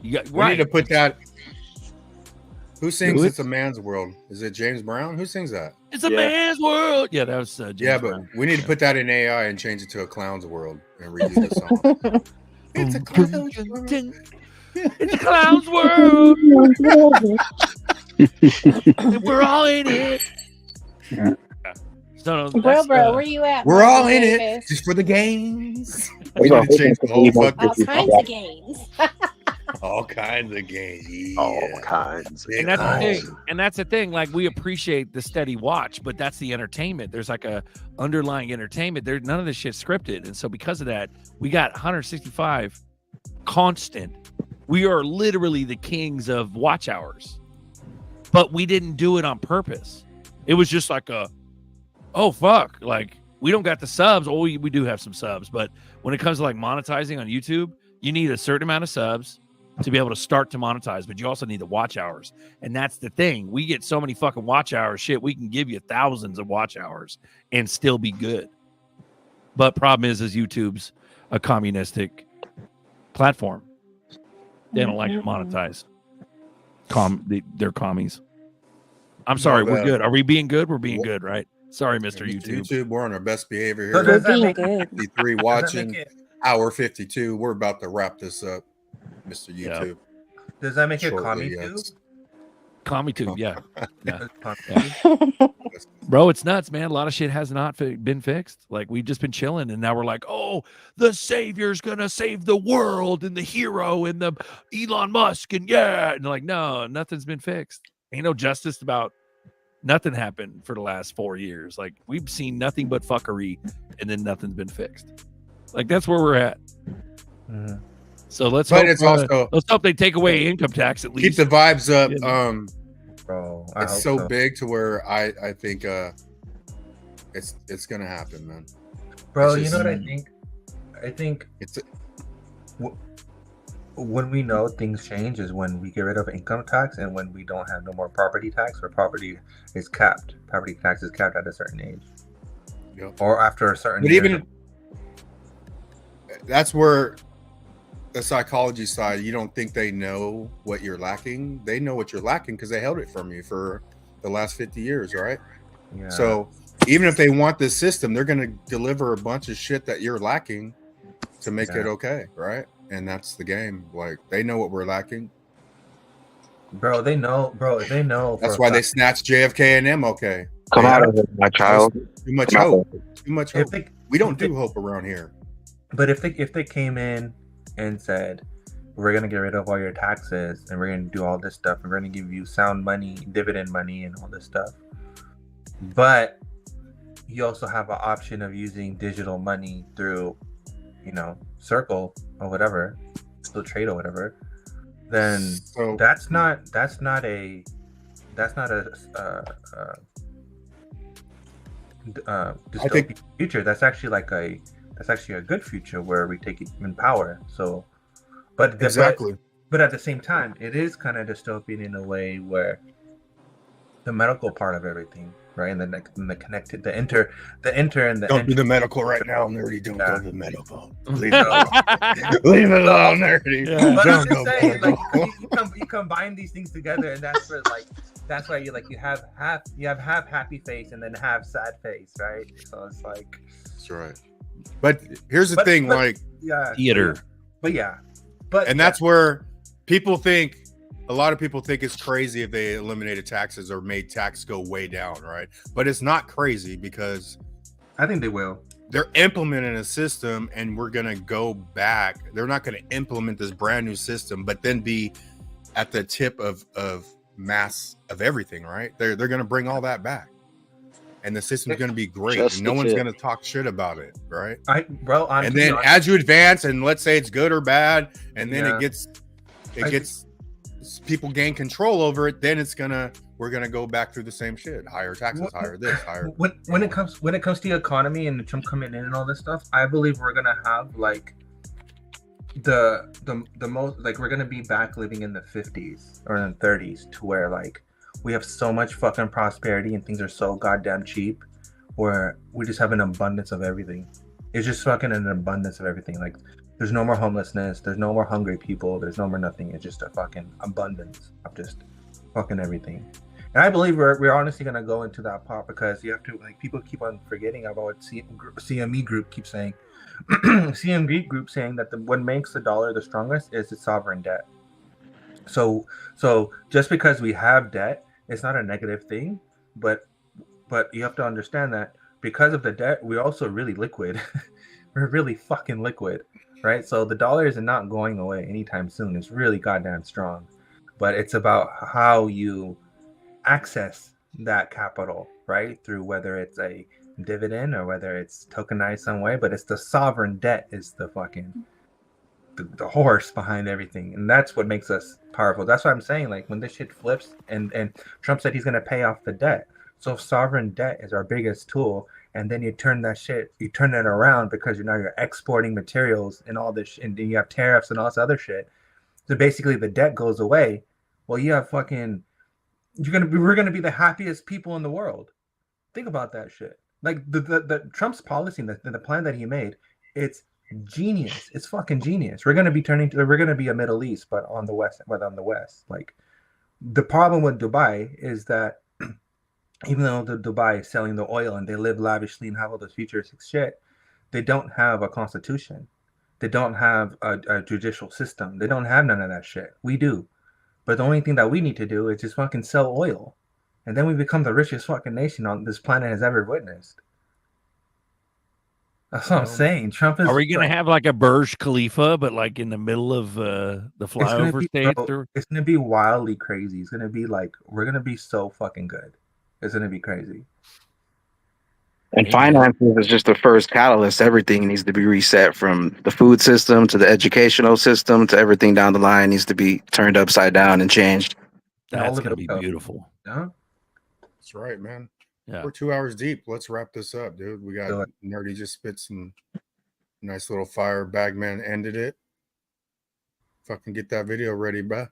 We need to put that. Who sings "It's a Man's World"? Is it James Brown? Who sings that? It's a man's world. Yeah, that was James Brown. We need to put that in AI and change it to a clown's world and redo the song. It's a clown's world. It's a clown's world. We're all in it. Yeah. Bro, where you at? We're all in it just for the games. We need to change the whole fucking all kinds of games. All kinds of games. Yeah. All kinds. And that's the thing. And that's the thing. Like, we appreciate the steady watch, but that's the entertainment. There's like a underlying entertainment. There's none of this shit scripted. And so because of that, we got 165 constant. We are literally the kings of watch hours. But we didn't do it on purpose. It was just like oh fuck, like we don't got the subs. Oh, we do have some subs, but when it comes to like monetizing on YouTube, you need a certain amount of subs to be able to start to monetize, but you also need the watch hours. And that's the thing. We get so many fucking watch hours. Shit, we can give you thousands of watch hours and still be good. But problem is YouTube's a communistic platform. They don't like to monetize. They're commies. I'm sorry, we're good. Are we being good? We're being good, right? Sorry, Mr. YouTube. We're on our best behavior here. We're being good. 53 watching, hour 52. We're about to wrap this up, Mr. YouTube. Does that make it commie too? Commie too, yeah. Bro, it's nuts, man. A lot of shit has not been fixed. Like, we've just been chilling, and now we're like, oh, the savior's gonna save the world, and the hero, and the Elon Musk, and and like, no, nothing's been fixed. Ain't no justice about. Nothing happened for the last 4 years. Like, we've seen nothing but fuckery, and then nothing's been fixed. Like, that's where we're at. So let's hope they take away income tax at least. Keep the vibes up. Bro, it's so big to where I think it's gonna happen, man. Bro, you know what I think? I think it's when we know things change is when we get rid of income tax and when we don't have no more property tax, or property is capped. Property tax is capped at a certain age. Yep. Or after a certain age. That's where the psychology side, you don't think they know what you're lacking. They know what you're lacking because they held it from you for the last 50 years, right? Yeah. So even if they want this system, they're going to deliver a bunch of shit that you're lacking to make it okay, right? And that's the game. Like, they know what we're lacking. Bro, they know. Bro, if they know. That's why they snatched JFK and MLK. Come out of it, my child. Too much hope. Too much hope. We don't do hope around here. But if they came in and said, we're gonna get rid of all your taxes and we're gonna do all this stuff and we're gonna give you sound money, dividend money, and all this stuff, but you also have an option of using digital money through, Circle or whatever, still trade or whatever, then that's not a dystopian future. That's actually a good future where we take it in power. So, but exactly. But at the same time, it is kind of dystopian in a way where the medical part of everything, right? And the connected, the inter and the don't do the medical right now, nerdy. Don't go to the medical. Leave it alone. Leave it alone, nerdy. Yeah. But I'm just saying, like, you combine these things together, and that's why you have half happy face and then half sad face, right? So it's like that's right. But here's the thing, theater. And that's where people think. A lot of people think it's crazy if they eliminated taxes or made tax go way down, right? But it's not crazy because I think they will. They're implementing a system, and we're gonna go back. They're not gonna implement this brand new system, but then be at the tip of mass of everything, right? They're gonna bring all that back, and the system's gonna be great, and no one's gonna talk shit about it, right? And then as you advance, and let's say it's good or bad, and then it gets people gain control over it, then we're gonna go back through the same shit. Higher taxes, higher this, higher. When it comes to the economy and Trump coming in and all this stuff, I believe we're gonna have like the most, like, we're gonna be back living in the 50s or in the 30s, to where like we have so much fucking prosperity and things are so goddamn cheap, where we just have an abundance of everything. It's just fucking an abundance of everything. Like, there's no more homelessness. There's no more hungry people. There's no more nothing. It's just a fucking abundance of just fucking everything. And I believe we're honestly going to go into that part, because you have to, like, people keep on forgetting about what CME Group keeps saying. CME Group saying that what makes the dollar the strongest is its sovereign debt. So just because we have debt, it's not a negative thing, but you have to understand that because of the debt, we're also really liquid. We're really fucking liquid. Right, so the dollar is not going away anytime soon. It's really goddamn strong, but it's about how you access that capital, right? Through whether it's a dividend or whether it's tokenized some way. But it's the sovereign debt is the fucking the horse behind everything, and that's what makes us powerful. That's why I'm saying, like, when this shit flips, and Trump said he's gonna pay off the debt. So if sovereign debt is our biggest tool, and then you turn it around because you're exporting materials and all this, and then you have tariffs and all this other shit. So basically the debt goes away. Well, you have we're gonna be the happiest people in the world. Think about that shit. Like the Trump's policy, the plan that he made, it's genius. It's fucking genius. We're gonna be a Middle East, but on the west. Like, the problem with Dubai is that even though Dubai is selling the oil and they live lavishly and have all this futuristic shit, they don't have a constitution. They don't have a judicial system. They don't have none of that shit. We do. But the only thing that we need to do is just fucking sell oil. And then we become the richest fucking nation on this planet has ever witnessed. That's what I'm saying. Trump is. Are we going to have like a Burj Khalifa, but like in the middle of the flyover state? It's going to be wildly crazy. It's going to be like, we're going to be so fucking good. It's going to be crazy. And finances is just the first catalyst. Everything needs to be reset, from the food system to the educational system to everything down the line needs to be turned upside down and changed. That's going to be beautiful. Yeah. That's right, man. Yeah. We're 2 hours deep. Let's wrap this up, dude. We got Nerdy just spit some nice little fire. Bagman ended it. Fucking get that video ready, bruh.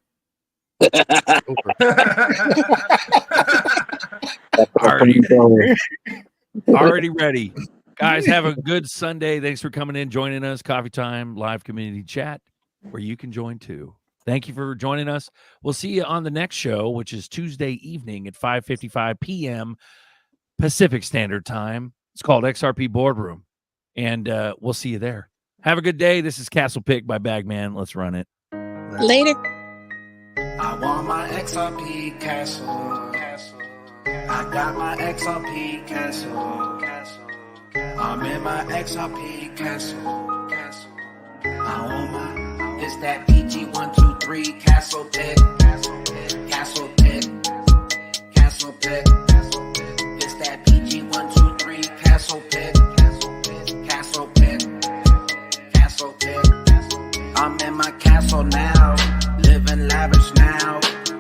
Already ready. Guys, have a good Sunday. Thanks for coming in, joining us. Coffee Time live community chat, where you can join too. Thank you for joining us. We'll see you on the next show, which is Tuesday evening at 5:55 p.m. Pacific Standard Time. It's called XRP Boardroom, and we'll see you there. Have a good day. This is Castle Pick by Bagman. Let's run it. Later. I want my XRP castle. I got my XRP castle. I'm in my XRP castle. I want my, it's that PG123 castle pit. Castle pit. Castle pit. It's that PG123 castle pit. Castle pit. Castle pit. I'm in my castle now. Living lavish now.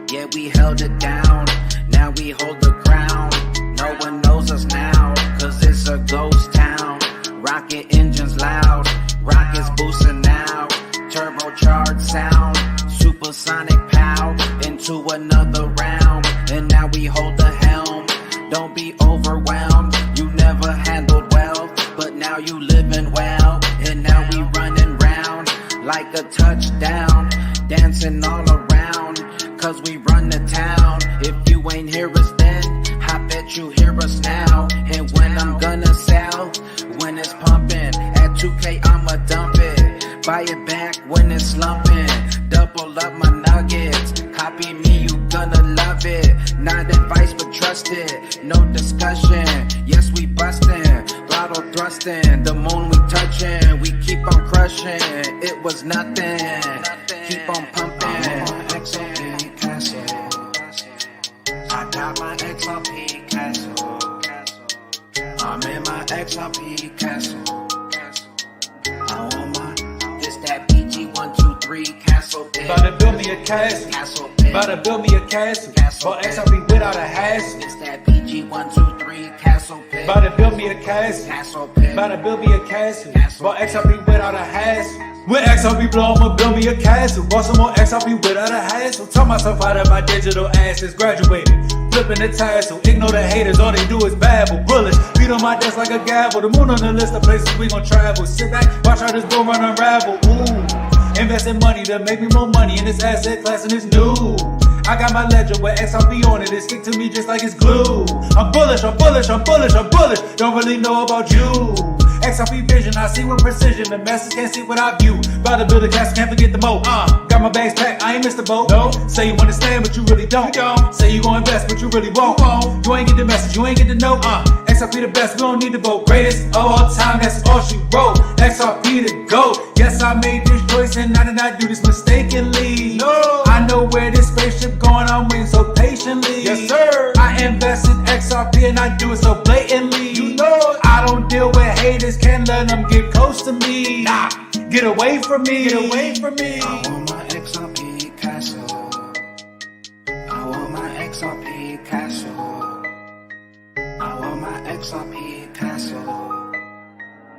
Yeah, we held it down. Now we hold the crown. No one knows us now, cause it's a ghost town. Rocket engines loud, rockets boosting now. Turbocharged sound, supersonic pow. Into another round, and now we hold the helm. Don't be overwhelmed, you never handled well, but now you living well. And now we running round like a touchdown, dancing all around, cause we run the town. If you ain't hear us then, I bet you hear us now. And when I'm gonna sell, when it's pumping, at 2K I'ma dump it. Buy it back when it's slumping, double up my nuggets. Copy me, you gonna love it. Not advice but trust it, no discussion. Yes, we bustin', throttle thrusting. The moon we touching, we keep on crushing. It was nothing, keep on pumping. XRP castle, I got my XRP castle. I'm in my XRP castle. I want my, it's that PG123 castle pit. About to build me a castle. About to build me a castle. For XRP without a hassle. It's that PG123 castle pit. About to build me a castle. About to build me a castle. For XRP without a hassle. When XRP blow, I'ma build me a castle. Bought some more XRP without a hassle. Tell myself out of my digital asses. Graduated, flipping the tassel. Ignore the haters, all they do is babble. Bullish, beat on my desk like a gavel. The moon on the list of places we gon' travel. Sit back, watch how this bull run unravel. Ooh, investing money to make me more money in this asset class and it's new. I got my ledger with XRP on it. It stick to me just like it's glue. I'm bullish, I'm bullish, I'm bullish, I'm bullish. Don't really know about you. XRP vision, I see with precision. The masses can't see what I view. About to build a castle, can't forget the moat. Got my bags packed, I ain't missed the boat. No, say you understand, but you really don't. Say you gon' invest, but you really won't. You ain't get the message, you ain't get the note. XRP the best, we don't need to vote. Greatest of all time, that's all she wrote. XRP the GOAT. Yes, I made this choice and I did not do this mistakenly. No, I know where this spaceship going, I'm waiting so patiently. Yes, sir. I invest in XRP and I do it so blatantly. You know, I don't deal with haters, can't let them get close to me. Nah, get away from me, get away from me. I want my XRP castle. I want my XRP castle. I want my XRP castle.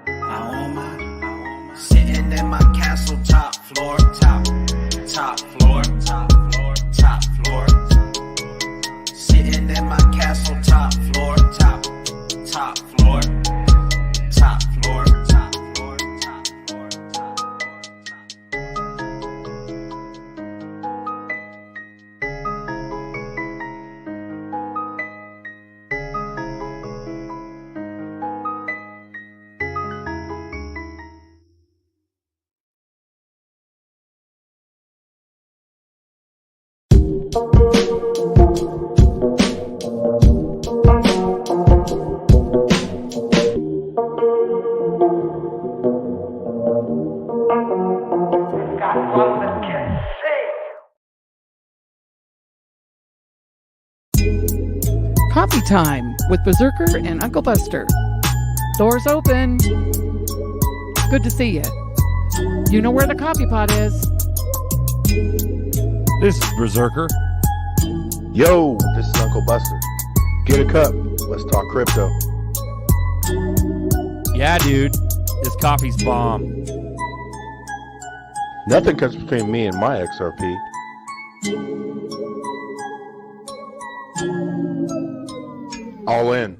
I want my, sitting in my castle top floor, top floor, top floor, top floor. Sitting in my castle top floor, top floor, top floor, top floor, top floor, top floor. Coffee time with Berserker and Uncle Buster. Doors open. Good to see you. You know where the coffee pot is. This is Berserker. Yo, this is Uncle Buster. Get a cup. Let's talk crypto. Yeah, dude. This coffee's bomb. Nothing comes between me and my XRP. All in.